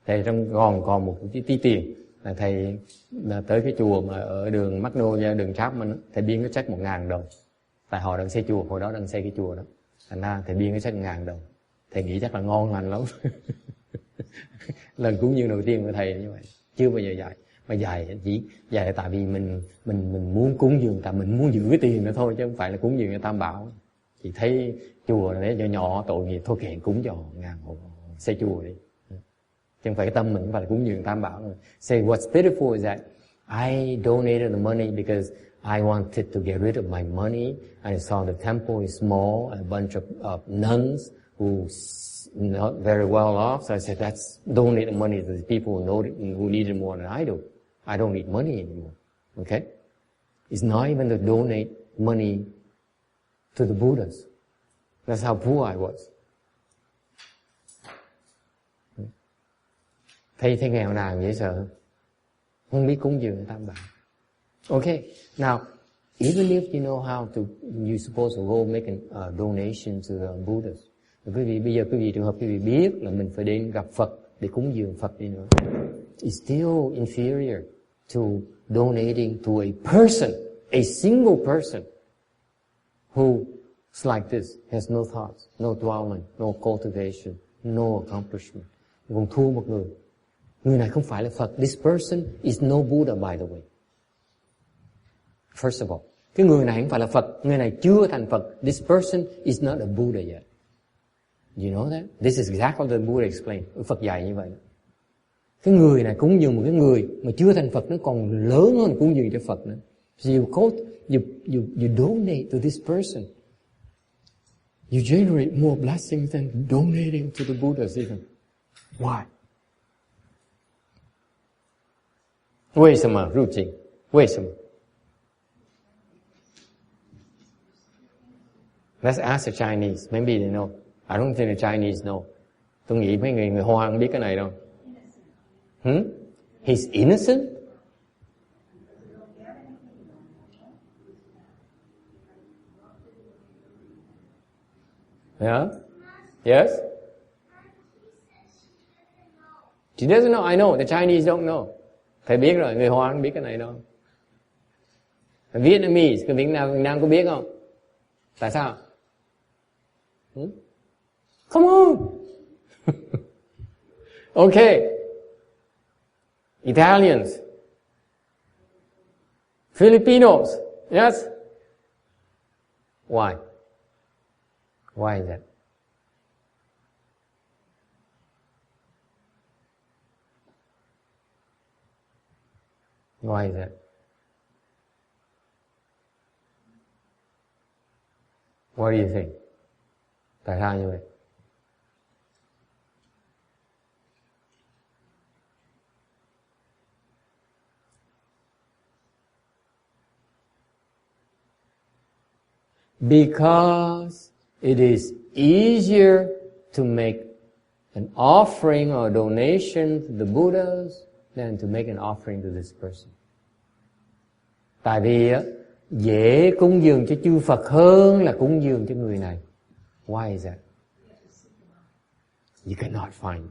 thầy còn một tí tiền. Là thầy tới cái chùa mà ở đường Magnolia, đường Chapman, thầy biên cái check $1,000. Tại họ đang xây chùa, hồi đó đang xây cái chùa đó. Thành ra thầy biên cái check $1,000. Thầy nghĩ chắc là ngon lành lắm. Lần cúng dường đầu tiên của thầy như vậy. Chưa bao giờ dạy. Mà dạy chỉ dạy tại vì mình muốn cúng dường, tại mình muốn giữ cái tiền nữa thôi, chứ không phải là cúng dường cho Tam Bảo. Chỉ thấy chùa này nhỏ tội nghiệp, thôi kệ cúng cho $1,000 xây chùa đi. Chứ không phải cái tâm mình không phải là cúng dường Tam Bảo. Say what's pitiful is that I donated the money because I wanted to get rid of my money. I saw the temple is small, a bunch of nuns who's not very well off. So I said, let's donate the money to the people who need it more than I do. I don't need money anymore. Okay? It's not even to donate money to the Buddhas. That's how poor I was. Thấy nghèo nàn dễ sợ. Không biết cúng dường Tam Bảo. Okay, now, even if you know how to, you're supposed to go make a donation to the Buddhas. Bây giờ trường hợp quý vị biết là mình phải đến gặp Phật để cúng dường Phật đi nữa. It's still inferior to donating to a person, a single person who's like this, has no thoughts, no dwelling, no cultivation, no accomplishment. Còn thua một người. Người này không phải là Phật. This person is no Buddha, by the way. First of all, cái người này không phải là Phật. Người này chưa thành Phật. This person is not a Buddha yet. You know that? This is exactly what the Buddha explained. Phật dạy như vậy. Cái người này cúng dường một cái người mà chưa thành Phật, nó còn lớn hơn cúng dường cho Phật nữa. So you donate to this person. You generate more blessings than donating to the Buddhas even. Why? 为什么入境？为什么？ Let's ask the Chinese. Maybe they know. I don't think the Chinese know. Tôi nghĩ mấy người Hoa không biết cái này đâu. He's innocent? Yeah? Yes? She doesn't know. I know. The Chinese don't know. Thầy biết rồi, người Hoa không biết cái này đâu. Vietnamese, cái Việt Nam có biết không? Tại sao? Come on! Okay. Italians. Filipinos. Yes? Why? Why is that? Why is that? What do you think? Tại sao như vậy? Because it is easier to make an offering or a donation to the Buddhas than to make an offering to this person. Tại vì dễ cúng dường cho chư Phật hơn là cúng dường cho người này. Why is that? You cannot find.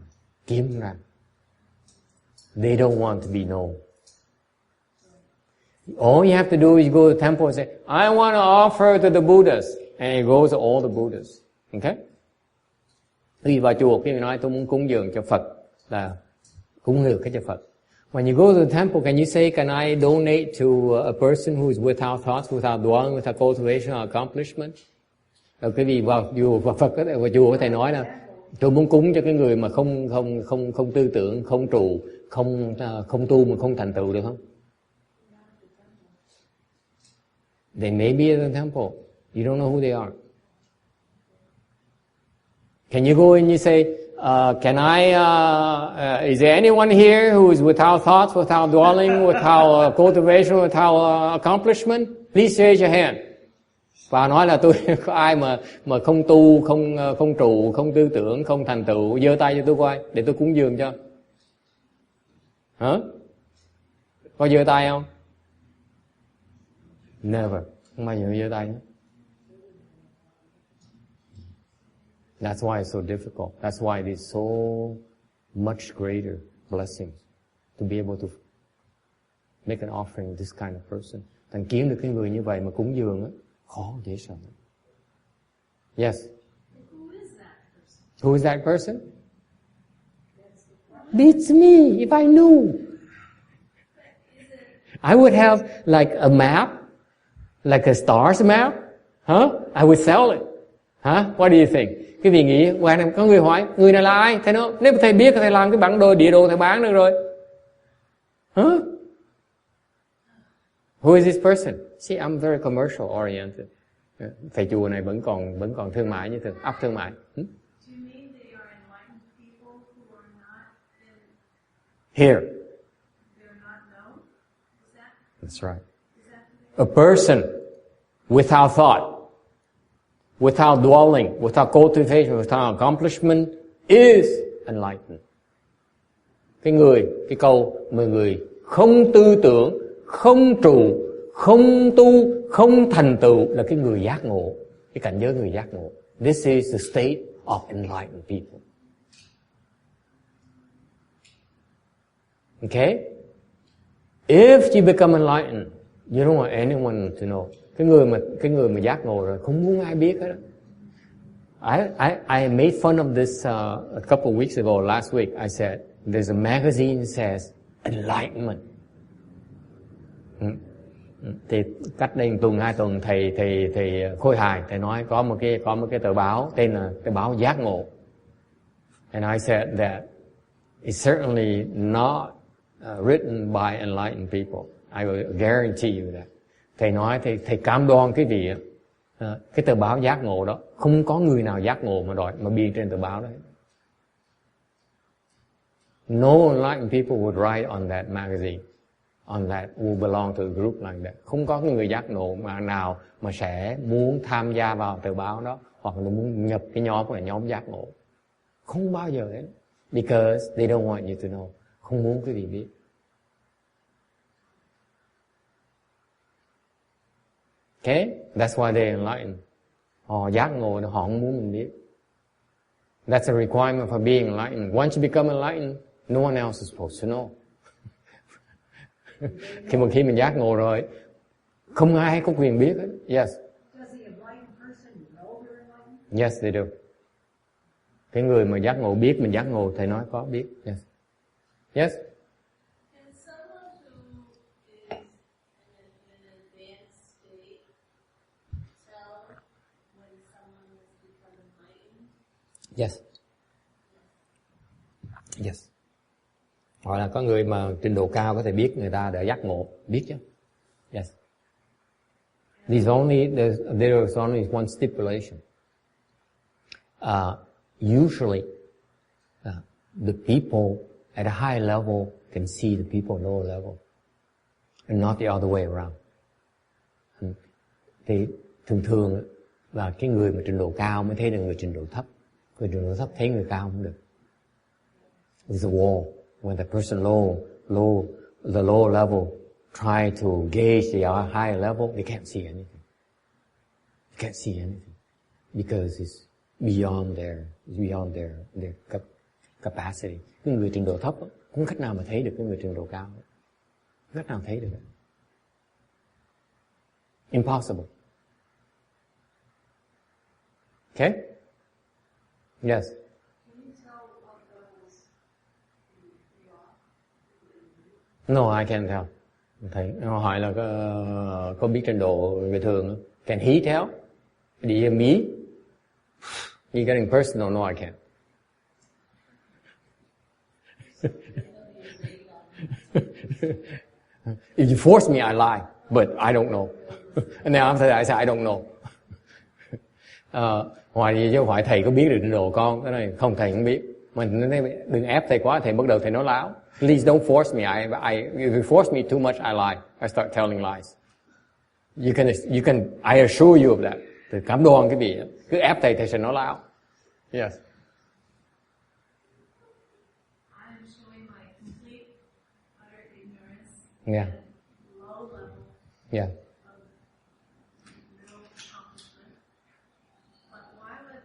Kiếm ra. They don't want to be known. All you have to do is go to the temple and say, I want to offer to the Buddhas. And it goes to all the Buddhas. Okay? Khi vào chùa, khi mình nói tôi muốn cúng dường cho Phật, là cúng dường cái cho Phật. When you go to the temple, can you say, can I donate to a person who is without thoughts, without dwelling, without cultivation or accomplishment? Rồi cái gì vào chùa có thể nói là tôi muốn cúng cho cái người mà không tư tưởng, không trụ, không tu mà không thành tựu, được không? They may be at the temple. You don't know who they are. Can you go and you say, can I, is there anyone here who is without thoughts, without dwelling, without cultivation, without accomplishment? Please raise your hand. Và nói là tôi có ai mà không tu, không trụ, không tư tưởng, không thành tựu, giơ tay cho tôi coi để tôi cúng dường cho. Hả? Có giơ tay không? Never. Không bao giờ giơ tay nữa. That's why it's so difficult. That's why it is so much greater blessing to be able to make an offering to this kind of person. Thành kiếm được cái người như vậy mà cúng dường á, khó dễ sợ. Yes. Who is that person? Beats me if I knew. I would have like a map, like a stars map. Huh? I would sell it. Huh? What do you think? Cái vị nghĩ, ngoài này có người hỏi, người này là ai? Thầy nói, nếu thầy biết thầy làm cái bản đồ, địa đồ thầy bán được rồi. Huh? Who is this person? See, I'm very commercial oriented. Thầy chùa này vẫn còn thương mại như thường, ấp thương mại. Here. That's right. A person without thought, without dwelling, without cultivation, without accomplishment is enlightened. Cái câu 10 người không tư tưởng, không trụ, không tu, không thành tựu là cái người giác ngộ, cái cảnh giới người giác ngộ. This is the state of enlightened people. Okay? If you become enlightened, you don't want anyone to know. Cái người mà giác ngộ rồi không muốn ai biết hết. I made fun of this a couple of weeks ago. Last week I said there's a magazine that says enlightenment. Thì cách đây 1-2 tuần thầy Khôi Hài thầy nói có một cái tờ báo tên là tờ báo giác ngộ. And I said that it's certainly not written by enlightened people. I will guarantee you that. Thầy nói thầy cam đoan cái gì cái tờ báo giác ngộ đó không có người nào giác ngộ mà biên trên tờ báo đó. No enlightened people would write on that magazine, on that who belong to a group like that. Không có người giác ngộ nào mà sẽ muốn tham gia vào tờ báo đó hoặc là muốn nhập cái nhóm của nhóm giác ngộ. Không bao giờ hết. Because they don't want you to know. Không muốn quý vị biết. Okay? That's why they're enlightened. Họ giác ngộ, họ không muốn mình biết. That's a requirement for being enlightened. Once you become enlightened, no one else is supposed to know. Khi mình giác ngộ rồi, không ai có quyền biết hết. Yes. Yes, they do. Cái người mà giác ngộ biết mình giác ngộ, thầy nói có biết. Yes. Yes. Yes. Yes. Hoặc là có người mà trình độ cao có thể biết người ta đã giác ngộ, biết chứ. Yes. There's only one stipulation. Usually, the people at a high level can see the people at lower level, and not the other way around. Thì thường là cái người mà trình độ cao mới thấy được người trình độ thấp. Người trình độ thấp thấy người cao không được. There's a wall. When the person the lower level try to gauge the higher level, they can't see anything. They can't see anything because it's beyond their capacity. Cái người trình độ thấp Không cách nào mà thấy được cái người trình độ cao. Không cách nào thấy được. Impossible. Okay? Yes. No, I can't tell. Thầy hỏi là có biết trình độ người thường không? Can he tell? Do you hear me? You getting personal? No, I can't. If you force me, I lie, but I don't know. And then after that, I say I don't know. Hoài gì chứ không phải thầy có biết được trình độ con, cái này không, thầy không biết. Mình đừng ép thầy quá, thầy bắt đầu thầy nói láo. Please don't force me. If you force me too much, I lie. I start telling lies. You can. I assure you of that. Thầy cảm đoan cái gì, cứ ép thầy sẽ nói láo. Yes.
I'm showing my complete, utter ignorance.
Yeah.
Low level.
Yeah.
No accomplishment. But why would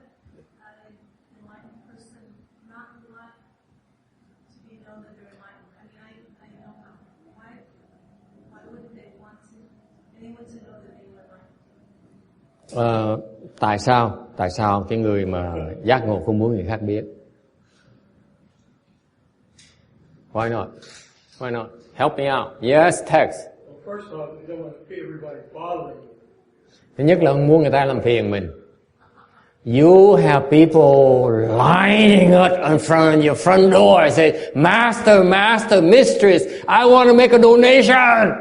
an enlightened person not want to be known that they're enlightened? I mean, I know how. Why wouldn't they want anyone to know that they were enlightened?
Tại sao cái người mà giác ngộ không muốn người khác biết? Why not? Why not? Help me out. Yes, text.
Well, first off, you don't want to see everybody bothering you.
Thứ nhất là không muốn người ta làm phiền mình. You have people lining up in front of your front door and say, Master, Mistress, I want to make a donation.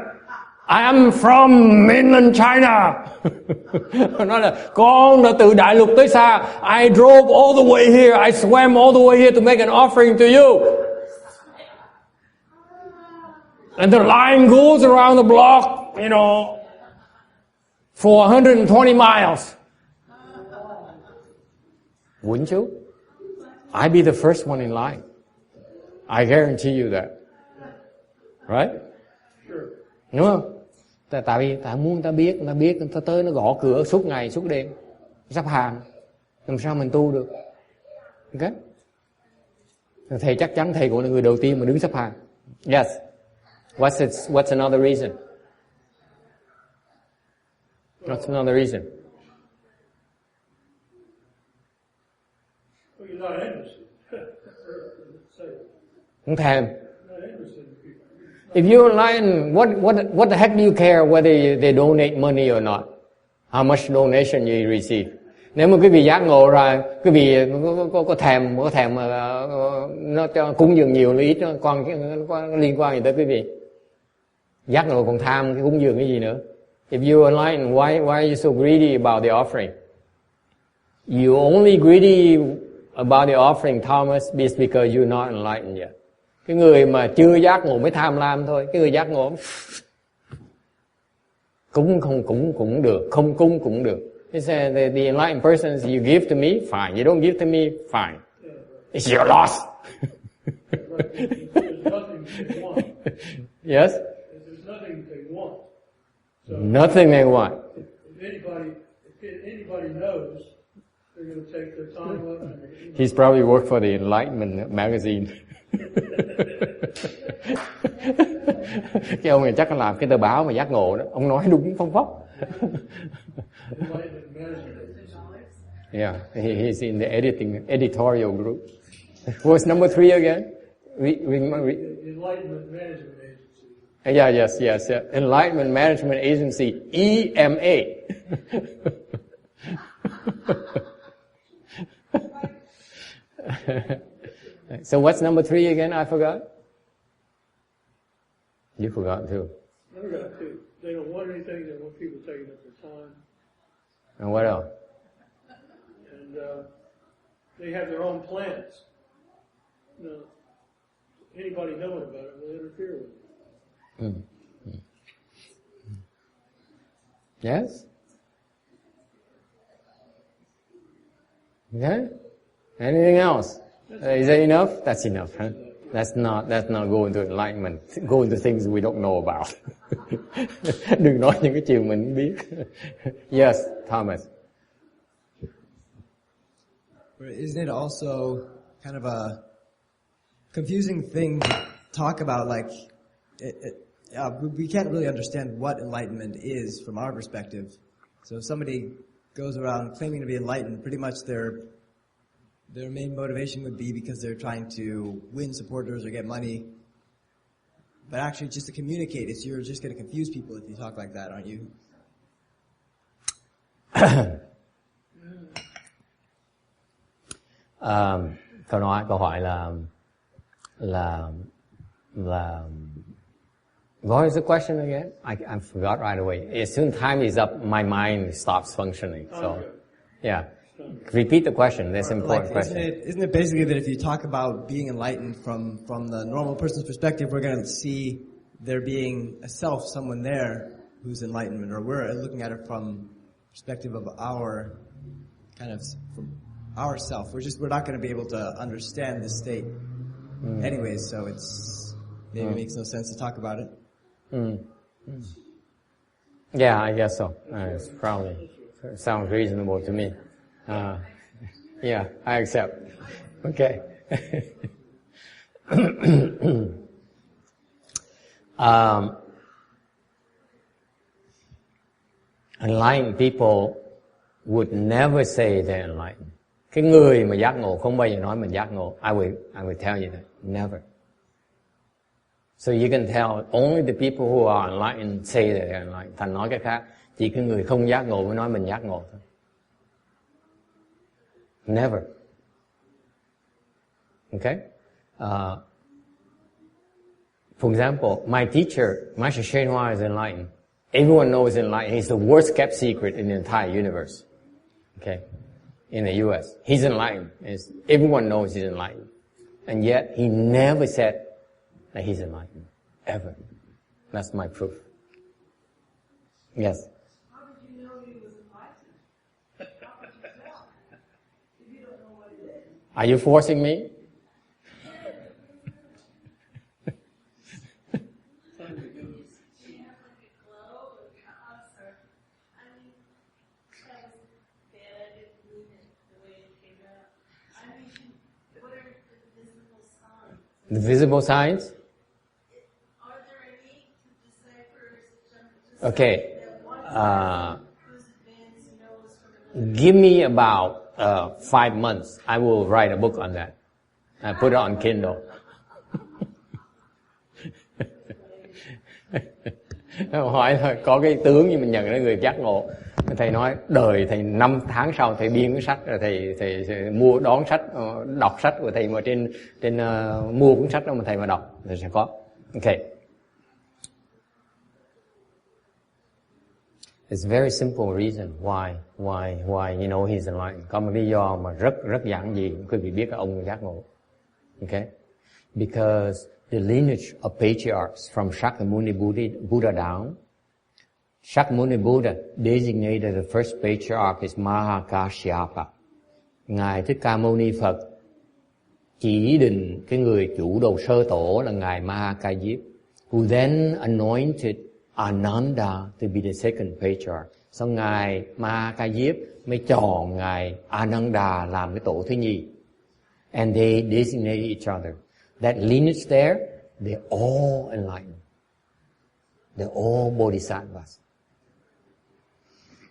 I am from mainland China. Nói là con đã từ đại lục tới xa. I drove all the way here. I swam all the way here to make an offering to you. And the line goes around the block, for 120 miles. Wouldn't you? I'd be the first one in line. I guarantee you that. Right?
Sure.
Đúng không? Tại vì muốn người ta biết người ta tới nó gõ cửa suốt ngày suốt đêm, sắp hàng, làm sao mình tu được? Ok? Thầy chắc chắn thầy cũng là người đầu tiên mà đứng sắp hàng. Yes. What's another reason? What's another reason?
Well, you're not interested.
Không thèm.
You're not interested in people.
If you're enlightened, what the heck do you care whether they donate money or not? How much donation you receive? Nếu mà quý vị giác ngộ ra, quý vị có thèm nó cho cúng dường nhiều hay ít, nó liên quan gì tới quý vị? Giác ngộ còn tham cái cúng dường cái gì nữa? If you're enlightened, why are you so greedy about the offering? You only greedy about the offering, Thomas, is because you're not enlightened yet. Cái người mà chưa giác ngộ mới tham lam thôi. Cái người giác ngộ cúng không cúng cũng được, không cúng cũng được. He said, the enlightened persons, you give to me, fine. You don't give to me, fine. It's your loss.
There's nothing they want.
Yes?
There's nothing they want. So
Nothing they want.
if anybody knows, they're going to take their time up.
He's probably worked for the Enlightenment magazine. Cái ông này chắc là làm cái tờ báo mà giác ngộ đó. Ông nói đúng phong pháp.
Enlightenment management.
Yeah, he's in the editorial group. What's number 3 again?
Enlightenment Management Agency.
Yeah, yes. Enlightenment Management Agency, EMA. So what's number 3 again? I forgot. You forgot too.
I forgot too. They don't want anything. They want people taking up their time.
And what else?
And they have their own plans. Anybody knowing about it will interfere with it.
Yes? Okay? Anything else? Is that enough? That's enough, huh? That's not go into enlightenment. Go into things we don't know about. Đừng nói những cái chuyện mình không biết. Yes, Thomas.
Isn't it also kind of a confusing thing talk about we can't really understand what enlightenment is from our perspective. So if somebody goes around claiming to be enlightened, pretty much their main motivation would be because they're trying to win supporters or get money. But actually, just to communicate, you're just going to confuse people if you talk like that, aren't you?
Câu hỏi là what is the question again? I forgot right away. As soon as time is up, my mind stops functioning. So, yeah. Repeat the question. That's an important question.
Isn't it basically that if you talk about being enlightened from the normal person's perspective, we're going to see there being a self, someone there who's enlightenment, or we're looking at it from perspective of our from our self. We're not going to be able to understand this state anyways, so it's maybe makes no sense to talk about it.
Yeah, I guess so. It's probably sounds reasonable to me. Yeah, I accept. Okay. Enlightened people would never say they're enlightened. Cái người mà giác ngộ không bao giờ nói mình giác ngộ. I will tell you that. Never. So you can tell only the people who are enlightened say that they're enlightened. Thành nói cái khác, chỉ cái người không giác ngộ mới nói mình giác ngộ thôi. Never. Okay? For example, my teacher, Master Shen Hua, is enlightened. Everyone knows enlightened. He's the worst kept secret in the entire universe. Okay? In the US. He's enlightened. Everyone knows he's enlightened. And yet, he never said that he's enlightened. Ever. That's my proof. Yes?
How did you know he was enlightened? How could you tell if you don't know what it is?
Are you forcing me? The visible signs?
Are there any to decipher
Okay.
whose advance knows from another?
Give me about 5 months. I will write a book on that. I put it on Kindle. Hỏi thôi, có cái tướng như mình nhận ra người giác ngộ. Thầy nói đời thầy 5 tháng sau thầy biên cái sách rồi thầy mua đón sách, đọc sách của thầy mà trên mua cuốn sách đó mà thầy mà đọc thì sẽ có. Okay. It's a very simple reason why you know he's enlightened. Có một lý do mà rất giản dị, quý vị biết là ông giác ngộ. Okay? Because the lineage of patriarchs from Shakyamuni Buddha down, Shakyamuni Buddha designated the first patriarch as Mahakashyapa. Ngài Thích Ca Mâu Ni Phật chỉ định cái người chủ đầu sơ tổ là ngài Mahakayip, who then anointed Ananda to be the second patriarch. Sau ngài Mahakayip mới chọn ngài Ananda làm cái tổ thứ nhì. And they designate each other. That lineage there, they're all enlightened. They're all bodhisattvas.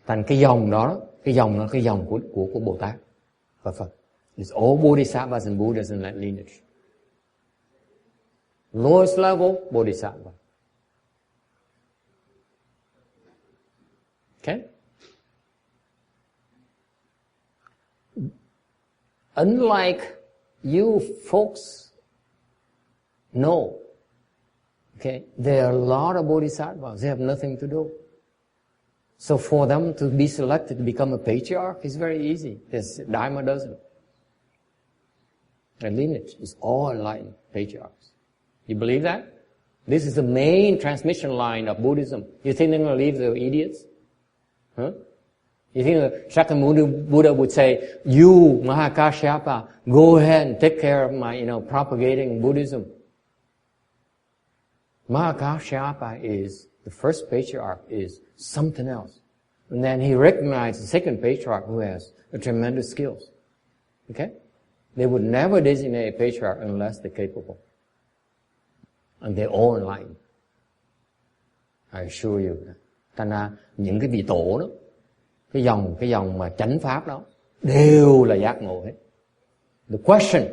Thành cái dòng đó, cái dòng của Bồ Tát và Phật. It's all bodhisattvas and Buddhas in that lineage. Lowest level, bodhisattva. Okay? Unlike you folks know, okay, there are a lot of bodhisattvas. They have nothing to do. So for them to be selected to become a patriarch is very easy. There's a dime a dozen. The lineage is all enlightened patriarchs. You believe that? This is the main transmission line of Buddhism. You think they're going to leave the idiots? Huh? You think that Shakyamuni Buddha would say, you, Mahakashyapa, go ahead and take care of my, propagating Buddhism. Mahakashyapa is, the first patriarch is something else. And then he recognized the second patriarch who has a tremendous skills. Okay? They would never designate a patriarch unless they're capable. And they're all enlightened. I assure you. Thành ra những cái vị tổ đó, cái dòng mà chánh pháp đó, đều là giác ngộ hết. The question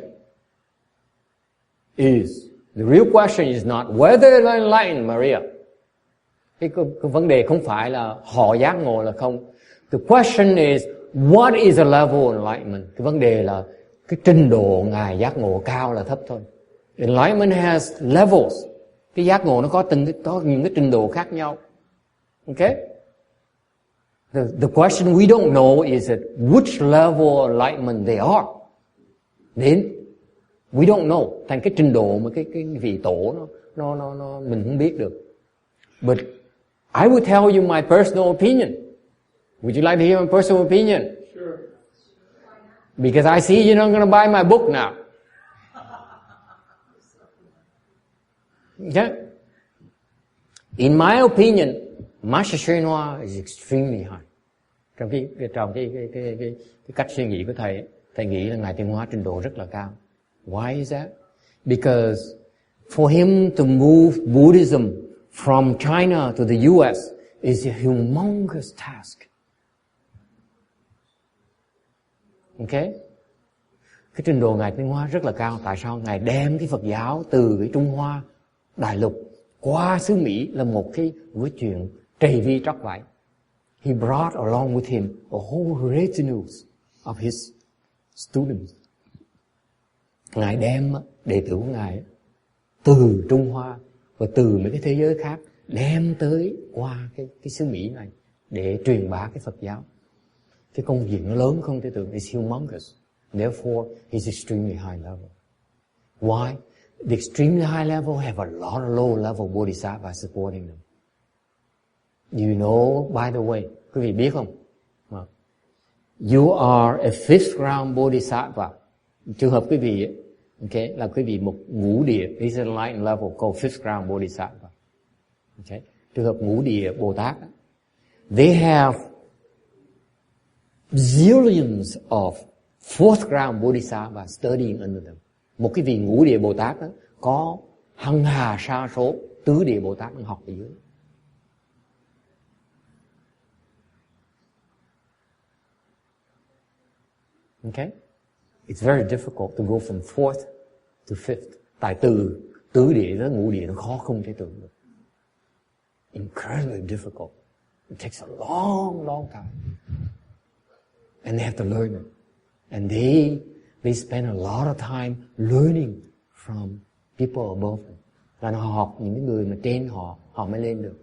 is, the real question is not whether they're enlightened, Maria. Cái vấn đề không phải là họ giác ngộ là không. The question is, what is a level of enlightenment? Cái vấn đề là cái trình độ ngài giác ngộ cao là thấp thôi. Enlightenment has levels. Cái giác ngộ nó có những cái trình độ khác nhau. Okay? The question we don't know is at which level of enlightenment they are. Then we don't know. Thành cái trình độ mà cái vị tổ nó mình không biết được. But I will tell you my personal opinion. Would you like to hear my personal opinion?
Sure.
Because I see you're not going to buy my book now. Okay? In my opinion, Master Hsuan Hoa is extremely high. Trong cái cách suy nghĩ của thầy nghĩ là ngài Tiến Hóa trình độ rất là cao. Why is that? Because for him to move Buddhism from China to the US is a humongous task. Okay? Cái trình độ ngài Tiến Hóa rất là cao. Tại sao? Ngài đem cái Phật giáo từ cái Trung Hoa đại lục qua xứ Mỹ là một cái chuyện trầy vi tróc vải. He brought along with him a whole retinue of his students. Ngài đem đệ tử của ngài từ Trung Hoa và từ mấy cái thế giới khác đem tới qua cái xứ Mỹ này để truyền bá cái Phật giáo. Cái công việc nó lớn không thể tưởng. It's humongous. Therefore, he's extremely high level. Why? The extremely high level have a lot of low level bodhisattvas supporting them. You know, by the way, quý vị biết không? You are a fifth round bodhisattva. Trường hợp quý vị, okay, là quý vị một ngũ địa, this is a enlightened level called fifth round bodhisattva. Okay. Trường hợp ngũ địa Bồ Tát, they have zillions of fourth round bodhisattvas studying under them. Một cái vị ngũ địa Bồ Tát đó, có hằng hà sa số tứ địa Bồ Tát đang học ở dưới. Okay? It's very difficult to go from fourth to fifth. Tại từ tứ địa đến ngũ địa nó khó không thể tưởng được. Incredibly difficult. It takes a long time. And they have to learn it. And they spend a lot of time learning from people above them. Là họ học những cái người mà trên họ mới lên được.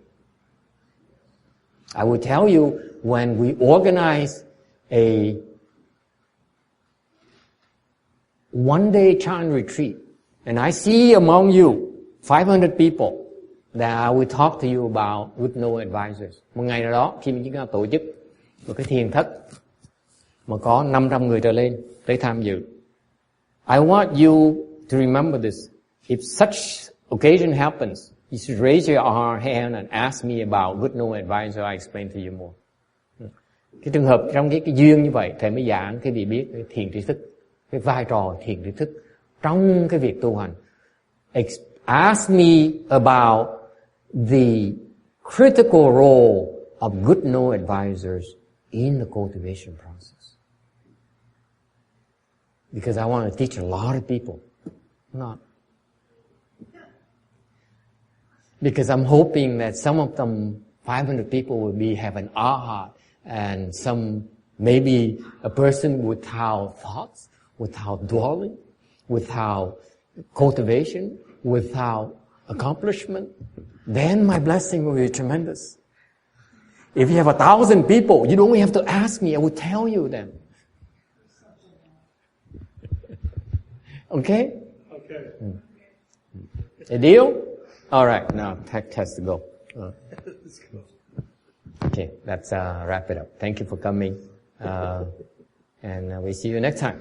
I will tell you, when we organize a one-day Chan retreat, and I see among you 500 people that I will talk to you about with no advisors. Một ngày nào đó, khi mình chúng tổ chức một cái thiền thất mà có 500 người trở lên tới tham dự, I want you to remember this. If such occasion happens, you should raise your hand and ask me about good no advisor. I explain to you more. Cái trường hợp trong cái duyên như vậy, thầy mới giảng cái vị biết cái thiền tri thức, cái vai trò thiền tri thức trong cái việc tu hành. Ask me about the critical role of good no advisors in the cultivation process. Because I want to teach a lot of people. Not. Because I'm hoping that some of them, 500 people will have an aha, and some, maybe a person without thoughts, without dwelling, without cultivation, without accomplishment, then my blessing will be tremendous. If you have 1,000 people, you don't have to ask me, I will tell you them. Okay?
Okay.
A deal? All right, now test to go. Okay, let's wrap it up. Thank you for coming, and we'll see you next time.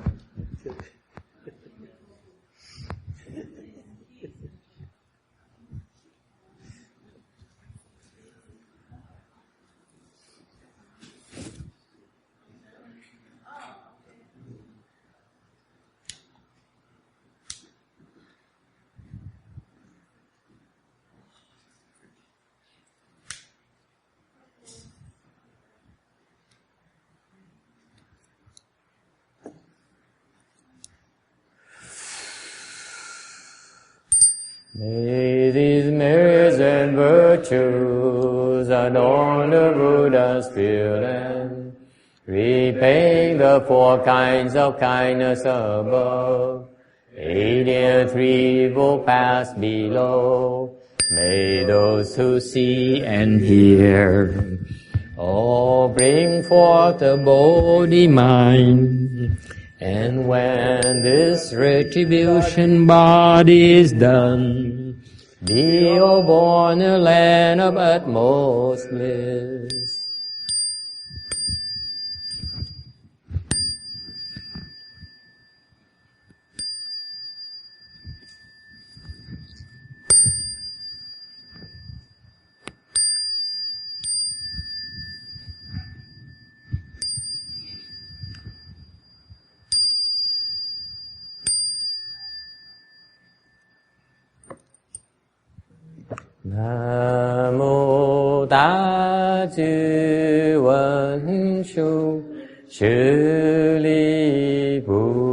May these merits and virtues adorn the Buddha's field and repaying the four kinds of kindness above, aiding threefold paths below. May those who see and hear all bring forth the Bodhi mind. And when this retribution body is done, be all born in a land of utmost bliss. Nam mô Ta Chư Vấn Shu Sư Li Phù